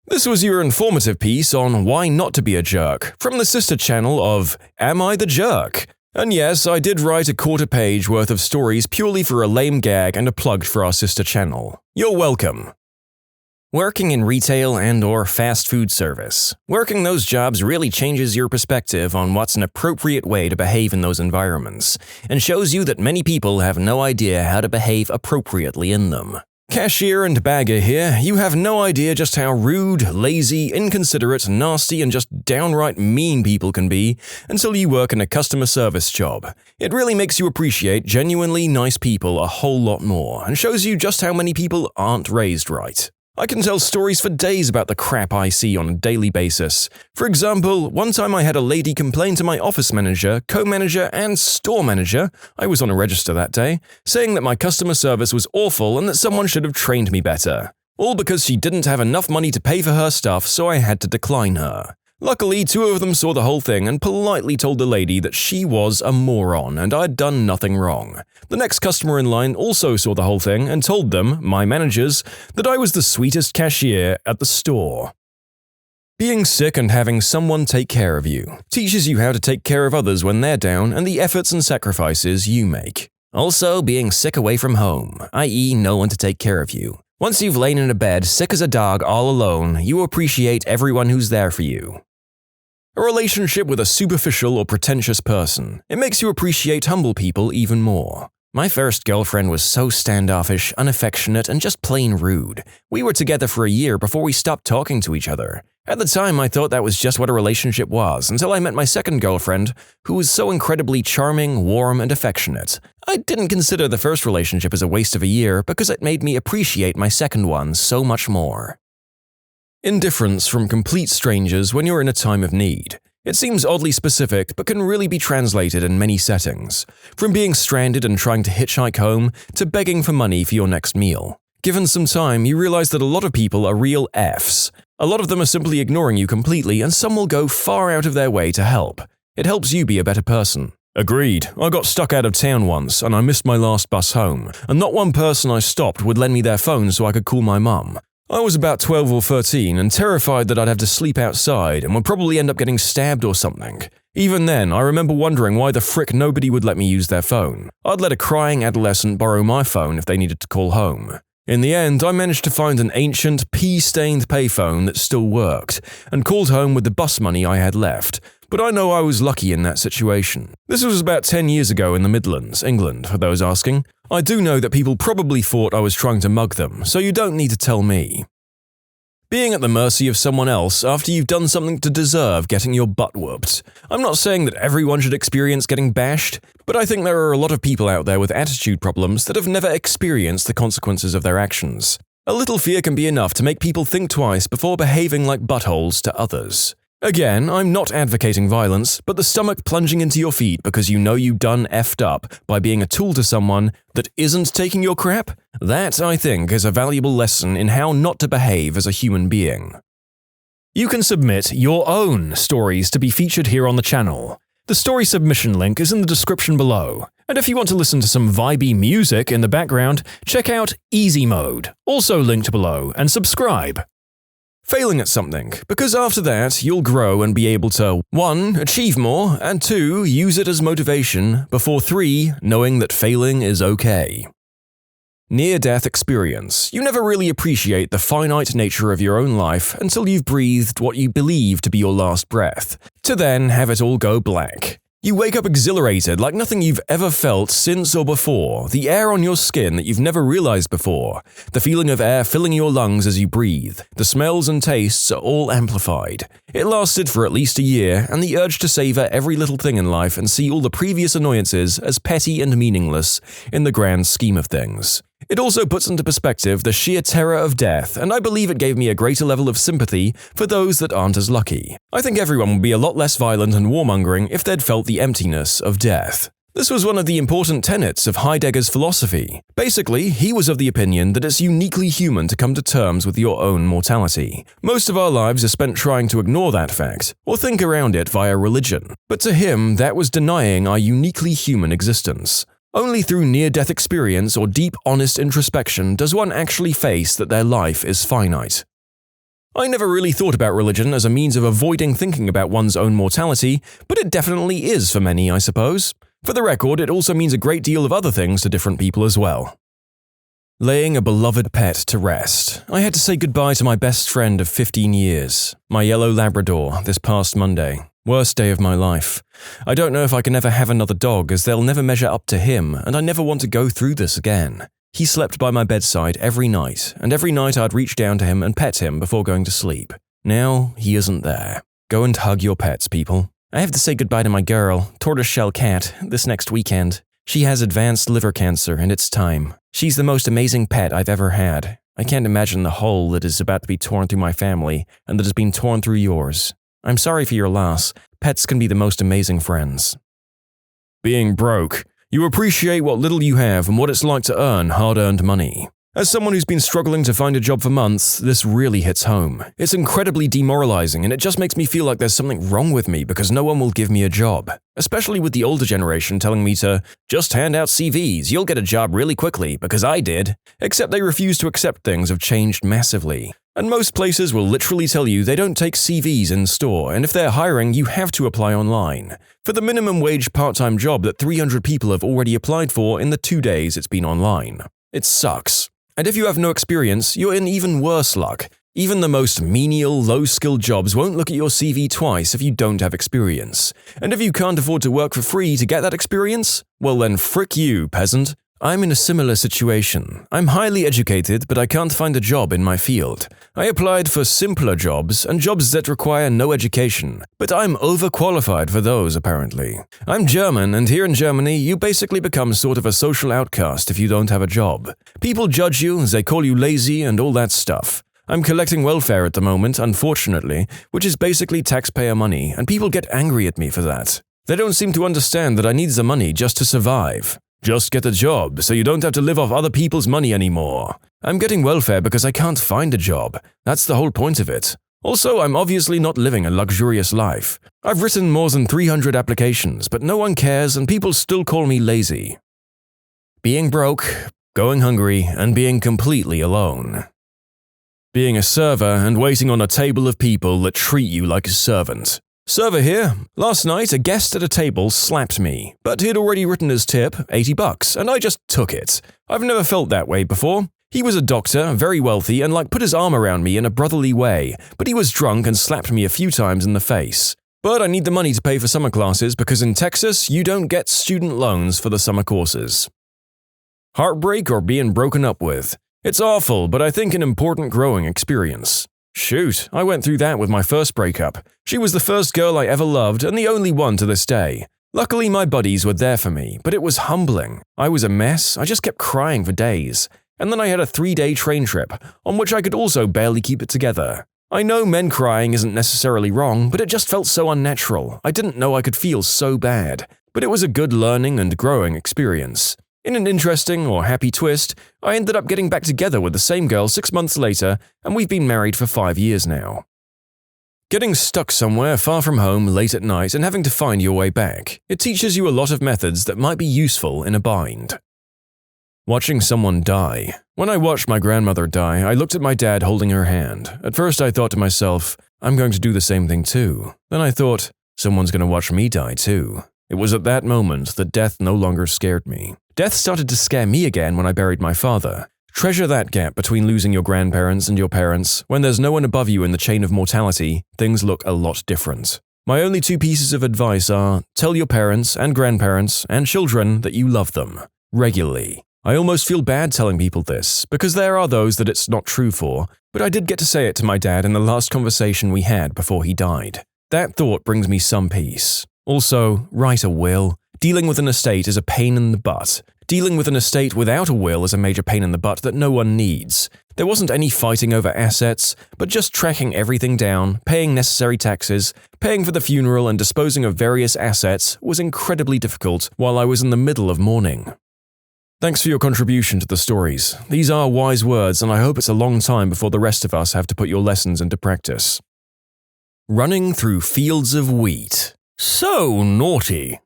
This was your informative piece on why not to be a jerk, from the sister channel of Am I the Jerk? And yes, I did write a quarter page worth of stories purely for a lame gag and a plug for our sister channel. You're welcome. Working in retail and/or fast food service. Working those jobs really changes your perspective on what's an appropriate way to behave in those environments, and shows you that many people have no idea how to behave appropriately in them. Cashier and bagger here, you have no idea just how rude, lazy, inconsiderate, nasty, and just downright mean people can be until you work in a customer service job. It really makes you appreciate genuinely nice people a whole lot more, and shows you just how many people aren't raised right. I can tell stories for days about the crap I see on a daily basis. For example, one time I had a lady complain to my office manager, co-manager, and store manager, I was on a register that day, saying that my customer service was awful and that someone should have trained me better. All because she didn't have enough money to pay for her stuff, so I had to decline her. Luckily, 2 of them saw the whole thing and politely told the lady that she was a moron and I'd done nothing wrong. The next customer in line also saw the whole thing and told them, my managers, that I was the sweetest cashier at the store. Being sick and having someone take care of you teaches you how to take care of others when they're down and the efforts and sacrifices you make. Also, being sick away from home, i.e. no one to take care of you. Once you've lain in a bed sick as a dog all alone, you appreciate everyone who's there for you. A relationship with a superficial or pretentious person. It makes you appreciate humble people even more. My first girlfriend was so standoffish, unaffectionate, and just plain rude. We were together for a year before we stopped talking to each other. At the time, I thought that was just what a relationship was, until I met my second girlfriend, who was so incredibly charming, warm, and affectionate. I didn't consider the first relationship as a waste of a year because it made me appreciate my second one so much more. Indifference from complete strangers when you're in a time of need. It seems oddly specific, but can really be translated in many settings, from being stranded and trying to hitchhike home to begging for money for your next meal. Given some time, you realize that a lot of people are real Fs. A lot of them are simply ignoring you completely, and some will go far out of their way to help. It helps you be a better person. Agreed. I got stuck out of town once, and I missed my last bus home, and not one person I stopped would lend me their phone so I could call my mum. I was about 12 or 13 and terrified that I'd have to sleep outside and would probably end up getting stabbed or something. Even then, I remember wondering why the frick nobody would let me use their phone. I'd let a crying adolescent borrow my phone if they needed to call home. In the end, I managed to find an ancient, pea-stained payphone that still worked, and called home with the bus money I had left, but I know I was lucky in that situation. This was about 10 years ago in the Midlands, England, for those asking. I do know that people probably thought I was trying to mug them, so you don't need to tell me. Being at the mercy of someone else after you've done something to deserve getting your butt whooped. I'm not saying that everyone should experience getting bashed, but I think there are a lot of people out there with attitude problems that have never experienced the consequences of their actions. A little fear can be enough to make people think twice before behaving like buttholes to others. Again, I'm not advocating violence, but the stomach plunging into your feet because you know you done effed up by being a tool to someone that isn't taking your crap? That, I think, is a valuable lesson in how not to behave as a human being. You can submit your own stories to be featured here on the channel. The story submission link is in the description below. And if you want to listen to some vibey music in the background, check out easymode, also linked below, and subscribe. Failing at something, because after that, you'll grow and be able to 1. Achieve more, and 2. Use it as motivation, before 3. Knowing that failing is okay. Near-death experience. You never really appreciate the finite nature of your own life until you've breathed what you believe to be your last breath, to then have it all go black. You wake up exhilarated like nothing you've ever felt since or before, the air on your skin that you've never realized before, the feeling of air filling your lungs as you breathe, the smells and tastes are all amplified. It lasted for at least a year, and the urge to savor every little thing in life and see all the previous annoyances as petty and meaningless in the grand scheme of things. It also puts into perspective the sheer terror of death, and I believe it gave me a greater level of sympathy for those that aren't as lucky. I think everyone would be a lot less violent and warmongering if they'd felt the emptiness of death. This was one of the important tenets of Heidegger's philosophy. Basically, he was of the opinion that it's uniquely human to come to terms with your own mortality. Most of our lives are spent trying to ignore that fact, or think around it via religion. But to him, that was denying our uniquely human existence. Only through near-death experience or deep, honest introspection does one actually face that their life is finite. I never really thought about religion as a means of avoiding thinking about one's own mortality, but it definitely is for many, I suppose. For the record, it also means a great deal of other things to different people as well. Laying a beloved pet to rest. I had to say goodbye to my best friend of 15 years, my yellow Labrador, this past Monday. Worst day of my life. I don't know if I can ever have another dog, as they'll never measure up to him, and I never want to go through this again. He slept by my bedside every night, and every night I'd reach down to him and pet him before going to sleep. Now, he isn't there. Go and hug your pets, people. I have to say goodbye to my girl, tortoiseshell cat, this next weekend. She has advanced liver cancer, and it's time. She's the most amazing pet I've ever had. I can't imagine the hole that is about to be torn through my family, and that has been torn through yours. I'm sorry for your loss. Pets can be the most amazing friends. Being broke. You appreciate what little you have and what it's like to earn hard-earned money. As someone who's been struggling to find a job for months, this really hits home. It's incredibly demoralizing, and it just makes me feel like there's something wrong with me because no one will give me a job. Especially with the older generation telling me to just hand out CVs, you'll get a job really quickly, because I did. Except they refuse to accept things have changed massively. And most places will literally tell you they don't take CVs in store, and if they're hiring, you have to apply online. For the minimum wage part-time job that 300 people have already applied for in the 2 days it's been online. It sucks. And if you have no experience, you're in even worse luck. Even the most menial, low-skilled jobs won't look at your CV twice if you don't have experience. And if you can't afford to work for free to get that experience, well then frick you, peasant. I'm in a similar situation. I'm highly educated, but I can't find a job in my field. I applied for simpler jobs and jobs that require no education, but I'm overqualified for those apparently. I'm German, and here in Germany, you basically become sort of a social outcast if you don't have a job. People judge you, they call you lazy and all that stuff. I'm collecting welfare at the moment, unfortunately, which is basically taxpayer money, and people get angry at me for that. They don't seem to understand that I need the money just to survive. Just get a job, so you don't have to live off other people's money anymore. I'm getting welfare because I can't find a job. That's the whole point of it. Also, I'm obviously not living a luxurious life. I've written more than 300 applications, but no one cares and people still call me lazy. Being broke, going hungry, and being completely alone. Being a server and waiting on a table of people that treat you like a servant. Server here. Last night, a guest at a table slapped me, but he'd already written his tip, $80, and I just took it. I've never felt that way before. He was a doctor, very wealthy, and put his arm around me in a brotherly way, but he was drunk and slapped me a few times in the face. But I need the money to pay for summer classes because in Texas, you don't get student loans for the summer courses. Heartbreak or being broken up with. It's awful, but I think an important growing experience. Shoot, I went through that with my first breakup. She was the first girl I ever loved and the only one to this day. Luckily, my buddies were there for me, but it was humbling. I was a mess, I just kept crying for days. And then I had a 3-day train trip, on which I could also barely keep it together. I know men crying isn't necessarily wrong, but it just felt so unnatural. I didn't know I could feel so bad. But it was a good learning and growing experience. In an interesting or happy twist, I ended up getting back together with the same girl 6 months later, and we've been married for 5 years now. Getting stuck somewhere far from home late at night and having to find your way back. It teaches you a lot of methods that might be useful in a bind. Watching someone die. When I watched my grandmother die, I looked at my dad holding her hand. At first I thought to myself, I'm going to do the same thing too. Then I thought, someone's going to watch me die too. It was at that moment that death no longer scared me. Death started to scare me again when I buried my father. Treasure that gap between losing your grandparents and your parents. When there's no one above you in the chain of mortality, things look a lot different. My only 2 pieces of advice are, tell your parents and grandparents and children that you love them, regularly. I almost feel bad telling people this, because there are those that it's not true for, but I did get to say it to my dad in the last conversation we had before he died. That thought brings me some peace. Also, write a will. Dealing with an estate is a pain in the butt. Dealing with an estate without a will is a major pain in the butt that no one needs. There wasn't any fighting over assets, but just tracking everything down, paying necessary taxes, paying for the funeral and disposing of various assets was incredibly difficult while I was in the middle of mourning. Thanks for your contribution to the stories. These are wise words, and I hope it's a long time before the rest of us have to put your lessons into practice. Running through fields of wheat. So naughty.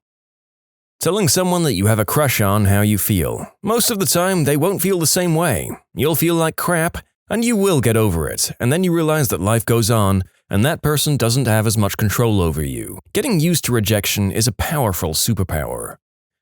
Telling someone that you have a crush on how you feel. Most of the time, they won't feel the same way. You'll feel like crap, and you will get over it, and then you realize that life goes on, and that person doesn't have as much control over you. Getting used to rejection is a powerful superpower.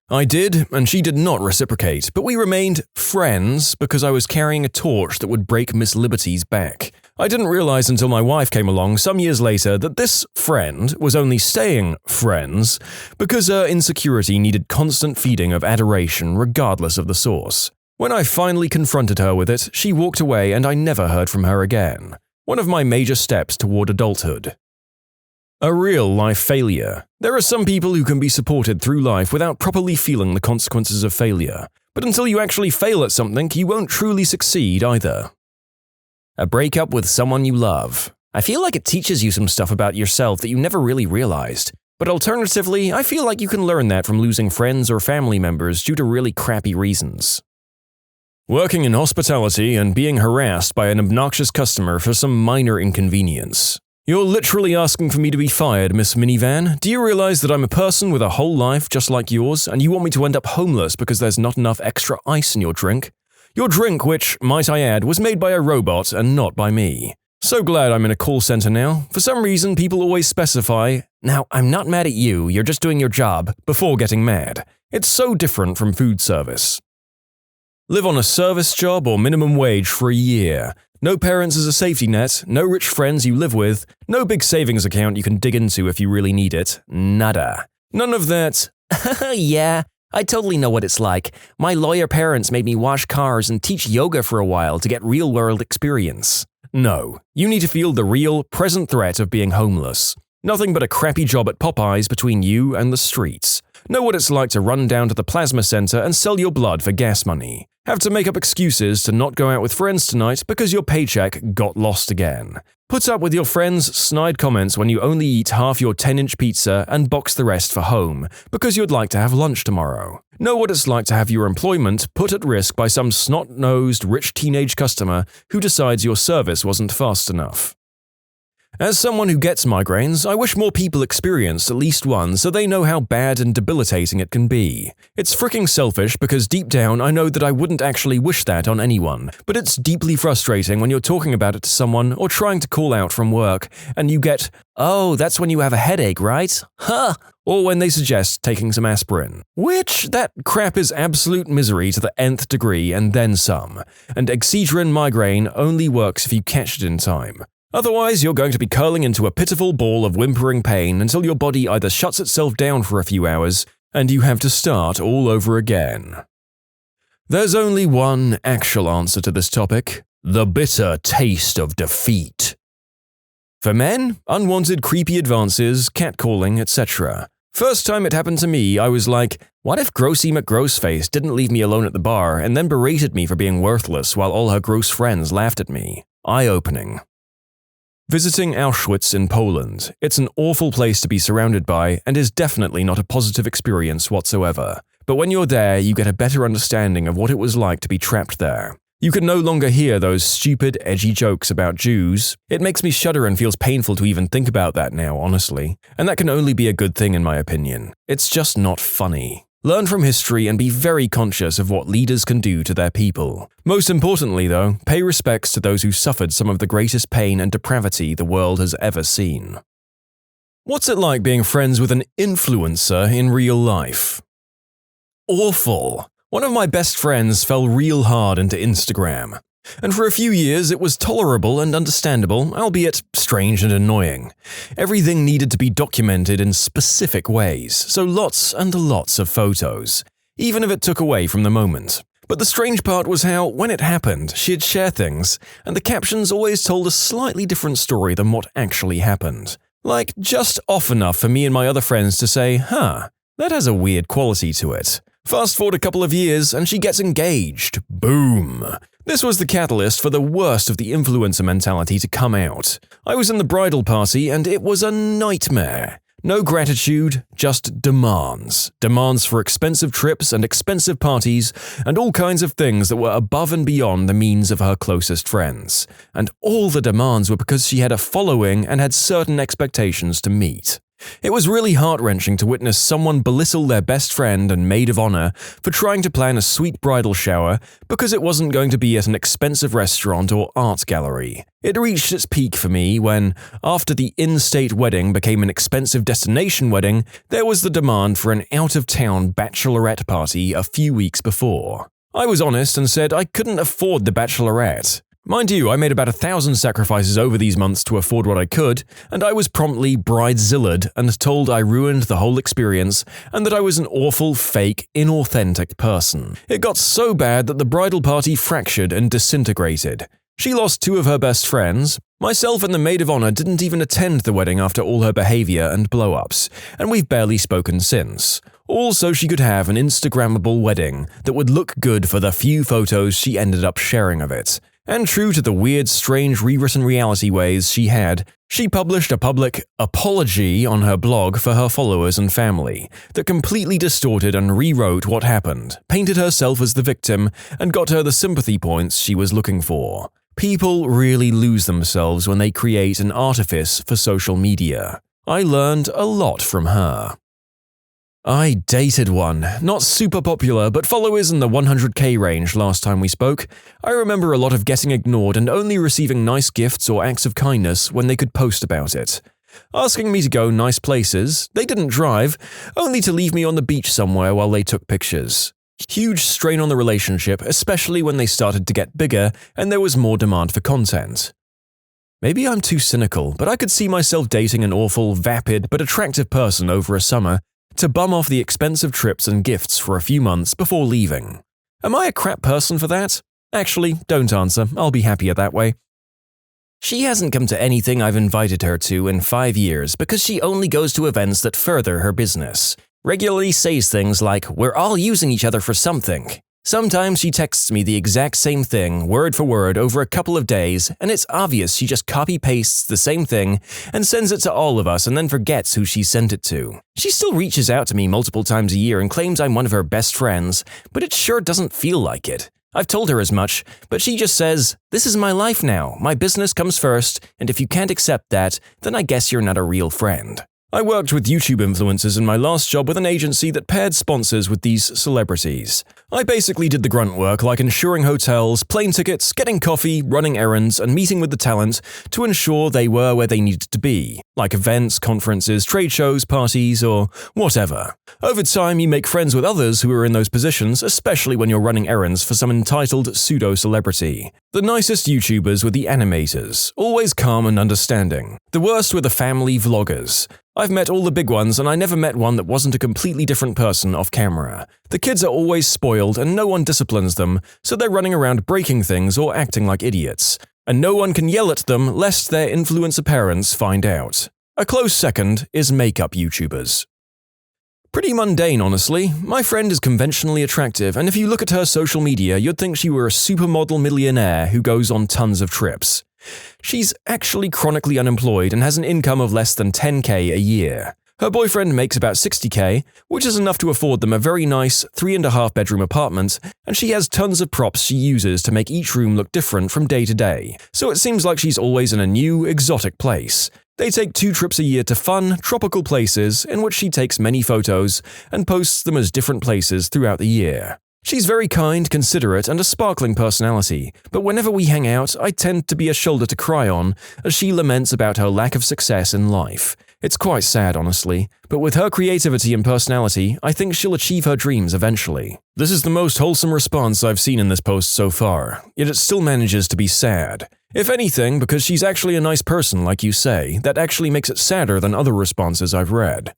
I did, and she did not reciprocate, but we remained friends because I was carrying a torch that would break Miss Liberty's back. I didn't realize until my wife came along some years later that this friend was only staying friends because her insecurity needed constant feeding of adoration regardless of the source. When I finally confronted her with it, she walked away and I never heard from her again. One of my major steps toward adulthood. A real-life failure. There are some people who can be supported through life without properly feeling the consequences of failure. But until you actually fail at something, you won't truly succeed either. A breakup with someone you love. I feel like it teaches you some stuff about yourself that you never really realized. But alternatively, I feel like you can learn that from losing friends or family members due to really crappy reasons.
Working in hospitality and being harassed by an obnoxious customer for some minor inconvenience. You're literally asking for me to be fired, Miss Minivan. Do you realize that I'm a person with a whole life just like yours, and you want me to end up homeless because there's not enough extra ice in your drink? Your drink, which, might I add, was made by a robot and not by me. So glad I'm in a call center now. For some reason, people always specify, "Now, I'm not mad at you, you're just doing your job," before getting mad. It's so different from food service. Live on a service job or minimum wage for a year. No parents as a safety net, no rich friends you live with, no big savings account you can dig into if you really need it. Nada. None of that. Yeah, I totally know what it's like. My lawyer parents made me wash cars and teach yoga for a while to get real-world experience. No, you need to feel the real, present threat of being homeless. Nothing but a crappy job at Popeyes between you and the streets. Know what it's like to run down to the plasma center and sell your blood for gas money. Have to make up excuses to not go out with friends tonight because your paycheck got lost again. Put up with your friends' snide comments when you only eat half your 10-inch pizza and box the rest for home because you'd like to have lunch tomorrow. Know what it's like to have your employment put at risk by some snot-nosed rich teenage customer who decides your service wasn't fast enough. As someone who gets migraines, I wish more people experienced at least one so they know how bad and debilitating it can be. It's freaking selfish because deep down I know that I wouldn't actually wish that on anyone, but it's deeply frustrating when you're talking about it to someone or trying to call out from work and you get, "Oh, that's when you have a headache, right? Huh!" Or when they suggest taking some aspirin. Which, that crap is absolute misery to the nth degree and then some, and Excedrin migraine only works if you catch it in time. Otherwise, you're going to be curling into a pitiful ball of whimpering pain until your body either shuts itself down for a few hours and you have to start all over again. There's only one actual answer to this topic: the bitter taste of defeat. For men, unwanted creepy advances, catcalling, etc. First time it happened to me, I was like, what if Grossy McGrossface didn't leave me alone at the bar and then berated me for being worthless while all her gross friends laughed at me? Eye-opening. Visiting Auschwitz in Poland. It's an awful place to be surrounded by and is definitely not a positive experience whatsoever. But when you're there, you get a better understanding of what it was like to be trapped there. You can no longer hear those stupid, edgy jokes about Jews. It makes me shudder and feels painful to even think about that now, honestly. And that can only be a good thing in my opinion. It's just not funny. Learn from history and be very conscious of what leaders can do to their people. Most importantly, though, pay respects to those who suffered some of the greatest pain and depravity the world has ever seen. What's it like being friends with an influencer in real life? Awful. One of my best friends fell real hard into Instagram. And for a few years it was tolerable and understandable, albeit strange and annoying. Everything needed to be documented in specific ways, so lots and lots of photos, even if it took away from the moment. But the strange part was how, when it happened, she'd share things, and the captions always told a slightly different story than what actually happened. Like, just off enough for me and my other friends to say, huh, that has a weird quality to it. Fast forward a couple of years, and she gets engaged. Boom! This was the catalyst for the worst of the influencer mentality to come out. I was in the bridal party, and it was a nightmare. No gratitude, just demands. Demands for expensive trips and expensive parties, and all kinds of things that were above and beyond the means of her closest friends. And all the demands were because she had a following and had certain expectations to meet. It was really heart-wrenching to witness someone belittle their best friend and maid of honor for trying to plan a sweet bridal shower because it wasn't going to be at an expensive restaurant or art gallery. It reached its peak for me when, after the in-state wedding became an expensive destination wedding, there was the demand for an out-of-town bachelorette party a few weeks before. I was honest and said I couldn't afford the bachelorette. Mind you, I made about 1,000 sacrifices over these months to afford what I could, and I was promptly bridezillaed and told I ruined the whole experience and that I was an awful, fake, inauthentic person. It got so bad that the bridal party fractured and disintegrated. She lost 2 of her best friends. Myself and the maid of honor didn't even attend the wedding after all her behavior and blow-ups, and we've barely spoken since. All so she could have an Instagrammable wedding that would look good for the few photos she ended up sharing of it. And true to the weird, strange, rewritten reality ways she had,
She published a public apology on her blog for her followers and family that completely distorted and rewrote what happened, painted herself as the victim, and got her the sympathy points she was looking for. People really lose themselves when they create an artifice for social media. I learned a lot from her. I dated one, not super popular, but followers in the 100k range last time we spoke. I remember a lot of getting ignored and only receiving nice gifts or acts of kindness when they could post about it. Asking me to go nice places, they didn't drive, only to leave me on the beach somewhere while they took pictures. Huge strain on the relationship, especially when they started to get bigger and there was more demand for content. Maybe I'm too cynical, but I could see myself dating an awful, vapid, but attractive person over a summer to bum off the expensive trips and gifts for a few months before leaving. Am I a crap person for that? Actually, don't answer. I'll be happier that way. She hasn't come to anything I've invited her to in 5 years because she only goes to events that further her business. Regularly says things like, "We're all using each other for something." Sometimes she texts me the exact same thing, word for word, over a couple of days, and it's obvious she just copy-pastes the same thing and sends it to all of us and then forgets who she sent it to. She still reaches out to me multiple times a year and claims I'm one of her best friends, but it sure doesn't feel like it. I've told her as much, but she just says, "This is my life now, my business comes first, and if you can't accept that, then I guess you're not a real friend." I worked with YouTube influencers in my last job with an agency that paired sponsors with these celebrities. I basically did the grunt work like insuring hotels, plane tickets, getting coffee, running errands, and meeting with the talent to ensure they were where they needed to be, like events, conferences, trade shows, parties, or whatever. Over time, you make friends with others who are in those positions, especially when you're running errands for some entitled pseudo-celebrity. The nicest YouTubers were the animators, always calm and understanding. The worst were the family vloggers. I've met all the big ones, and I never met one that wasn't a completely different person off camera. The kids are always spoiled, and no one disciplines them, so they're running around breaking things or acting like idiots. And no one can yell at them lest their influencer parents find out. A close second is makeup YouTubers. Pretty mundane, honestly. My friend is conventionally attractive, and if you look at her social media, you'd think she were a supermodel millionaire who goes on tons of trips. She's actually chronically unemployed and has an income of less than 10k a year. Her boyfriend makes about 60k, which is enough to afford them a very nice 3.5-bedroom apartment, and she has tons of props she uses to make each room look different from day to day, so it seems like she's always in a new, exotic place. They take 2 trips a year to fun, tropical places in which she takes many photos and posts them as different places throughout the year. She's very kind, considerate, and a sparkling personality, but whenever we hang out, I tend to be a shoulder to cry on as she laments about her lack of success in life. It's quite sad, honestly, but with her creativity and personality, I think she'll achieve her dreams eventually. This is the most wholesome response I've seen in this post so far, yet it still manages to be sad. If anything, because she's actually a nice person, like you say, that actually makes it sadder than other responses I've read.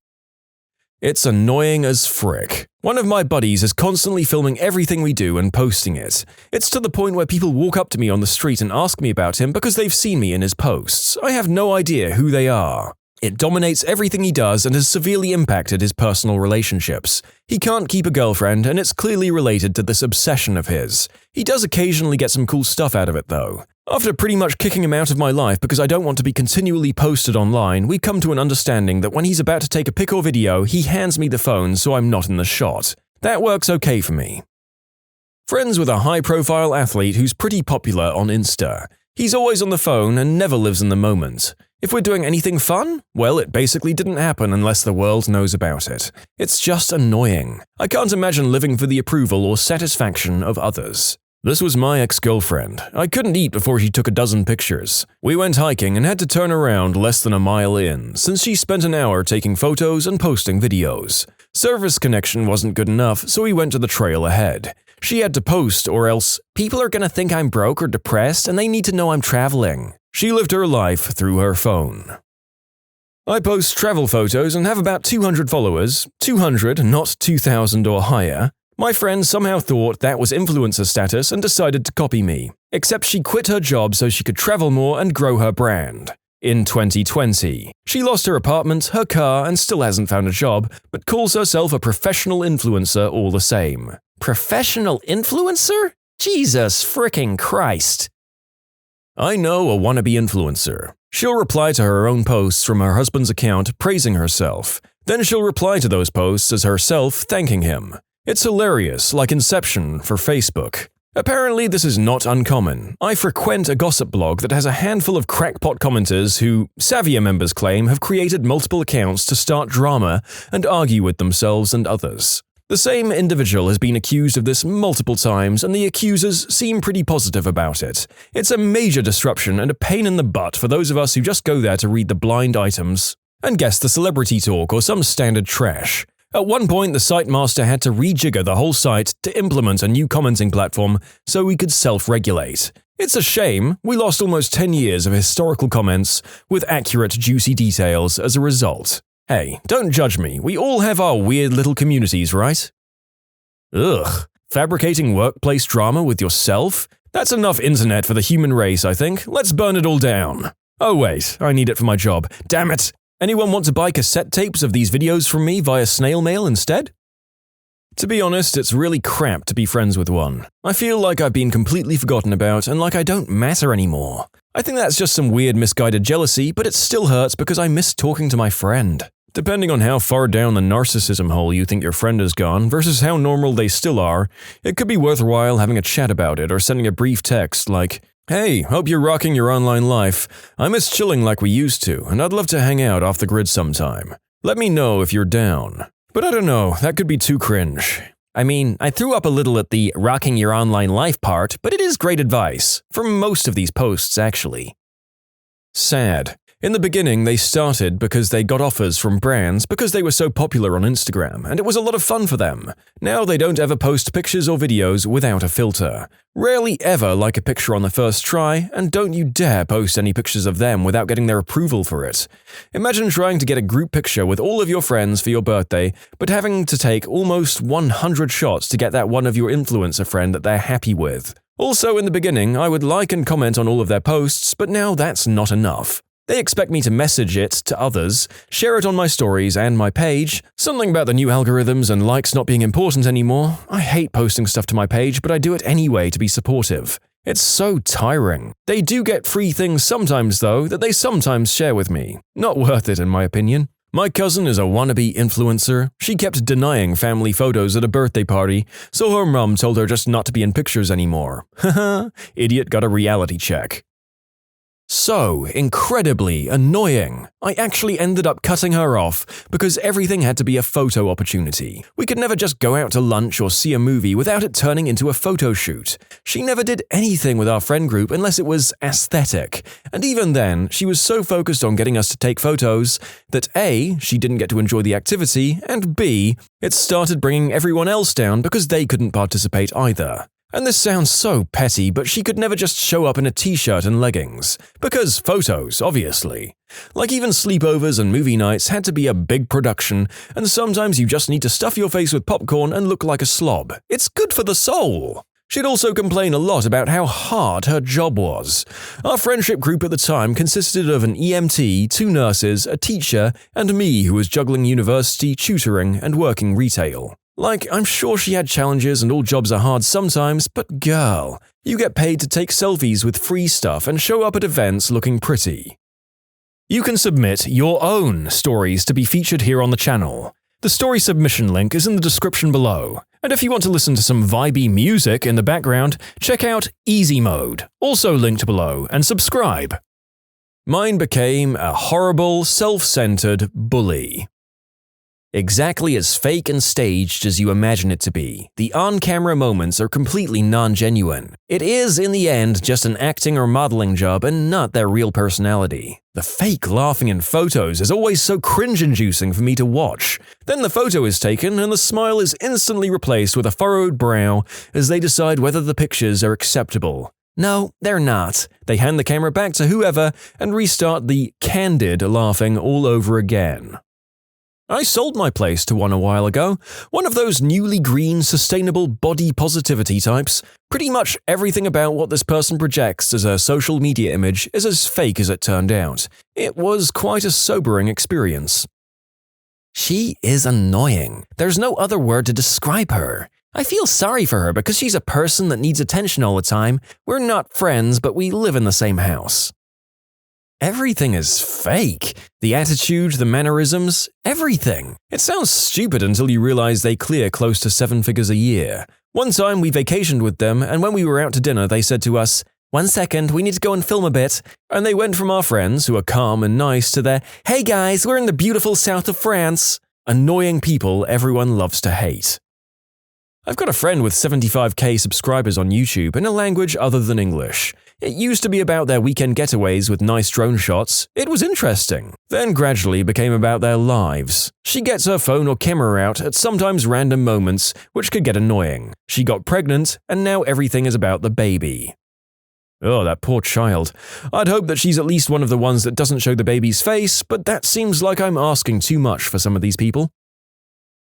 It's annoying as frick. One of my buddies is constantly filming everything we do and posting it. It's to the point where people walk up to me on the street and ask me about him because they've seen me in his posts. I have no idea who they are. It dominates everything he does and has severely impacted his personal relationships. He can't keep a girlfriend, and it's clearly related to this obsession of his. He does occasionally get some cool stuff out of it, though. After pretty much kicking him out of my life because I don't want to be continually posted online, we come to an understanding that when he's about to take a pic or video, he hands me the phone so I'm not in the shot. That works okay for me. Friends with a high-profile athlete who's pretty popular on Insta. He's always on the phone and never lives in the moment. If we're doing anything fun, well, it basically didn't happen unless the world knows about it. It's just annoying. I can't imagine living for the approval or satisfaction of others. This was my ex-girlfriend. I couldn't eat before she took a dozen pictures. We went hiking and had to turn around less than a mile in, since she spent an hour taking photos and posting videos. Service connection wasn't good enough, so we went to the trail ahead. She had to post, or else people are gonna think I'm broke or depressed and they need to know I'm traveling. She lived her life through her phone. I post travel photos and have about 200 followers, 200, not 2,000 or higher. My friend somehow thought that was influencer status and decided to copy me. Except she quit her job so she could travel more and grow her brand. In 2020, she lost her apartment, her car, and still hasn't found a job, but calls herself a professional influencer all the same. Professional influencer? Jesus fricking Christ. I know a wannabe influencer. She'll reply to her own posts from her husband's account praising herself. Then she'll reply to those posts as herself thanking him. It's hilarious, like Inception for Facebook. Apparently, this is not uncommon. I frequent a gossip blog that has a handful of crackpot commenters who, savvier members claim, have created multiple accounts to start drama and argue with themselves and others. The same individual has been accused of this multiple times, and the accusers seem pretty positive about it. It's a major disruption and a pain in the butt for those of us who just go there to read the blind items and guess the celebrity talk or some standard trash. At one point, the site master had to rejigger the whole site to implement a new commenting platform so we could self-regulate. It's a shame we lost almost 10 years of historical comments with accurate, juicy details as a result. Hey, don't judge me, we all have our weird little communities, right? Ugh, fabricating workplace drama with yourself? That's enough internet for the human race, I think. Let's burn it all down. Oh wait, I need it for my job. Damn it! Anyone want to buy cassette tapes of these videos from me via snail mail instead? To be honest, it's really crap to be friends with one. I feel like I've been completely forgotten about and like I don't matter anymore. I think that's just some weird misguided jealousy, but it still hurts because I miss talking to my friend. Depending on how far down the narcissism hole you think your friend has gone versus how normal they still are, it could be worthwhile having a chat about it or sending a brief text like, "Hey, hope you're rocking your online life. I miss chilling like we used to, and I'd love to hang out off the grid sometime. Let me know if you're down." But I don't know, that could be too cringe. I mean, I threw up a little at the rocking your online life part, but it is great advice, for most of these posts actually. Sad. In the beginning, they started because they got offers from brands because they were so popular on Instagram, and it was a lot of fun for them. Now they don't ever post pictures or videos without a filter. Rarely ever like a picture on the first try, and don't you dare post any pictures of them without getting their approval for it. Imagine trying to get a group picture with all of your friends for your birthday, but having to take almost 100 shots to get that one of your influencer friend that they're happy with. Also, in the beginning, I would like and comment on all of their posts, but now that's not enough. They expect me to message it to others, share it on my stories and my page, something about the new algorithms and likes not being important anymore. I hate posting stuff to my page, but I do it anyway to be supportive. It's so tiring. They do get free things sometimes though, that they sometimes share with me. Not worth it in my opinion. My cousin is a wannabe influencer. She kept denying family photos at a birthday party, so her mum told her just not to be in pictures anymore. Haha, idiot got a reality check. So incredibly annoying. I actually ended up cutting her off because everything had to be a photo opportunity. We could never just go out to lunch or see a movie without it turning into a photo shoot. She never did anything with our friend group unless it was aesthetic. And even then, she was so focused on getting us to take photos that A, she didn't get to enjoy the activity, and B, it started bringing everyone else down because they couldn't participate either. And this sounds so petty, but she could never just show up in a t-shirt and leggings. Because photos, obviously. Like even sleepovers and movie nights had to be a big production, and sometimes you just need to stuff your face with popcorn and look like a slob. It's good for the soul. She'd also complain a lot about how hard her job was. Our friendship group at the time consisted of an EMT, 2 nurses, a teacher, and me who was juggling university, tutoring, and working retail. Like, I'm sure she had challenges and all jobs are hard sometimes, but girl, you get paid to take selfies with free stuff and show up at events looking pretty. You can submit your own stories to be featured here on the channel. The story submission link is in the description below. And if you want to listen to some vibey music in the background, check out easymode, also linked below, and subscribe. Mine became a horrible, self-centered bully. Exactly as fake and staged as you imagine it to be, the on-camera moments are completely non-genuine. It is, in the end, just an acting or modeling job and not their real personality. The fake laughing in photos is always so cringe-inducing for me to watch. Then the photo is taken and the smile is instantly replaced with a furrowed brow as they decide whether the pictures are acceptable. No, they're not. They hand the camera back to whoever and restart the candid laughing all over again. I sold my place to one a while ago, one of those newly green, sustainable body positivity types. Pretty much everything about what this person projects as a social media image is as fake as it turned out. It was quite a sobering experience. She is annoying. There's no other word to describe her. I feel sorry for her because she's a person that needs attention all the time. We're not friends, but we live in the same house. Everything is fake. The attitude, the mannerisms, everything. It sounds stupid until you realize they clear close to 7 figures a year. One time we vacationed with them, and when we were out to dinner, they said to us, "1 second, we need to go and film a bit." And they went from our friends, who are calm and nice, to their, "Hey guys, we're in the beautiful south of France." Annoying people everyone loves to hate. I've got a friend with 75k subscribers on YouTube in a language other than English. It used to be about their weekend getaways with nice drone shots. It was interesting. Then gradually became about their lives. She gets her phone or camera out at sometimes random moments, which could get annoying. She got pregnant, and now everything is about the baby. Oh, that poor child. I'd hope that she's at least one of the ones that doesn't show the baby's face, but that seems like I'm asking too much for some of these people.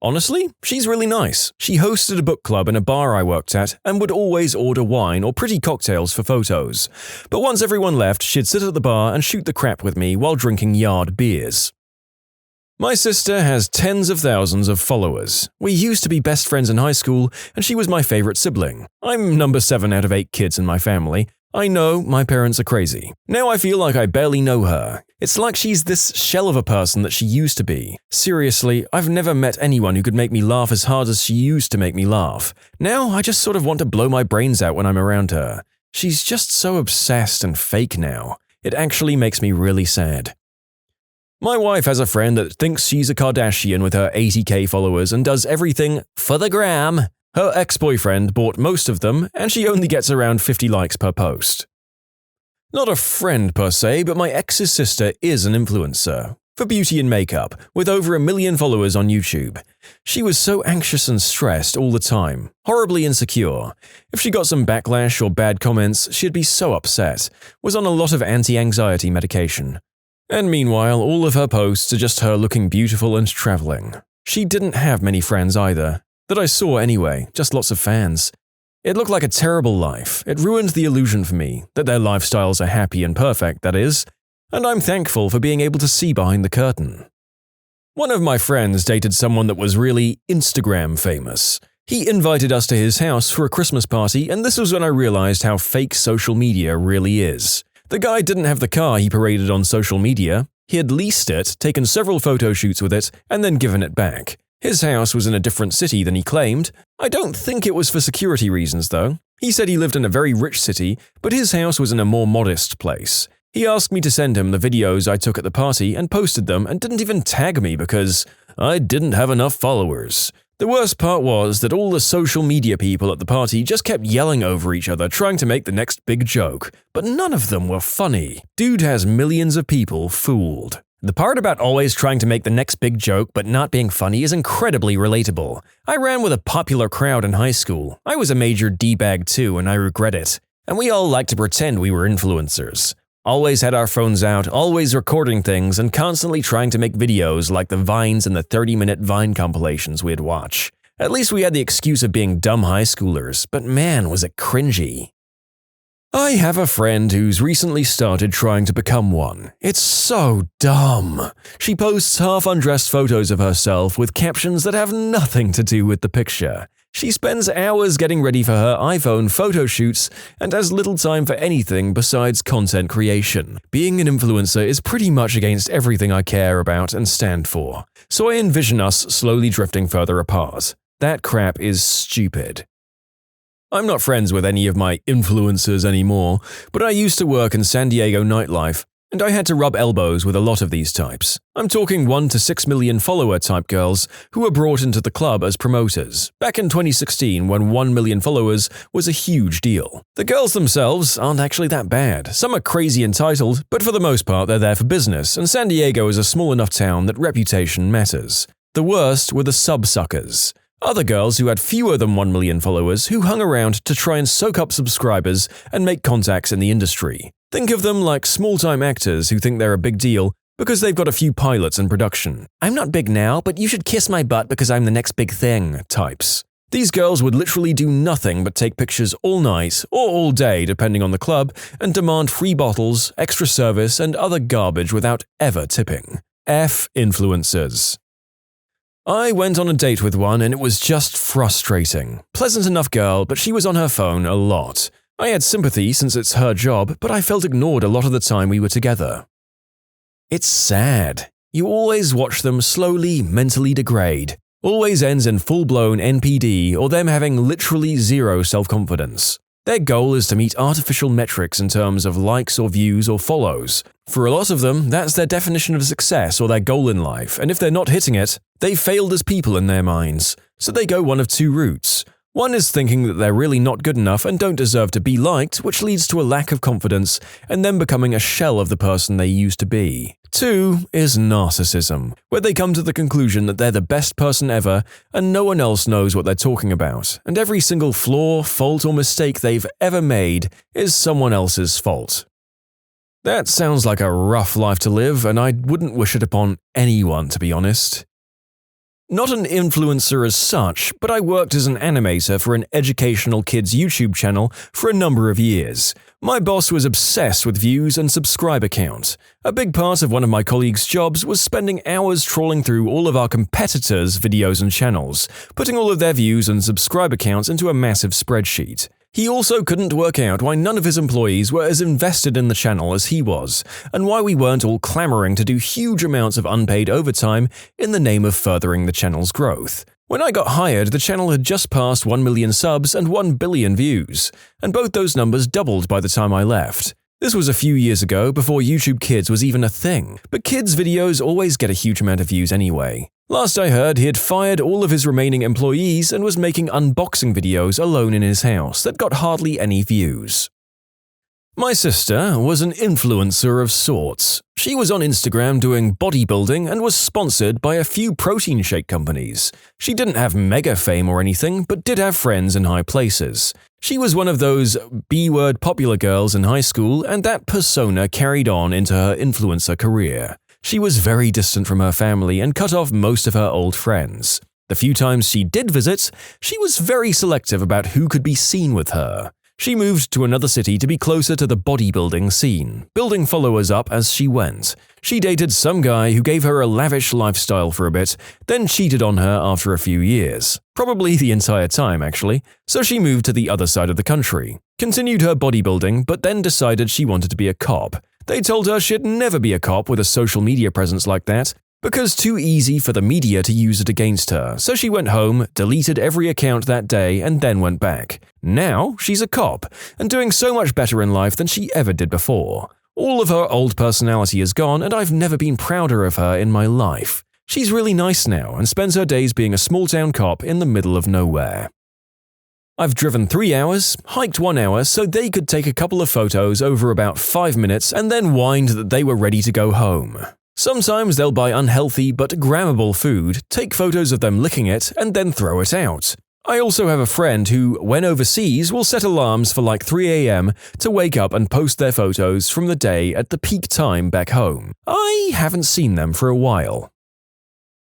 Honestly, she's really nice. She hosted a book club in a bar I worked at and would always order wine or pretty cocktails for photos. But once everyone left, she'd sit at the bar and shoot the crap with me while drinking yard beers. My sister has tens of thousands of followers. We used to be best friends in high school, and she was my favorite sibling. I'm number 7 out of 8 kids in my family. I know my parents are crazy. Now I feel like I barely know her. It's like she's this shell of a person that she used to be. Seriously, I've never met anyone who could make me laugh as hard as she used to make me laugh. Now I just sort of want to blow my brains out when I'm around her. She's just so obsessed and fake now. It actually makes me really sad. My wife has a friend that thinks she's a Kardashian with her 80k followers and does everything for the gram. Her ex-boyfriend bought most of them, and she only gets around 50 likes per post. Not a friend per se, but my ex's sister is an influencer for beauty and makeup, with over 1 million followers on YouTube. She was so anxious and stressed all the time, horribly insecure. If she got some backlash or bad comments, she'd be so upset, was on a lot of anti-anxiety medication. And meanwhile, all of her posts are just her looking beautiful and traveling. She didn't have many friends either. That I saw anyway, just lots of fans. It looked like a terrible life. It ruined the illusion for me that their lifestyles are happy and perfect, that is, and I'm thankful for being able to see behind the curtain. One of my friends dated someone that was really Instagram famous. He invited us to his house for a Christmas party, and this was when I realized how fake social media really is. The guy didn't have the car he paraded on social media. He had leased it, taken several photo shoots with it, and then given it back. His house was in a different city than he claimed. I don't think it was for security reasons, though. He said he lived in a very rich city, but his house was in a more modest place. He asked me to send him the videos I took at the party and posted them and didn't even tag me because I didn't have enough followers. The worst part was that all the social media people at the party just kept yelling over each other trying to make the next big joke, but none of them were funny. Dude has millions of people fooled. The part about always trying to make the next big joke but not being funny is incredibly relatable. I ran with a popular crowd in high school. I was a major D-bag too, and I regret it. And we all liked to pretend we were influencers. Always had our phones out, always recording things, and constantly trying to make videos like the Vines and the 30-minute Vine compilations we'd watch. At least we had the excuse of being dumb high schoolers, but man, was it cringy. I have a friend who's recently started trying to become one. It's so dumb. She posts half-undressed photos of herself with captions that have nothing to do with the picture. She spends hours getting ready for her iPhone photo shoots and has little time for anything besides content creation. Being an influencer is pretty much against everything I care about and stand for, so I envision us slowly drifting further apart. That crap is stupid. I'm not friends with any of my influencers anymore, but I used to work in San Diego nightlife, and I had to rub elbows with a lot of these types. I'm talking 1 to 6 million follower type girls who were brought into the club as promoters, back in 2016 when 1 million followers was a huge deal. The girls themselves aren't actually that bad. Some are crazy entitled, but for the most part they're there for business, and San Diego is a small enough town that reputation matters. The worst were the sub-suckers. Other girls who had fewer than 1 million followers who hung around to try and soak up subscribers and make contacts in the industry. Think of them like small-time actors who think they're a big deal because they've got a few pilots in production. I'm not big now, but you should kiss my butt because I'm the next big thing types. These girls would literally do nothing but take pictures all night or all day depending on the club and demand free bottles, extra service, and other garbage without ever tipping. F influencers. I went on a date with one and it was just frustrating. Pleasant enough girl, but she was on her phone a lot. I had sympathy since it's her job, but I felt ignored a lot of the time we were together. It's sad. You always watch them slowly mentally degrade. Always ends in full-blown NPD or them having literally zero self-confidence. Their goal is to meet artificial metrics in terms of likes or views or follows. For a lot of them, that's their definition of success or their goal in life, and if they're not hitting it, they've failed as people in their minds. So they go one of two routes. One is thinking that they're really not good enough and don't deserve to be liked, which leads to a lack of confidence and then becoming a shell of the person they used to be. Two is narcissism, where they come to the conclusion that they're the best person ever and no one else knows what they're talking about, and every single flaw, fault, or mistake they've ever made is someone else's fault. That sounds like a rough life to live, and I wouldn't wish it upon anyone, to be honest. Not an influencer as such, but I worked as an animator for an educational kids YouTube channel for a number of years. My boss was obsessed with views and subscriber count. A big part of one of my colleagues' jobs was spending hours trawling through all of our competitors' videos and channels, putting all of their views and subscriber counts into a massive spreadsheet. He also couldn't work out why none of his employees were as invested in the channel as he was, and why we weren't all clamoring to do huge amounts of unpaid overtime in the name of furthering the channel's growth. When I got hired, the channel had just passed 1 million subs and 1 billion views, and both those numbers doubled by the time I left. This was a few years ago, before YouTube Kids was even a thing, but kids' videos always get a huge amount of views anyway. Last I heard, he had fired all of his remaining employees and was making unboxing videos alone in his house that got hardly any views. My sister was an influencer of sorts. She was on Instagram doing bodybuilding and was sponsored by a few protein shake companies. She didn't have mega fame or anything, but did have friends in high places. She was one of those B-word popular girls in high school, and that persona carried on into her influencer career. She was very distant from her family and cut off most of her old friends. The few times she did visit, she was very selective about who could be seen with her. She moved to another city to be closer to the bodybuilding scene, building followers up as she went. She dated some guy who gave her a lavish lifestyle for a bit, then cheated on her after a few years. Probably the entire time, actually. So she moved to the other side of the country, continued her bodybuilding, but then decided she wanted to be a cop. They told her she'd never be a cop with a social media presence like that, because too easy for the media to use it against her, so she went home, deleted every account that day, and then went back. Now, she's a cop, and doing so much better in life than she ever did before. All of her old personality is gone, and I've never been prouder of her in my life. She's really nice now, and spends her days being a small-town cop in the middle of nowhere. I've driven 3 hours, hiked 1 hour so they could take a couple of photos over about 5 minutes and then whined that they were ready to go home. Sometimes they'll buy unhealthy but grammable food, take photos of them licking it, and then throw it out. I also have a friend who, when overseas, will set alarms for like 3 a.m. to wake up and post their photos from the day at the peak time back home. I haven't seen them for a while.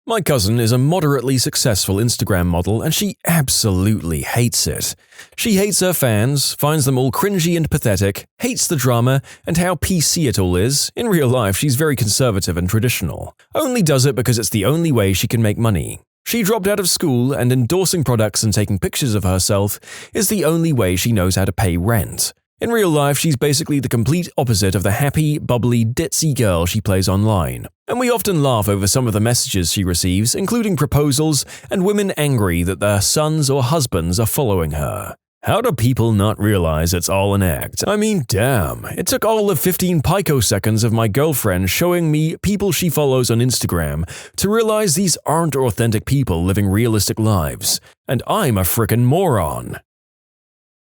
My cousin is a moderately successful Instagram model and she absolutely hates it. She hates her fans, finds them all cringy and pathetic, hates the drama, and how PC it all is. In real life, she's very conservative and traditional. Only does it because it's the only way she can make money. She dropped out of school and endorsing products and taking pictures of herself is the only way she knows how to pay rent. In real life, she's basically the complete opposite of the happy, bubbly, ditzy girl she plays online. And we often laugh over some of the messages she receives, including proposals and women angry that their sons or husbands are following her. How do people not realize it's all an act? I mean, damn, it took all of 15 picoseconds of my girlfriend showing me people she follows on Instagram to realize these aren't authentic people living realistic lives. And I'm a frickin' moron.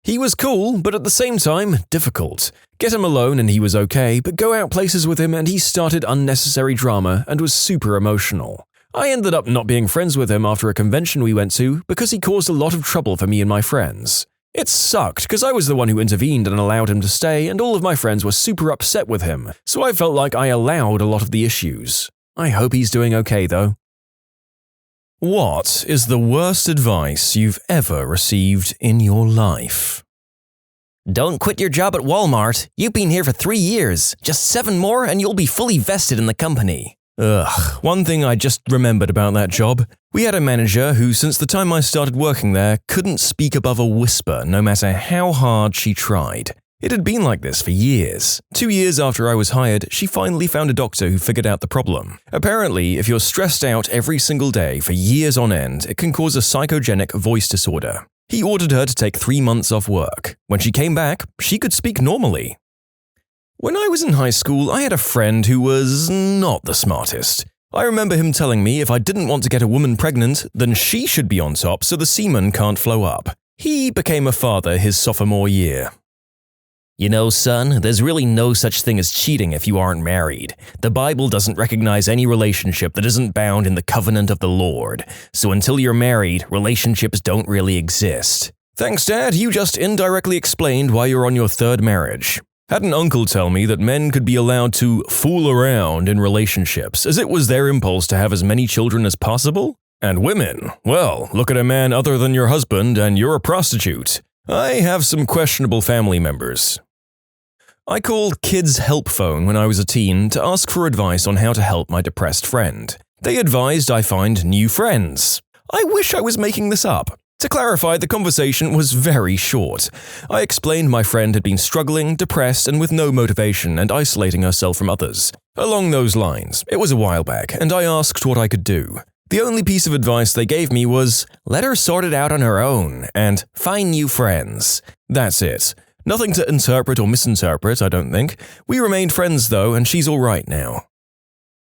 He was cool, but at the same time, difficult. Get him alone and he was okay, but go out places with him and he started unnecessary drama and was super emotional. I ended up not being friends with him after a convention we went to because he caused a lot of trouble for me and my friends. It sucked because I was the one who intervened and allowed him to stay, and all of my friends were super upset with him, so I felt like I allowed a lot of the issues. I hope he's doing okay though. What is the worst advice you've ever received in your life?
Don't quit your job at Walmart. You've been here for 3 years. Just 7 more and you'll be fully vested in the company.
Ugh, one thing I just remembered about that job. We had a manager who, since the time I started working there, couldn't speak above a whisper no matter how hard she tried. It had been like this for years. 2 years after I was hired, she finally found a doctor who figured out the problem. Apparently, if you're stressed out every single day for years on end, it can cause a psychogenic voice disorder. He ordered her to take 3 months off work. When she came back, she could speak normally. When I was in high school, I had a friend who was not the smartest. I remember him telling me if I didn't want to get a woman pregnant, then she should be on top so the semen can't flow up. He became a father his sophomore year.
You know, son, there's really no such thing as cheating if you aren't married. The Bible doesn't recognize any relationship that isn't bound in the covenant of the Lord. So until you're married, relationships don't really exist.
Thanks, Dad. You just indirectly explained why you're on your third marriage. Had an uncle tell me that men could be allowed to fool around in relationships, as it was their impulse to have as many children as possible. And women, well, look at a man other than your husband and you're a prostitute. I have some questionable family members. I called Kids Help Phone when I was a teen to ask for advice on how to help my depressed friend. They advised I find new friends. I wish I was making this up. To clarify, the conversation was very short. I explained my friend had been struggling, depressed, and with no motivation and isolating herself from others. Along those lines, it was a while back, and I asked what I could do. The only piece of advice they gave me was, let her sort it out on her own, and find new friends. That's it. Nothing to interpret or misinterpret, I don't think. We remained friends though, and she's alright now.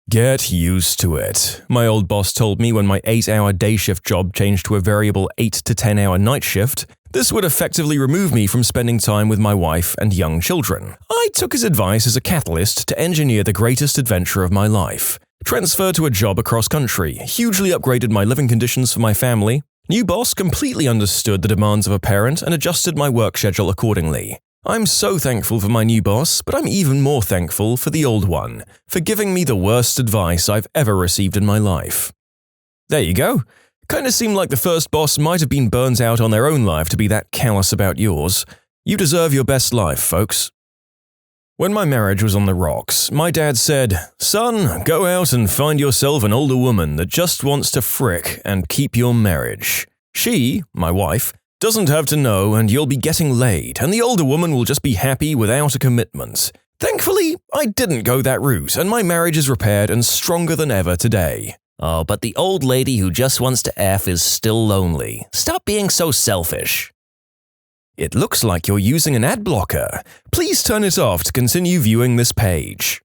Get used to it, my old boss told me when my 8-hour day shift job changed to a variable 8 to 10-hour night shift. This would effectively remove me from spending time with my wife and young children. I took his advice as a catalyst to engineer the greatest adventure of my life. Transferred to a job across country, hugely upgraded my living conditions for my family. New boss completely understood the demands of a parent and adjusted my work schedule accordingly. I'm so thankful for my new boss, but I'm even more thankful for the old one, for giving me the worst advice I've ever received in my life. There you go. Kinda seemed like the first boss might have been burnt out on their own life to be that callous about yours. You deserve your best life, folks. When my marriage was on the rocks, my dad said, son, go out and find yourself an older woman that just wants to frick and keep your marriage. She, my wife, doesn't have to know and you'll be getting laid and the older woman will just be happy without a commitment. Thankfully, I didn't go that route and my marriage is repaired and stronger than ever today.
Oh, but the old lady who just wants to F is still lonely. Stop being so selfish.
It looks like you're using an ad blocker. Please turn it off to continue viewing this page.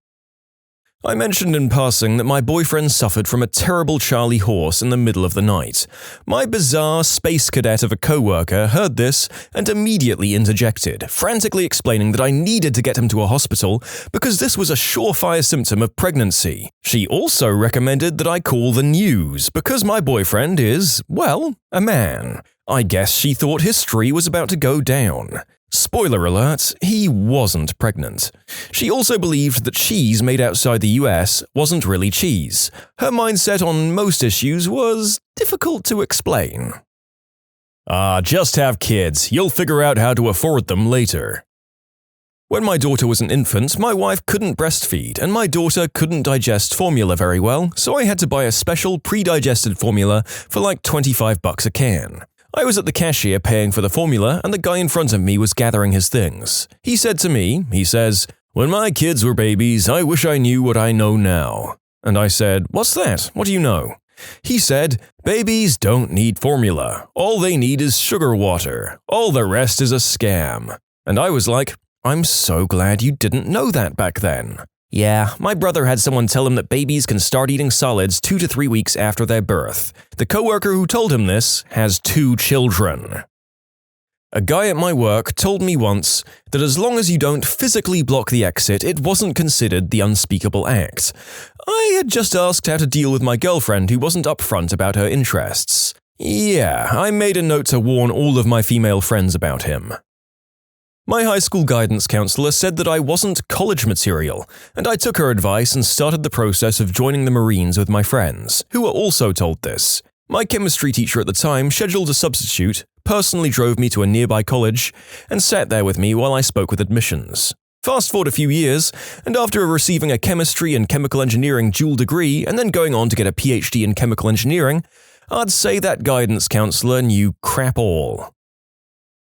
I mentioned in passing that my boyfriend suffered from a terrible Charlie horse in the middle of the night. My bizarre space cadet of a coworker heard this and immediately interjected, frantically explaining that I needed to get him to a hospital because this was a surefire symptom of pregnancy. She also recommended that I call the news because my boyfriend is, well, a man. I guess she thought history was about to go down. Spoiler alert, he wasn't pregnant. She also believed that cheese made outside the US wasn't really cheese. Her mindset on most issues was difficult to explain. Just have kids. You'll figure out how to afford them later. When my daughter was an infant, my wife couldn't breastfeed and my daughter couldn't digest formula very well, so I had to buy a special pre-digested formula for like $25 a can. I was at the cashier paying for the formula and the guy in front of me was gathering his things. He said to me, when my kids were babies, I wish I knew what I know now. And I said, what's that? What do you know? He said, babies don't need formula. All they need is sugar water. All the rest is a scam. And I was like, I'm so glad you didn't know that back then.
Yeah, my brother had someone tell him that babies can start eating solids 2 to 3 weeks after their birth.
The coworker who told him this has 2 children. A guy at my work told me once that as long as you don't physically block the exit, it wasn't considered the unspeakable act. I had just asked how to deal with my girlfriend who wasn't upfront about her interests. Yeah, I made a note to warn all of my female friends about him. My high school guidance counselor said that I wasn't college material, and I took her advice and started the process of joining the Marines with my friends, who were also told this. My chemistry teacher at the time scheduled a substitute, personally drove me to a nearby college, and sat there with me while I spoke with admissions. Fast forward a few years, and after receiving a chemistry and chemical engineering dual degree and then going on to get a PhD in chemical engineering, I'd say that guidance counselor knew crap all.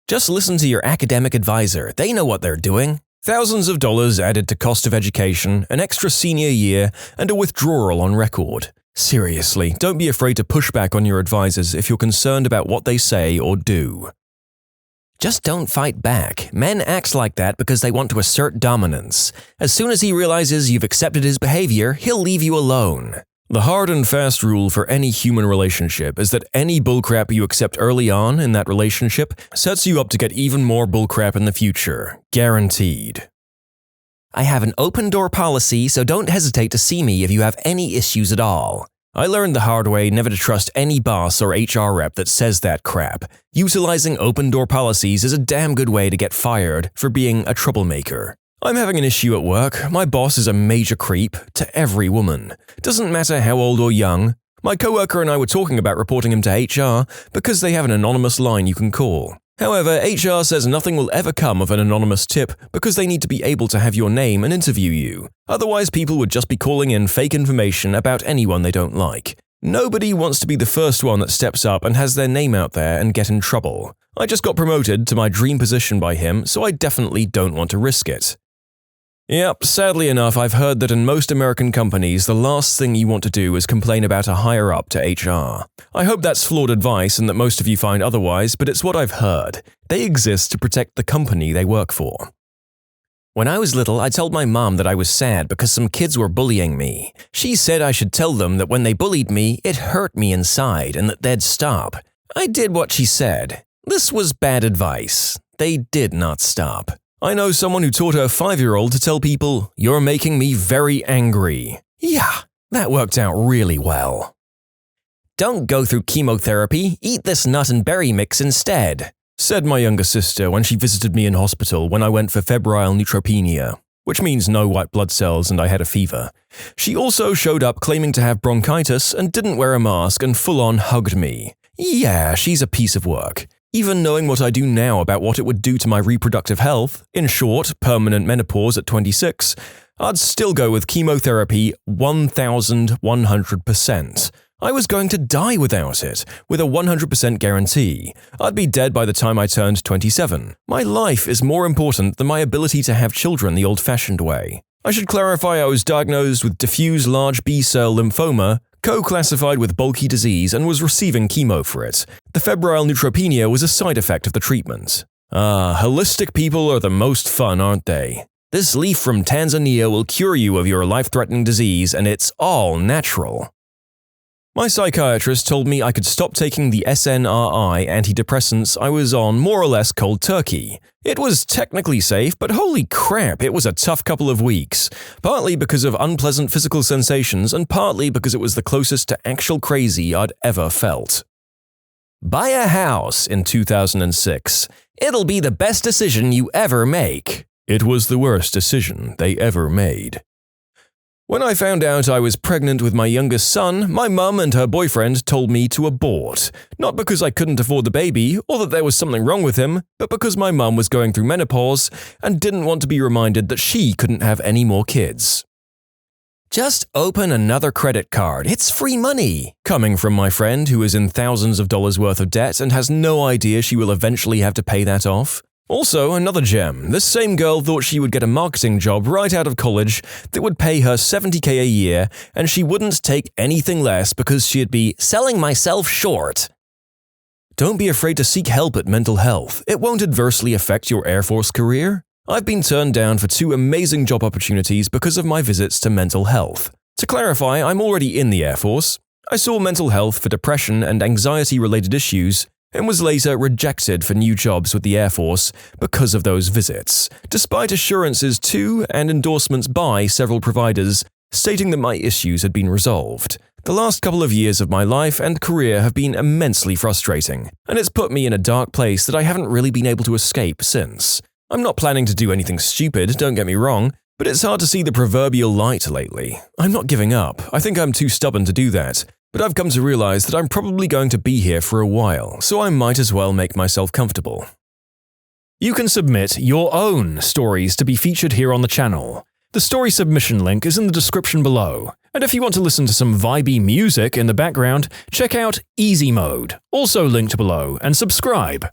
Just listen to your academic advisor. They know what they're doing.
Thousands of dollars added to cost of education, an extra senior year, and a withdrawal on record. Seriously, don't be afraid to push back on your advisors if you're concerned about what they say or do.
Just don't fight back. Men act like that because they want to assert dominance. As soon as he realizes you've accepted his behavior, he'll leave you alone.
The hard and fast rule for any human relationship is that any bullcrap you accept early on in that relationship sets you up to get even more bullcrap in the future. Guaranteed.
I have an open door policy, so don't hesitate to see me if you have any issues at all.
I learned the hard way never to trust any boss or HR rep that says that crap. Utilizing open door policies is a damn good way to get fired for being a troublemaker. I'm having an issue at work. My boss is a major creep to every woman. Doesn't matter how old or young. My coworker and I were talking about reporting him to HR because they have an anonymous line you can call. However, HR says nothing will ever come of an anonymous tip because they need to be able to have your name and interview you. Otherwise, people would just be calling in fake information about anyone they don't like. Nobody wants to be the first one that steps up and has their name out there and get in trouble. I just got promoted to my dream position by him, so I definitely don't want to risk it. Yep, sadly enough, I've heard that in most American companies, the last thing you want to do is complain about a higher-up to HR. I hope that's flawed advice and that most of you find otherwise, but it's what I've heard. They exist to protect the company they work for.
When I was little, I told my mom that I was sad because some kids were bullying me. She said I should tell them that when they bullied me, it hurt me inside and that they'd stop. I did what she said. This was bad advice. They did not stop.
I know someone who taught her 5-year-old to tell people, "You're making me very angry." Yeah, that worked out really well.
Don't go through chemotherapy, eat this nut and berry mix instead,
said my younger sister when she visited me in hospital when I went for febrile neutropenia, which means no white blood cells and I had a fever. She also showed up claiming to have bronchitis and didn't wear a mask and full-on hugged me. Yeah, she's a piece of work. Even knowing what I do now about what it would do to my reproductive health, in short, permanent menopause at 26, I'd still go with chemotherapy 1,100%. I was going to die without it, with a 100% guarantee. I'd be dead by the time I turned 27. My life is more important than my ability to have children the old-fashioned way. I should clarify I was diagnosed with diffuse large B-cell lymphoma, co-classified with bulky disease, and was receiving chemo for it. The febrile neutropenia was a side effect of the treatment. Holistic people are the most fun, aren't they? This leaf from Tanzania will cure you of your life-threatening disease, and it's all natural. My psychiatrist told me I could stop taking the SNRI antidepressants I was on more or less cold turkey. It was technically safe, but holy crap, it was a tough couple of weeks. Partly because of unpleasant physical sensations and partly because it was the closest to actual crazy I'd ever felt.
Buy a house in 2006. It'll be the best decision you ever make.
It was the worst decision they ever made. When I found out I was pregnant with my youngest son, my mum and her boyfriend told me to abort. Not because I couldn't afford the baby or that there was something wrong with him, but because my mum was going through menopause and didn't want to be reminded that she couldn't have any more kids.
Just open another credit card. It's free money.
Coming from my friend who is in thousands of dollars worth of debt and has no idea she will eventually have to pay that off. Also, another gem, this same girl thought she would get a marketing job right out of college that would pay her $70K a year, and she wouldn't take anything less because she'd be selling myself short. Don't be afraid to seek help at mental health. It won't adversely affect your Air Force career. I've been turned down for 2 amazing job opportunities because of my visits to mental health. To clarify, I'm already in the Air Force. I saw mental health for depression and anxiety-related issues, and was later rejected for new jobs with the Air Force because of those visits, despite assurances to and endorsements by several providers stating that my issues had been resolved. The last couple of years of my life and career have been immensely frustrating, and it's put me in a dark place that I haven't really been able to escape since. I'm not planning to do anything stupid, don't get me wrong, but it's hard to see the proverbial light lately. I'm not giving up. I think I'm too stubborn to do that. But I've come to realize that I'm probably going to be here for a while, so I might as well make myself comfortable. You can submit your own stories to be featured here on the channel. The story submission link is in the description below, and if you want to listen to some vibey music in the background, check out easymode, also linked below, and subscribe.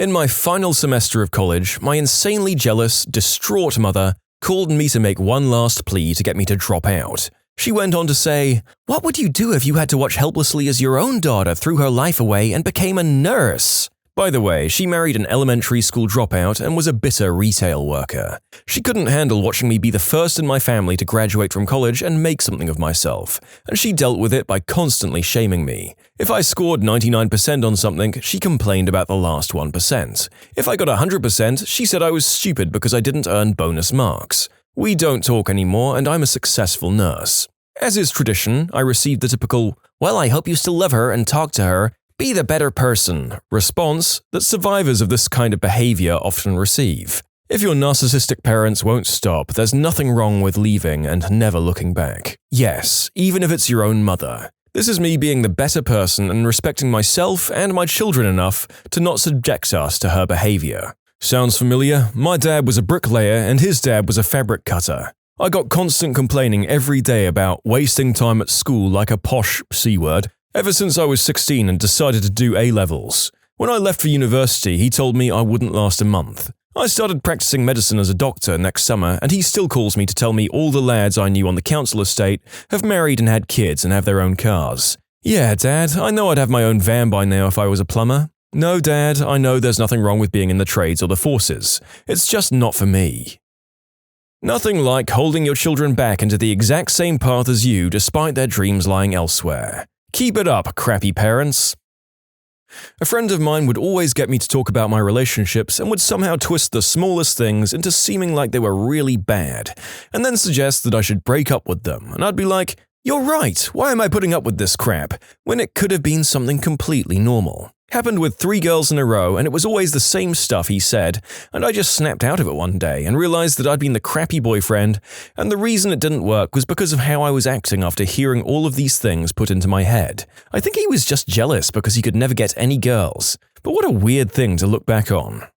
In my final semester of college, my insanely jealous, distraught mother called me to make one last plea to get me to drop out. She went on to say, "What would you do if you had to watch helplessly as your own daughter threw her life away and became a nurse?" By the way, she married an elementary school dropout and was a bitter retail worker. She couldn't handle watching me be the first in my family to graduate from college and make something of myself, and she dealt with it by constantly shaming me. If I scored 99% on something, she complained about the last 1%. If I got 100%, she said I was stupid because I didn't earn bonus marks. We don't talk anymore, and I'm a successful nurse. As is tradition, I received the typical, "Well, I hope you still love her and talk to her. Be the better person" response that survivors of this kind of behavior often receive. If your narcissistic parents won't stop, there's nothing wrong with leaving and never looking back. Yes, even if it's your own mother. This is me being the better person and respecting myself and my children enough to not subject us to her behavior. Sounds familiar? My dad was a bricklayer and his dad was a fabric cutter. I got constant complaining every day about wasting time at school like a posh C-word ever since I was 16 and decided to do A-levels. When I left for university, he told me I wouldn't last a month. I started practicing medicine as a doctor next summer, and he still calls me to tell me all the lads I knew on the council estate have married and had kids and have their own cars. Yeah, Dad, I know I'd have my own van by now if I was a plumber. No, Dad, I know there's nothing wrong with being in the trades or the forces. It's just not for me. Nothing like holding your children back into the exact same path as you despite their dreams lying elsewhere. Keep it up, crappy parents. A friend of mine would always get me to talk about my relationships and would somehow twist the smallest things into seeming like they were really bad, and then suggest that I should break up with them, and I'd be like, "You're right, why am I putting up with this crap?" when it could have been something completely normal. Happened with 3 girls in a row, and it was always the same stuff he said, and I just snapped out of it one day and realized that I'd been the crappy boyfriend, and the reason it didn't work was because of how I was acting after hearing all of these things put into my head. I think he was just jealous because he could never get any girls, but what a weird thing to look back on.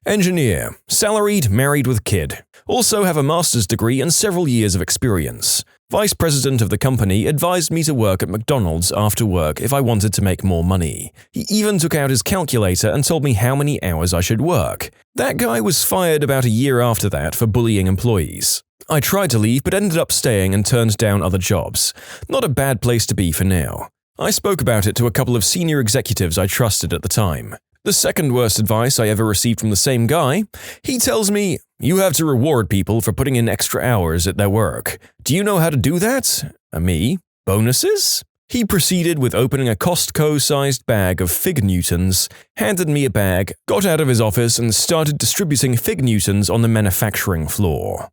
Engineer, salaried, married with kid. Also have a master's degree and several years of experience. Vice president of the company advised me to work at McDonald's after work if I wanted to make more money. He even took out his calculator and told me how many hours I should work. That guy was fired about a year after that for bullying employees. I tried to leave but ended up staying and turned down other jobs. Not a bad place to be for now. I spoke about it to a couple of senior executives I trusted at the time. The second worst advice I ever received from the same guy, he tells me, "You have to reward people for putting in extra hours at their work. Do you know how to do that?" Me? Bonuses? He proceeded with opening a Costco-sized bag of Fig Newtons, handed me a bag, got out of his office and started distributing Fig Newtons on the manufacturing floor.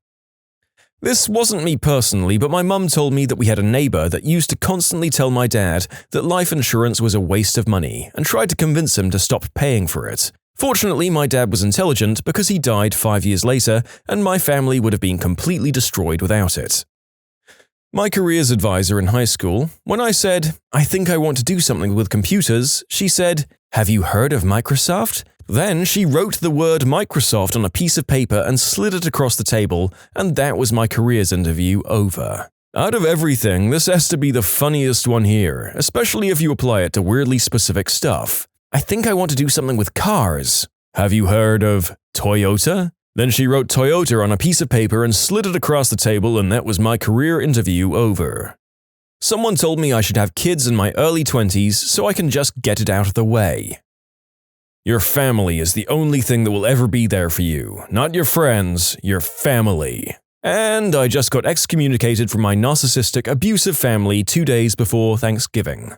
This wasn't me personally, but my mum told me that we had a neighbor that used to constantly tell my dad that life insurance was a waste of money and tried to convince him to stop paying for it. Fortunately, my dad was intelligent because he died 5 years later and my family would have been completely destroyed without it. My careers advisor in high school, when I said, "I think I want to do something with computers," she said, "Have you heard of Microsoft?" Then she wrote the word Microsoft on a piece of paper and slid it across the table, and that was my careers interview over. Out of everything, this has to be the funniest one here, especially if you apply it to weirdly specific stuff. "I think I want to do something with cars." "Have you heard of Toyota?" Then she wrote Toyota on a piece of paper and slid it across the table, and that was my career interview over. Someone told me I should have kids in my early 20s so I can just get it out of the way. Your family is the only thing that will ever be there for you, not your friends, your family. And I just got excommunicated from my narcissistic, abusive family 2 days before Thanksgiving.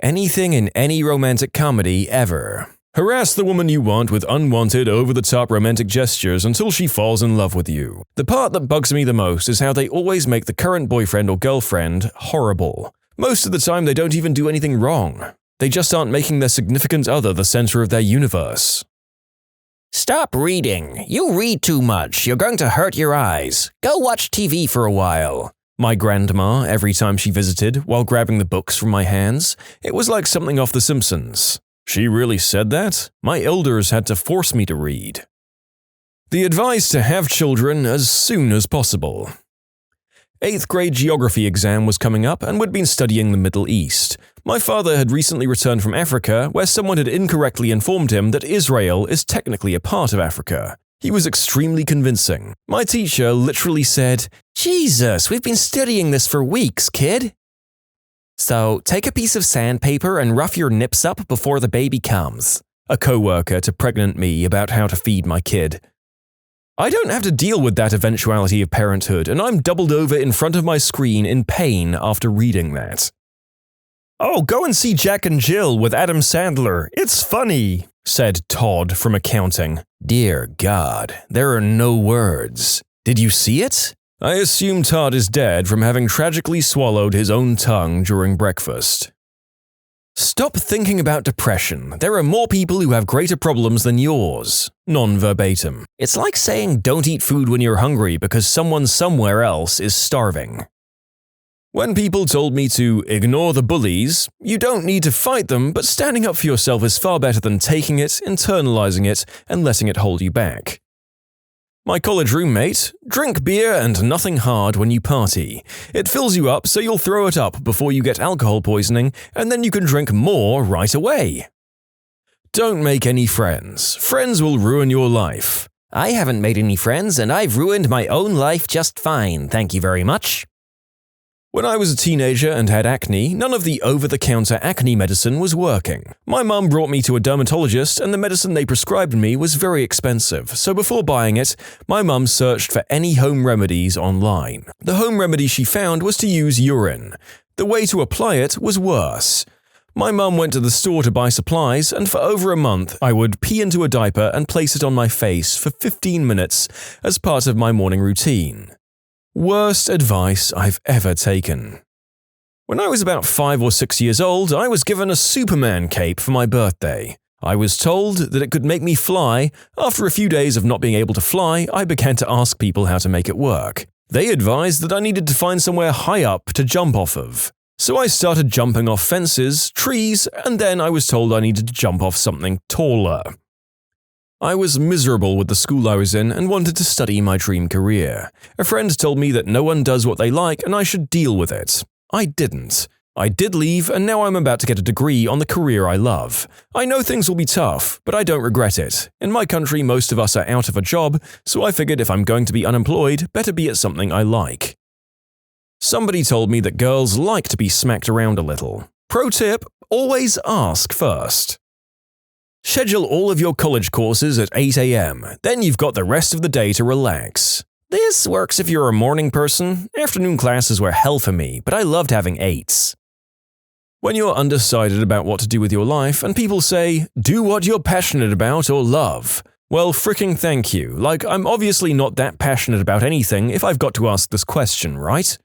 Anything in any romantic comedy ever. Harass the woman you want with unwanted, over-the-top romantic gestures until she falls in love with you. The part that bugs me the most is how they always make the current boyfriend or girlfriend horrible. Most of the time they don't even do anything wrong. They just aren't making their significant other the center of their universe.
Stop reading. You read too much. You're going to hurt your eyes. Go watch TV for a while.
My grandma, every time she visited, while grabbing the books from my hands, it was like something off The Simpsons. She really said that? My elders had to force me to read. The advice to have children as soon as possible.
8th grade geography exam was coming up and we'd been studying the Middle East. My father had recently returned from Africa, where someone had incorrectly informed him that Israel is technically a part of Africa. He was extremely convincing. My teacher literally said, "Jesus, we've been studying this for weeks, kid." So, take a piece of sandpaper and rough your nips up before the baby comes. A coworker to pregnant me about how to feed my kid. I don't have to deal with that eventuality of parenthood, and I'm doubled over in front of my screen in pain after reading that. "Oh, go and see Jack and Jill with Adam Sandler. It's funny," said Todd from accounting. Dear God, there are no words. Did you see it? I assume Todd is dead from having tragically swallowed his own tongue during breakfast. Stop thinking about depression. There are more people who have greater problems than yours. Non-verbatim. It's like saying don't eat food when you're hungry because someone somewhere else is starving. When people told me to ignore the bullies, you don't need to fight them, but standing up for yourself is far better than taking it, internalizing it, and letting it hold you back. My college roommate, drink beer and nothing hard when you party. It fills you up so you'll throw it up before you get alcohol poisoning, and then you can drink more right away. Don't make any friends. Friends will ruin your life. I haven't made any friends and I've ruined my own life just fine, thank you very much. When I was a teenager and had acne, none of the over-the-counter acne medicine was working. My mum brought me to a dermatologist and the medicine they prescribed me was very expensive, so before buying it, my mum searched for any home remedies online. The home remedy she found was to use urine. The way to apply it was worse. My mum went to the store to buy supplies, and for over a month, I would pee into a diaper and place it on my face for 15 minutes as part of my morning routine. Worst advice I've ever taken. When I was about 5 or 6 years old, I was given a Superman cape for my birthday. I was told that it could make me fly. After a few days of not being able to fly, I began to ask people how to make it work. They advised that I needed to find somewhere high up to jump off of. So I started jumping off fences, trees, and then I was told I needed to jump off something taller. I was miserable with the school I was in and wanted to study my dream career. A friend told me that no one does what they like and I should deal with it. I didn't. I did leave and now I'm about to get a degree on the career I love. I know things will be tough, but I don't regret it. In my country, most of us are out of a job, so I figured if I'm going to be unemployed, better be at something I like. Somebody told me that girls like to be smacked around a little. Pro tip, always ask first. Schedule all of your college courses at 8 a.m., then you've got the rest of the day to relax. This works if you're a morning person. Afternoon classes were hell for me, but I loved having 8s. When you're undecided about what to do with your life and people say, do what you're passionate about or love, well, fricking thank you. Like, I'm obviously not that passionate about anything if I've got to ask this question, right?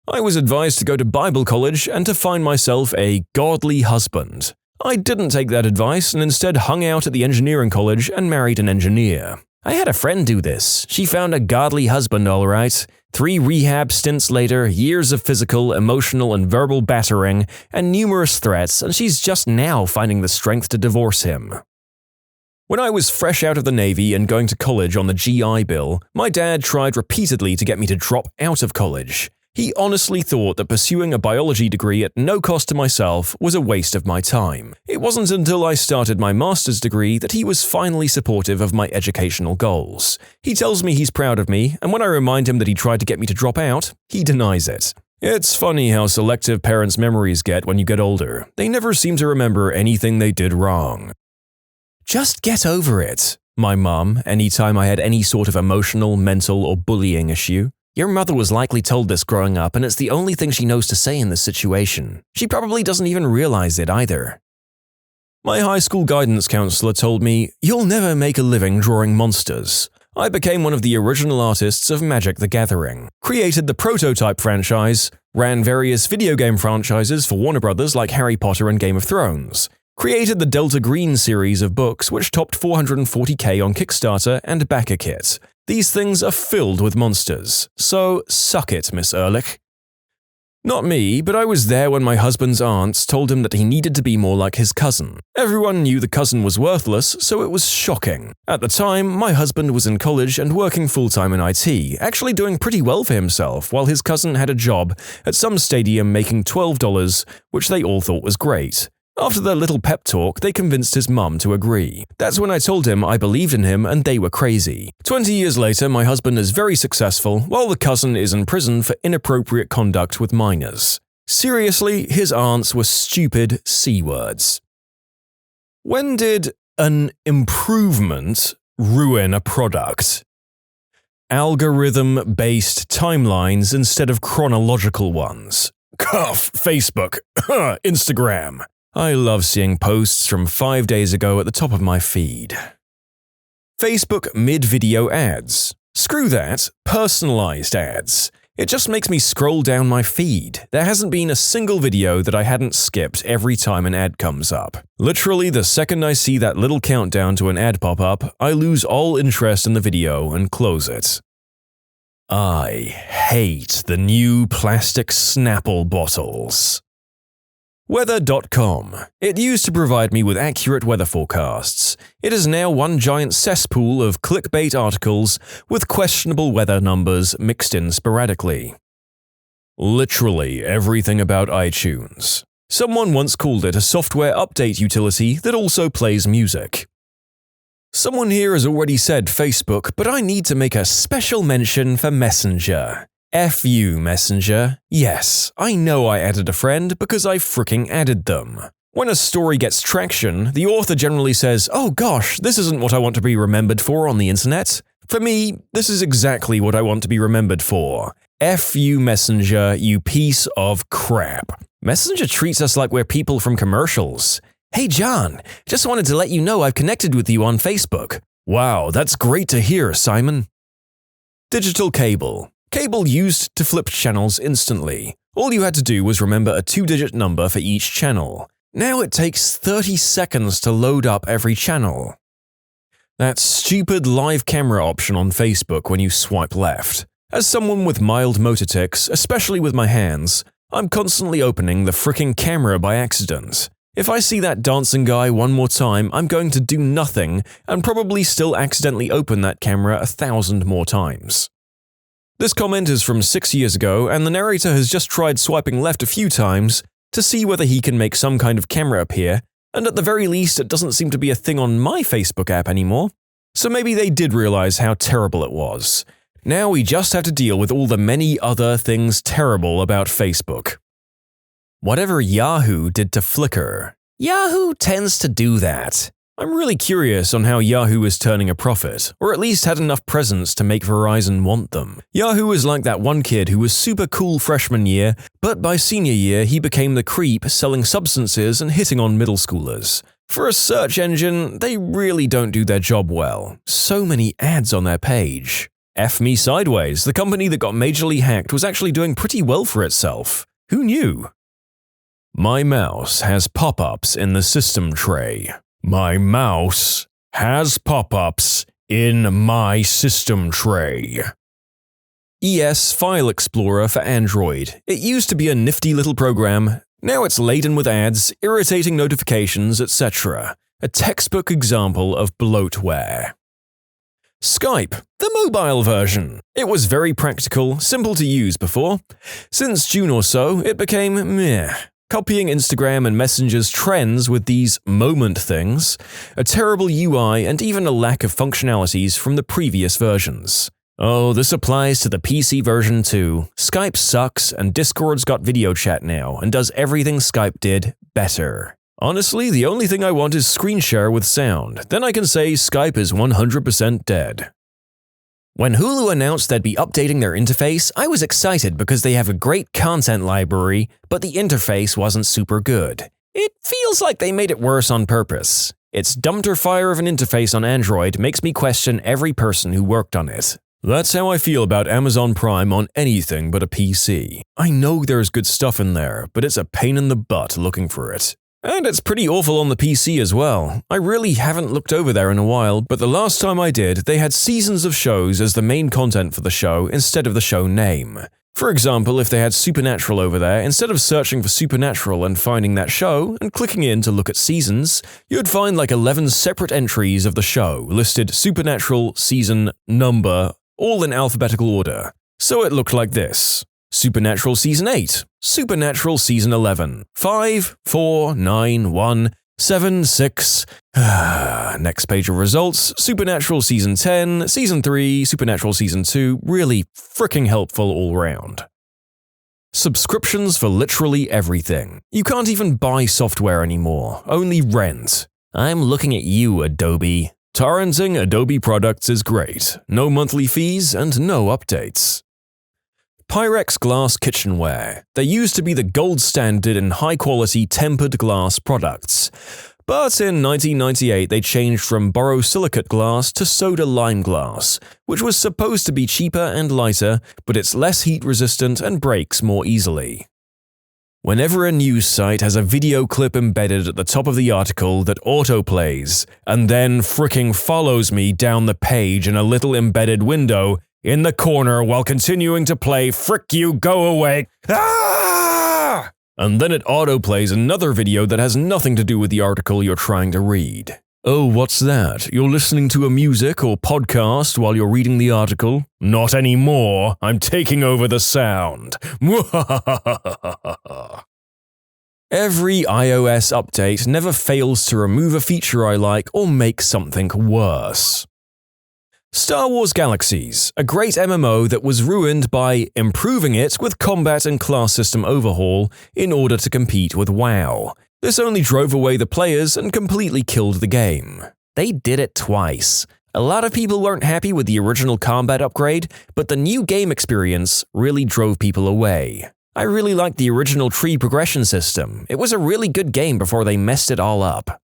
I was advised to go to Bible college and to find myself a godly husband. I didn't take that advice and instead hung out at the engineering college and married an engineer. I had a friend do this. She found a godly husband, all right. 3 rehab stints later, years of physical, emotional, and verbal battering, and numerous threats, and she's just now finding the strength to divorce him. When I was fresh out of the Navy and going to college on the GI Bill, my dad tried repeatedly to get me to drop out of college. He honestly thought that pursuing a biology degree at no cost to myself was a waste of my time. It wasn't until I started my master's degree that he was finally supportive of my educational goals. He tells me he's proud of me, and when I remind him that he tried to get me to drop out, he denies it. It's funny how selective parents' memories get when you get older. They never seem to remember anything they did wrong. Just get over it, my mum, anytime I had any sort of emotional, mental, or bullying issue. Your mother was likely told this growing up, and it's the only thing she knows to say in this situation. She probably doesn't even realize it either. My high school guidance counselor told me, "You'll never make a living drawing monsters." I became one of the original artists of Magic the Gathering, created the Prototype franchise, ran various video game franchises for Warner Brothers like Harry Potter and Game of Thrones, created the Delta Green series of books which topped $440K on Kickstarter and BackerKit. These things are filled with monsters, so suck it, Miss Ehrlich.
Not me, but I was there when my husband's aunts told him that he needed to be more like his cousin. Everyone knew the cousin was worthless, so it was shocking. At the time, my husband was in college and working full-time in IT, actually doing pretty well for himself, while his cousin had a job at some stadium making $12, which they all thought was great. After their little pep talk, they convinced his mum to agree. That's when I told him I believed in him and they were crazy. 20 years later, my husband is very successful, while the cousin is in prison for inappropriate conduct with minors. Seriously, his aunts were stupid C-words. When did an improvement ruin a product? Algorithm-based timelines instead of chronological ones. Cough, Facebook, Instagram. I love seeing posts from 5 days ago at the top of my feed. Facebook mid-video ads. Screw that, personalized ads. It just makes me scroll down my feed. There hasn't been a single video that I hadn't skipped every time an ad comes up. Literally, the second I see that little countdown to an ad pop up, I lose all interest in the video and close it. I hate the new plastic Snapple bottles. Weather.com. It used to provide me with accurate weather forecasts. It is now one giant cesspool of clickbait articles with questionable weather numbers mixed in sporadically. Literally everything about iTunes. Someone once called it a software update utility that also plays music. Someone here has already said Facebook, but I need to make a special mention for Messenger. F you, Messenger. Yes, I know I added a friend because I fricking added them. When a story gets traction, the author generally says, "Oh gosh, this isn't what I want to be remembered for on the internet." For me, this is exactly what I want to be remembered for. F you, Messenger, you piece of crap. Messenger treats us like we're people from commercials. "Hey John, just wanted to let you know I've connected with you on Facebook." Wow, that's great to hear, Simon. Digital cable. Cable used to flip channels instantly. All you had to do was remember a 2-digit number for each channel. Now it takes 30 seconds to load up every channel. That stupid live camera option on Facebook when you swipe left. As someone with mild motor tics, especially with my hands, I'm constantly opening the fricking camera by accident. If I see that dancing guy one more time, I'm going to do nothing and probably still accidentally open that camera 1,000 more times. This comment is from 6 years ago, and the narrator has just tried swiping left a few times to see whether he can make some kind of camera appear, and at the very least it doesn't seem to be a thing on my Facebook app anymore. So maybe they did realize how terrible it was. Now we just have to deal with all the many other things terrible about Facebook. Whatever Yahoo did to Flickr. Yahoo tends to do that. I'm really curious on how Yahoo is turning a profit, or at least had enough presence to make Verizon want them. Yahoo is like that one kid who was super cool freshman year, but by senior year he became the creep selling substances and hitting on middle schoolers. For a search engine, they really don't do their job well. So many ads on their page. F me sideways, the company that got majorly hacked was actually doing pretty well for itself. Who knew? My mouse has pop-ups in the system tray. My mouse has pop-ups in my system tray. ES File Explorer for Android. It used to be a nifty little program. Now it's laden with ads, irritating notifications, etc. A textbook example of bloatware. Skype, the mobile version. It was very practical, simple to use before. Since June or so, it became meh. Copying Instagram and Messenger's trends with these moment things, a terrible UI, and even a lack of functionalities from the previous versions. Oh, this applies to the PC version too. Skype sucks, and Discord's got video chat now and does everything Skype did better. Honestly, the only thing I want is screen share with sound. Then I can say Skype is 100% dead. When Hulu announced they'd be updating their interface, I was excited because they have a great content library, but the interface wasn't super good. It feels like they made it worse on purpose. Its dumpster fire of an interface on Android makes me question every person who worked on it. That's how I feel about Amazon Prime on anything but a PC. I know there's good stuff in there, but it's a pain in the butt looking for it. And it's pretty awful on the PC as well. I really haven't looked over there in a while, but the last time I did, they had seasons of shows as the main content for the show instead of the show name. For example, if they had Supernatural over there, instead of searching for Supernatural and finding that show and clicking in to look at seasons, you'd find like 11 separate entries of the show listed Supernatural, season, number, all in alphabetical order. So it looked like this: Supernatural Season 8, Supernatural Season 11, 5, 4, 9, 1, 7, 6. Next page of results: Supernatural Season 10, Season 3, Supernatural Season 2. Really fricking helpful all round. Subscriptions for literally everything. You can't even buy software anymore, only rent. I'm looking at you, Adobe. Torrenting Adobe products is great. No monthly fees and no updates. Pyrex glass kitchenware. They used to be the gold standard in high-quality tempered glass products. But in 1998 they changed from borosilicate glass to soda lime glass, which was supposed to be cheaper and lighter, but it's less heat-resistant and breaks more easily. Whenever a news site has a video clip embedded at the top of the article that autoplays, and then fricking follows me down the page in a little embedded window in the corner while continuing to play "Frick you, go away," and then it autoplays another video that has nothing to do with the article you're trying to read. Oh, what's that? You're listening to a music or podcast while you're reading the article? Not anymore. I'm taking over the sound. Every iOS update never fails to remove a feature I like or make something worse. Star Wars Galaxies, a great MMO that was ruined by improving it with combat and class system overhaul in order to compete with WoW. This only drove away the players and completely killed the game. They did it twice. A lot of people weren't happy with the original combat upgrade, but the new game experience really drove people away. I really liked the original tree progression system. It was a really good game before they messed it all up.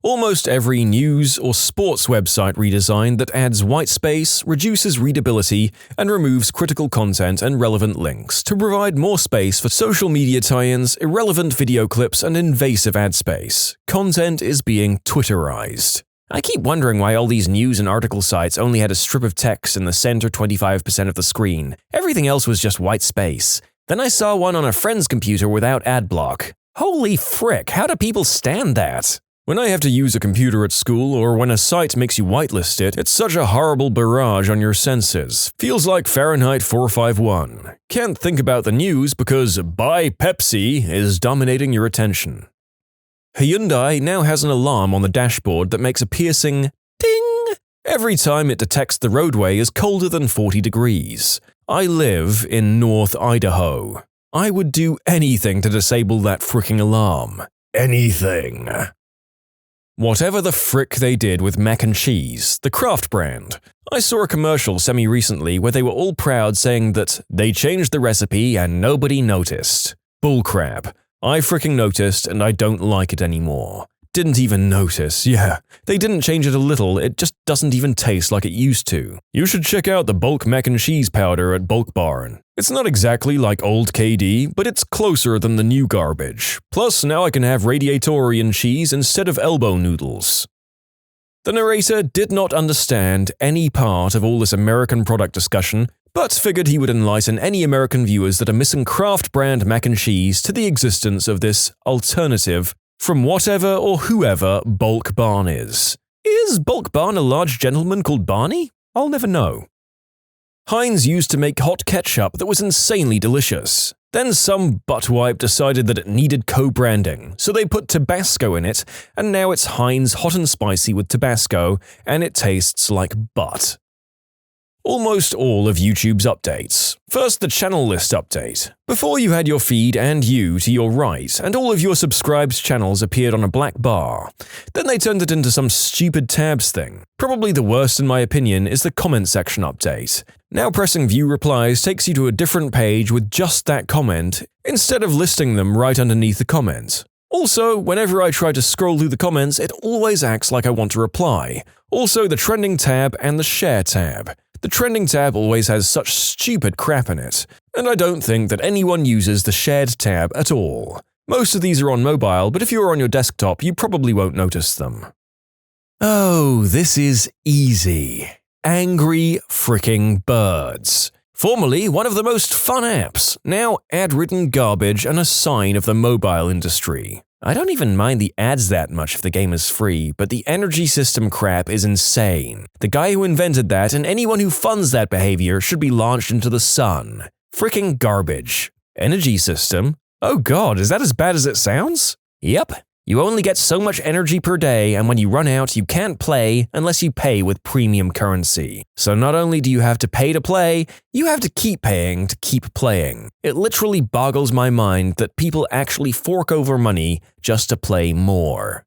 Almost every news or sports website redesign that adds white space, reduces readability, and removes critical content and relevant links to provide more space for social media tie-ins, irrelevant video clips, and invasive ad space. Content is being Twitterized. I keep wondering why all these news and article sites only had a strip of text in the center 25% of the screen. Everything else was just white space. Then I saw one on a friend's computer without ad block. Holy frick, how do people stand that? When I have to use a computer at school or when a site makes you whitelist it, it's such a horrible barrage on your senses. Feels like Fahrenheit 451. Can't think about the news because Buy Pepsi is dominating your attention. Hyundai now has an alarm on the dashboard that makes a piercing ding every time it detects the roadway is colder than 40 degrees. I live in North Idaho. I would do anything to disable that fricking alarm. Anything. Whatever the frick they did with mac and cheese, the Kraft brand. I saw a commercial semi-recently where they were all proud saying that they changed the recipe and nobody noticed. Bullcrap. I fricking noticed and I don't like it anymore. Didn't even notice, yeah. They didn't change it a little, it just doesn't even taste like it used to. You should check out the bulk mac and cheese powder at Bulk Barn. It's not exactly like old KD, but it's closer than the new garbage. Plus, now I can have radiatorian cheese instead of elbow noodles. The narrator did not understand any part of all this American product discussion, but figured he would enlighten any American viewers that are missing Kraft brand mac and cheese to the existence of this alternative from whatever or whoever Bulk Barn is. Is Bulk Barn a large gentleman called Barney? I'll never know. Heinz used to make hot ketchup that was insanely delicious. Then some buttwipe decided that it needed co-branding, so they put Tabasco in it, and now it's Heinz hot and spicy with Tabasco, and it tastes like butt. Almost all of YouTube's updates. First, the channel list update. Before you had your feed and you to your right, and all of your subscribed channels appeared on a black bar. Then they turned it into some stupid tabs thing. Probably the worst in my opinion is the comment section update. Now pressing view replies takes you to a different page with just that comment, instead of listing them right underneath the comment. Also, whenever I try to scroll through the comments, it always acts like I want to reply. Also, the trending tab and the share tab. The trending tab always has such stupid crap in it, and I don't think that anyone uses the shared tab at all. Most of these are on mobile, but if you're on your desktop, you probably won't notice them. Oh, this is easy. Angry fricking birds. Formerly one of the most fun apps, now ad-ridden garbage and a sign of the mobile industry. I don't even mind the ads that much if the game is free, but the energy system crap is insane. The guy who invented that and anyone who funds that behavior should be launched into the sun. Fricking garbage. Energy system? Oh god, is that as bad as it sounds? Yep. You only get so much energy per day, and when you run out, you can't play unless you pay with premium currency. So not only do you have to pay to play, you have to keep paying to keep playing. It literally boggles my mind that people actually fork over money just to play more.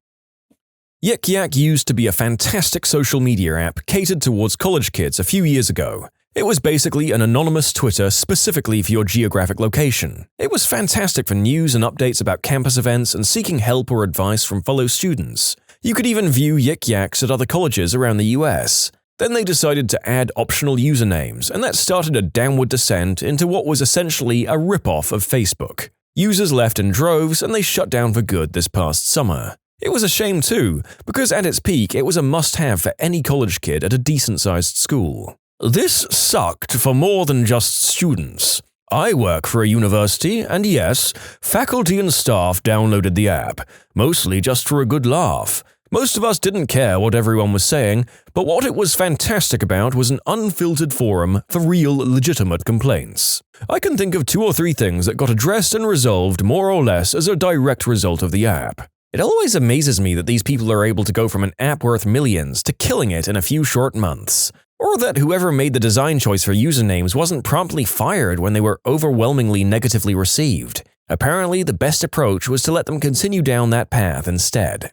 Yik Yak used to be a fantastic social media app catered towards college kids a few years ago. It was basically an anonymous Twitter specifically for your geographic location. It was fantastic for news and updates about campus events and seeking help or advice from fellow students. You could even view Yik Yaks at other colleges around the US. Then they decided to add optional usernames, and that started a downward descent into what was essentially a rip-off of Facebook. Users left in droves, and they shut down for good this past summer. It was a shame too, because at its peak it was a must-have for any college kid at a decent-sized school. This sucked for more than just students. I work for a university, and yes, faculty and staff downloaded the app, mostly just for a good laugh. Most of us didn't care what everyone was saying, but what it was fantastic about was an unfiltered forum for real legitimate complaints. I can think of 2 or 3 things that got addressed and resolved more or less as a direct result of the app. It always amazes me that these people are able to go from an app worth millions to killing it in a few short months. Or that whoever made the design choice for usernames wasn't promptly fired when they were overwhelmingly negatively received. Apparently, the best approach was to let them continue down that path instead.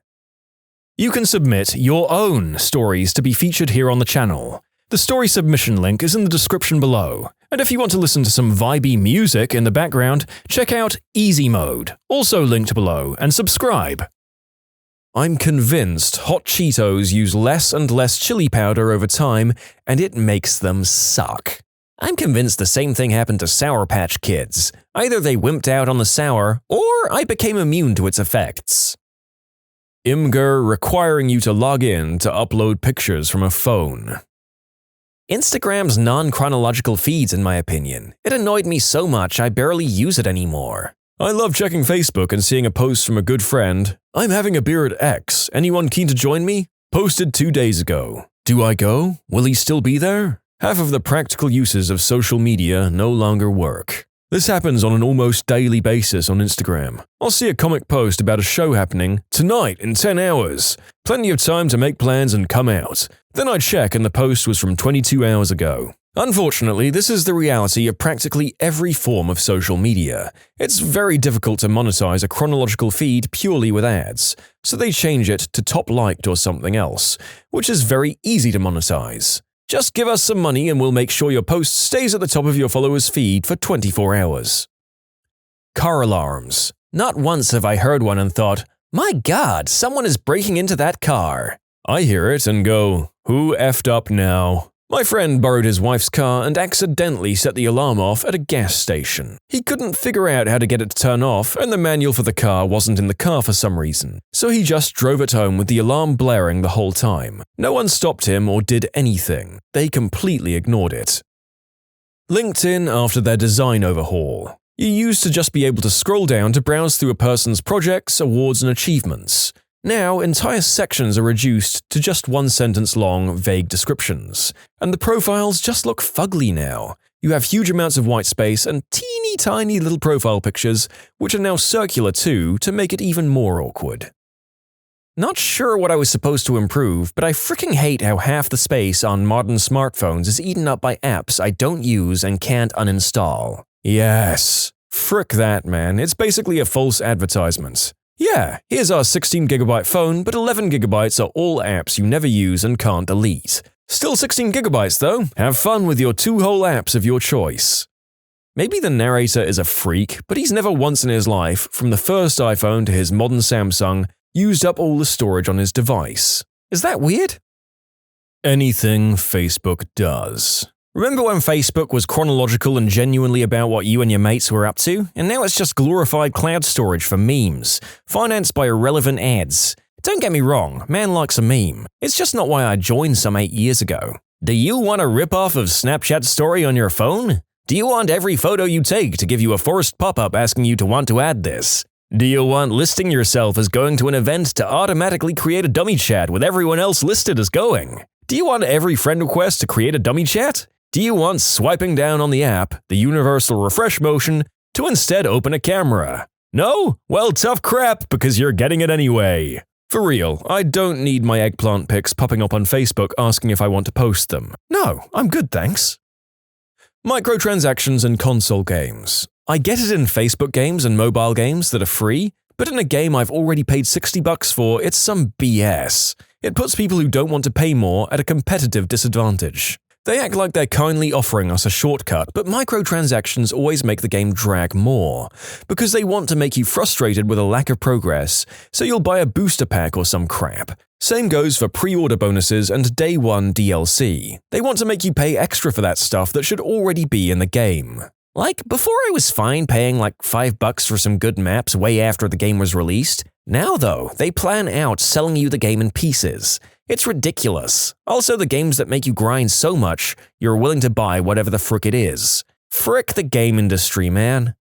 You can submit your own stories to be featured here on the channel. The story submission link is in the description below. And if you want to listen to some vibey music in the background, check out easymode, also linked below, and subscribe. I'm convinced hot Cheetos use less and less chili powder over time, and it makes them suck. I'm convinced the same thing happened to Sour Patch Kids. Either they wimped out on the sour, or I became immune to its effects. Imgur requiring you to log in to upload pictures from a phone. Instagram's non-chronological feeds, in my opinion. It annoyed me so much I barely use it anymore. I love checking Facebook and seeing a post from a good friend. I'm having a beer at X. Anyone keen to join me? Posted 2 days ago. Do I go? Will he still be there? Half of the practical uses of social media no longer work. This happens on an almost daily basis on Instagram. I'll see a comic post about a show happening tonight in 10 hours. Plenty of time to make plans and come out. Then I check and the post was from 22 hours ago. Unfortunately, this is the reality of practically every form of social media. It's very difficult to monetize a chronological feed purely with ads, so they change it to top liked or something else, which is very easy to monetize. Just give us some money and we'll make sure your post stays at the top of your followers' feed for 24 hours. Car alarms. Not once have I heard one and thought, my god, someone is breaking into that car. I hear it and go, who effed up now? My friend borrowed his wife's car and accidentally set the alarm off at a gas station. He couldn't figure out how to get it to turn off, and the manual for the car wasn't in the car for some reason, so he just drove it home with the alarm blaring the whole time. No one stopped him or did anything. They completely ignored it. LinkedIn after their design overhaul. You used to just be able to scroll down to browse through a person's projects, awards, and achievements. Now, entire sections are reduced to just 1-sentence long, vague descriptions. And the profiles just look fugly now. You have huge amounts of white space and teeny tiny little profile pictures, which are now circular too, to make it even more awkward. Not sure what I was supposed to improve, but I freaking hate how half the space on modern smartphones is eaten up by apps I don't use and can't uninstall. Yes. Frick that, man. It's basically a false advertisement. Yeah, here's our 16GB phone, but 11GB are all apps you never use and can't delete. Still 16GB though. Have fun with your 2 whole apps of your choice. Maybe the narrator is a freak, but he's never once in his life, from the first iPhone to his modern Samsung, used up all the storage on his device. Is that weird? Anything Facebook does. Remember when Facebook was chronological and genuinely about what you and your mates were up to? And now it's just glorified cloud storage for memes, financed by irrelevant ads. Don't get me wrong, man likes a meme. It's just not why I joined some 8 years ago.
Do you want a ripoff of Snapchat Story on your phone? Do you want every photo you take to give you a forced pop-up asking you to want to add this? Do you want listing yourself as going to an event to automatically create a dummy chat with everyone else listed as going? Do you want every friend request to create a dummy chat? Do you want swiping down on the app, the universal refresh motion, to instead open a camera? No? Well, tough crap, because you're getting it anyway. For real, I don't need my eggplant pics popping up on Facebook asking if I want to post them. No, I'm good, thanks. Microtransactions in console games. I get it in Facebook games and mobile games that are free, but in a game I've already paid $60 for, it's some BS. It puts people who don't want to pay more at a competitive disadvantage. They act like they're kindly offering us a shortcut, but microtransactions always make the game drag more, because they want to make you frustrated with a lack of progress, so you'll buy a booster pack or some crap. Same goes for pre-order bonuses and Day 1 DLC. They want to make you pay extra for that stuff that should already be in the game. Like, before I was fine paying like $5 for some good maps way after the game was released. Now though, they plan out selling you the game in pieces. It's ridiculous. Also, the games that make you grind so much, you're willing to buy whatever the frick it is. Frick the game industry, man.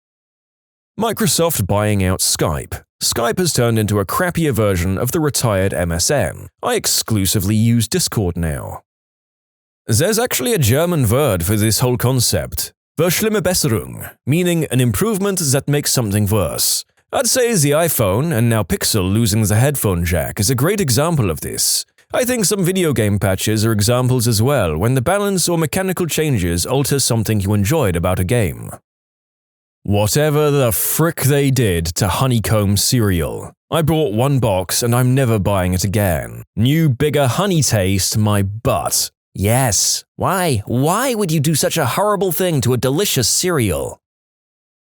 Microsoft buying out Skype. Skype has turned into a crappier version of the retired MSN. I exclusively use Discord now. There's actually a German word for this whole concept. Verschlimmbesserung, meaning an improvement that makes something worse. I'd say the iPhone, and now Pixel losing the headphone jack, is a great example of this. I think some video game patches are examples as well, when the balance or mechanical changes alter something you enjoyed about a game. Whatever the frick they did to honeycomb cereal. I bought one box and I'm never buying it again. New bigger honey taste, my butt. Yes. Why? Why would you do such a horrible thing to a delicious cereal?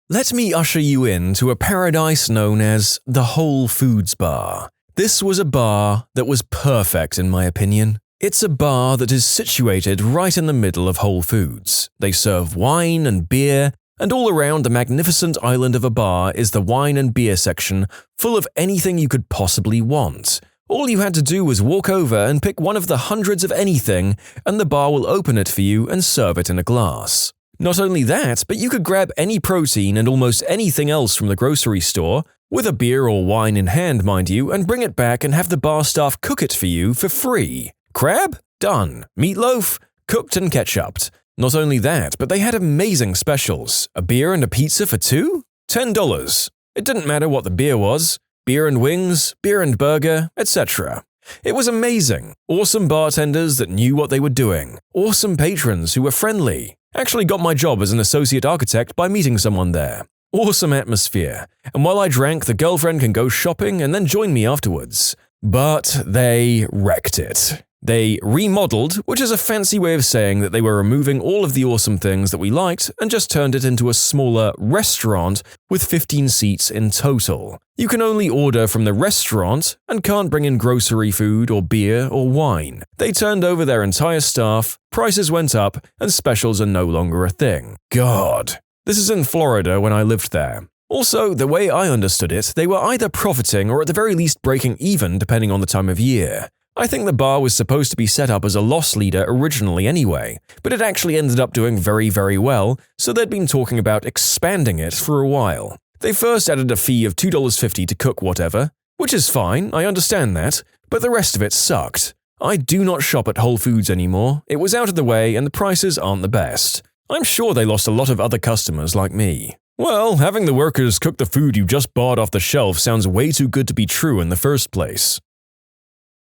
Let me usher you in to a paradise known as the Whole Foods Bar. This was a bar that was perfect in my opinion. It's a bar that is situated right in the middle of Whole Foods. They serve wine and beer, and all around the magnificent island of a bar is the wine and beer section full of anything you could possibly want. All you had to do was walk over and pick one of the hundreds of anything, and the bar will open it for you and serve it in a glass. Not only that, but you could grab any protein and almost anything else from the grocery store, with a beer or wine in hand, mind you, and bring it back and have the bar staff cook it for you for free. Crab? Done. Meatloaf? Cooked and ketchuped. Not only that, but they had amazing specials. A beer and a pizza for two? $10. It didn't matter what the beer was. Beer and wings, beer and burger, etc. It was amazing. Awesome bartenders that knew what they were doing. Awesome patrons who were friendly. Actually got my job as an associate architect by meeting someone there. Awesome atmosphere. And while I drank, the girlfriend can go shopping and then join me afterwards. But they wrecked it. They remodeled, which is a fancy way of saying that they were removing all of the awesome things that we liked and just turned it into a smaller restaurant with 15 seats in total. You can only order from the restaurant and can't bring in grocery food or beer or wine. They turned over their entire staff, prices went up, and specials are no longer a thing. God. This is in Florida when I lived there. Also, the way I understood it, they were either profiting or at the very least breaking even depending on the time of year. I think the bar was supposed to be set up as a loss leader originally anyway, but it actually ended up doing very, very well, so they'd been talking about expanding it for a while. They first added a fee of $2.50 to cook whatever, which is fine, I understand that, but the rest of it sucked. I do not shop at Whole Foods anymore, it was out of the way and the prices aren't the best. I'm sure they lost a lot of other customers like me. Well, having the workers cook the food you just bought off the shelf sounds way too good to be true in the first place.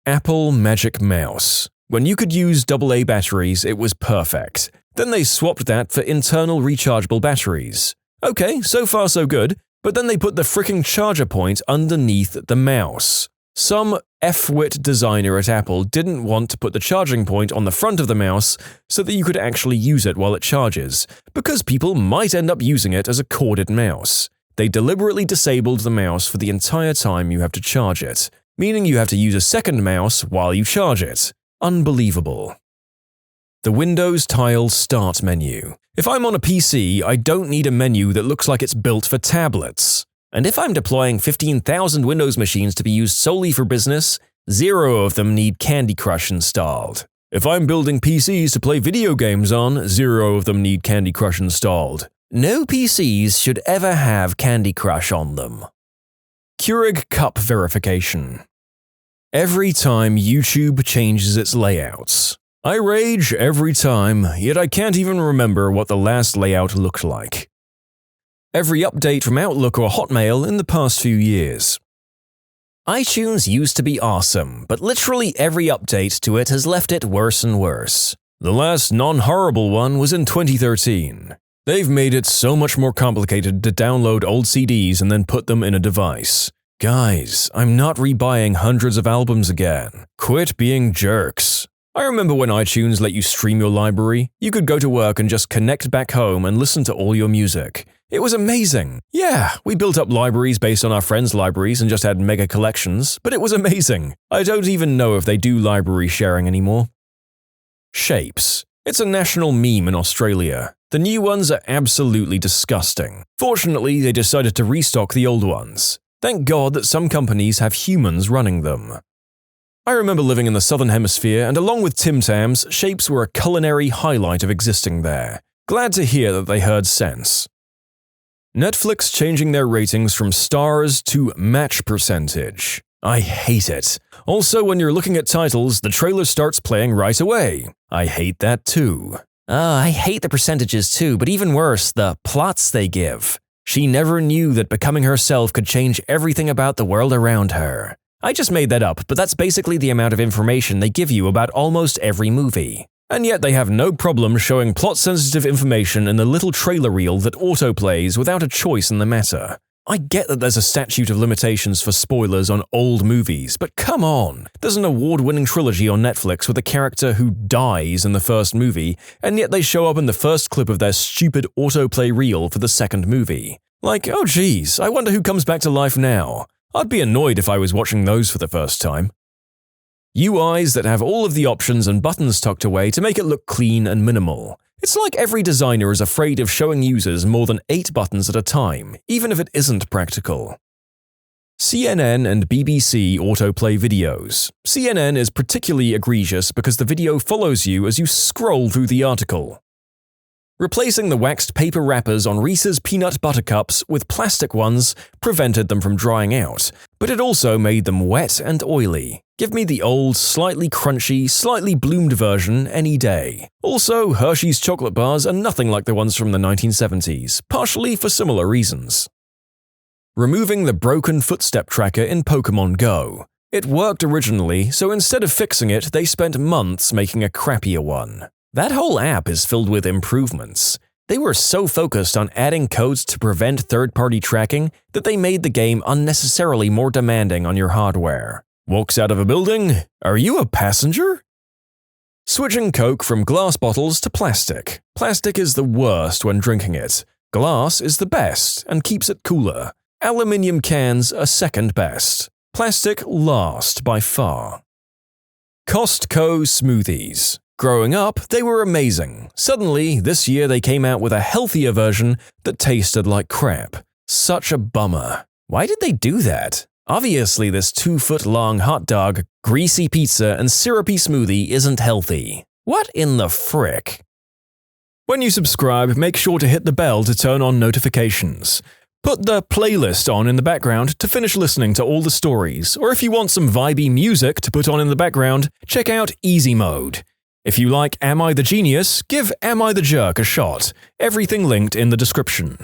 Apple Magic Mouse. When you could use AA batteries, it was perfect. Then they swapped that for internal rechargeable batteries. Okay, so far so good, but then they put the fricking charger point underneath the mouse. Some F-wit designer at Apple didn't want to put the charging point on the front of the mouse so that you could actually use it while it charges, because people might end up using it as a corded mouse. They deliberately disabled the mouse for the entire time you have to charge it, meaning you have to use a second mouse while you charge it. Unbelievable. The Windows Tile Start menu. If I'm on a PC, I don't need a menu that looks like it's built for tablets. And if I'm deploying 15,000 Windows machines to be used solely for business, 0 of them need Candy Crush installed.
If I'm building PCs to play video games on, 0 of them need Candy Crush installed. No PCs should ever have Candy Crush on them. Keurig cup verification. Every time YouTube changes its layouts. I rage every time, yet I can't even remember what the last layout looked like. Every update from Outlook or Hotmail in the past few years. iTunes used to be awesome, but literally every update to it has left it worse and worse. The last non-horrible one was in 2013. They've made it so much more complicated to download old CDs and then put them in a device. Guys, I'm not rebuying hundreds of albums again. Quit being jerks. I remember when iTunes let you stream your library. You could go to work and just connect back home and listen to all your music. It was amazing. Yeah, we built up libraries based on our friends' libraries and just had mega collections, but it was amazing. I don't even know if they do library sharing anymore. Shapes. It's a national meme in Australia. The new ones are absolutely disgusting. Fortunately, they decided to restock the old ones. Thank God that some companies have humans running them. I remember living in the Southern Hemisphere, and along with Tim Tams, shapes were a culinary highlight of existing there. Glad to hear that they heard sense. Netflix changing their ratings from stars to match percentage. I hate it. Also, when you're looking at titles, the trailer starts playing right away. I hate that too. I hate the percentages too, but even worse, the plots they give. She never knew that becoming herself could change everything about the world around her. I just made that up, but that's basically the amount of information they give you about almost every movie. And yet they have no problem showing plot-sensitive information in the little trailer reel that autoplays without a choice in the matter. I get that there's a statute of limitations for spoilers on old movies, but come on! There's an award-winning trilogy on Netflix with a character who dies in the first movie, and yet they show up in the first clip of their stupid autoplay reel for the second movie. Like, oh geez, I wonder who comes back to life now. I'd be annoyed if I was watching those for the first time. UIs that have all of the options and buttons tucked away to make it look clean and minimal. It's like every designer is afraid of showing users more than 8 buttons at a time, even if it isn't practical. CNN and BBC autoplay videos. CNN is particularly egregious because the video follows you as you scroll through the article. Replacing the waxed paper wrappers on Reese's peanut butter cups with plastic ones prevented them from drying out, but it also made them wet and oily. Give me the old, slightly crunchy, slightly bloomed version any day. Also, Hershey's chocolate bars are nothing like the ones from the 1970s, partially for similar reasons. Removing the broken footstep tracker in Pokemon Go. It worked originally, so instead of fixing it, they spent months making a crappier one. That whole app is filled with improvements. They were so focused on adding codes to prevent third-party tracking that they made the game unnecessarily more demanding on your hardware. Walks out of a building? Are you a passenger? Switching Coke from glass bottles to plastic. Plastic is the worst when drinking it. Glass is the best and keeps it cooler. Aluminium cans are second best. Plastic last by far. Costco smoothies. Growing up, they were amazing. Suddenly, this year they came out with a healthier version that tasted like crap. Such a bummer. Why did they do that? Obviously, this 2-foot-long hot dog, greasy pizza, and syrupy smoothie isn't healthy. What in the frick? When you subscribe, make sure to hit the bell to turn on notifications. Put the playlist on in the background to finish listening to all the stories, or if you want some vibey music to put on in the background, check out easymode. If you like Am I the Genius, give Am I the Jerk a shot. Everything linked in the description.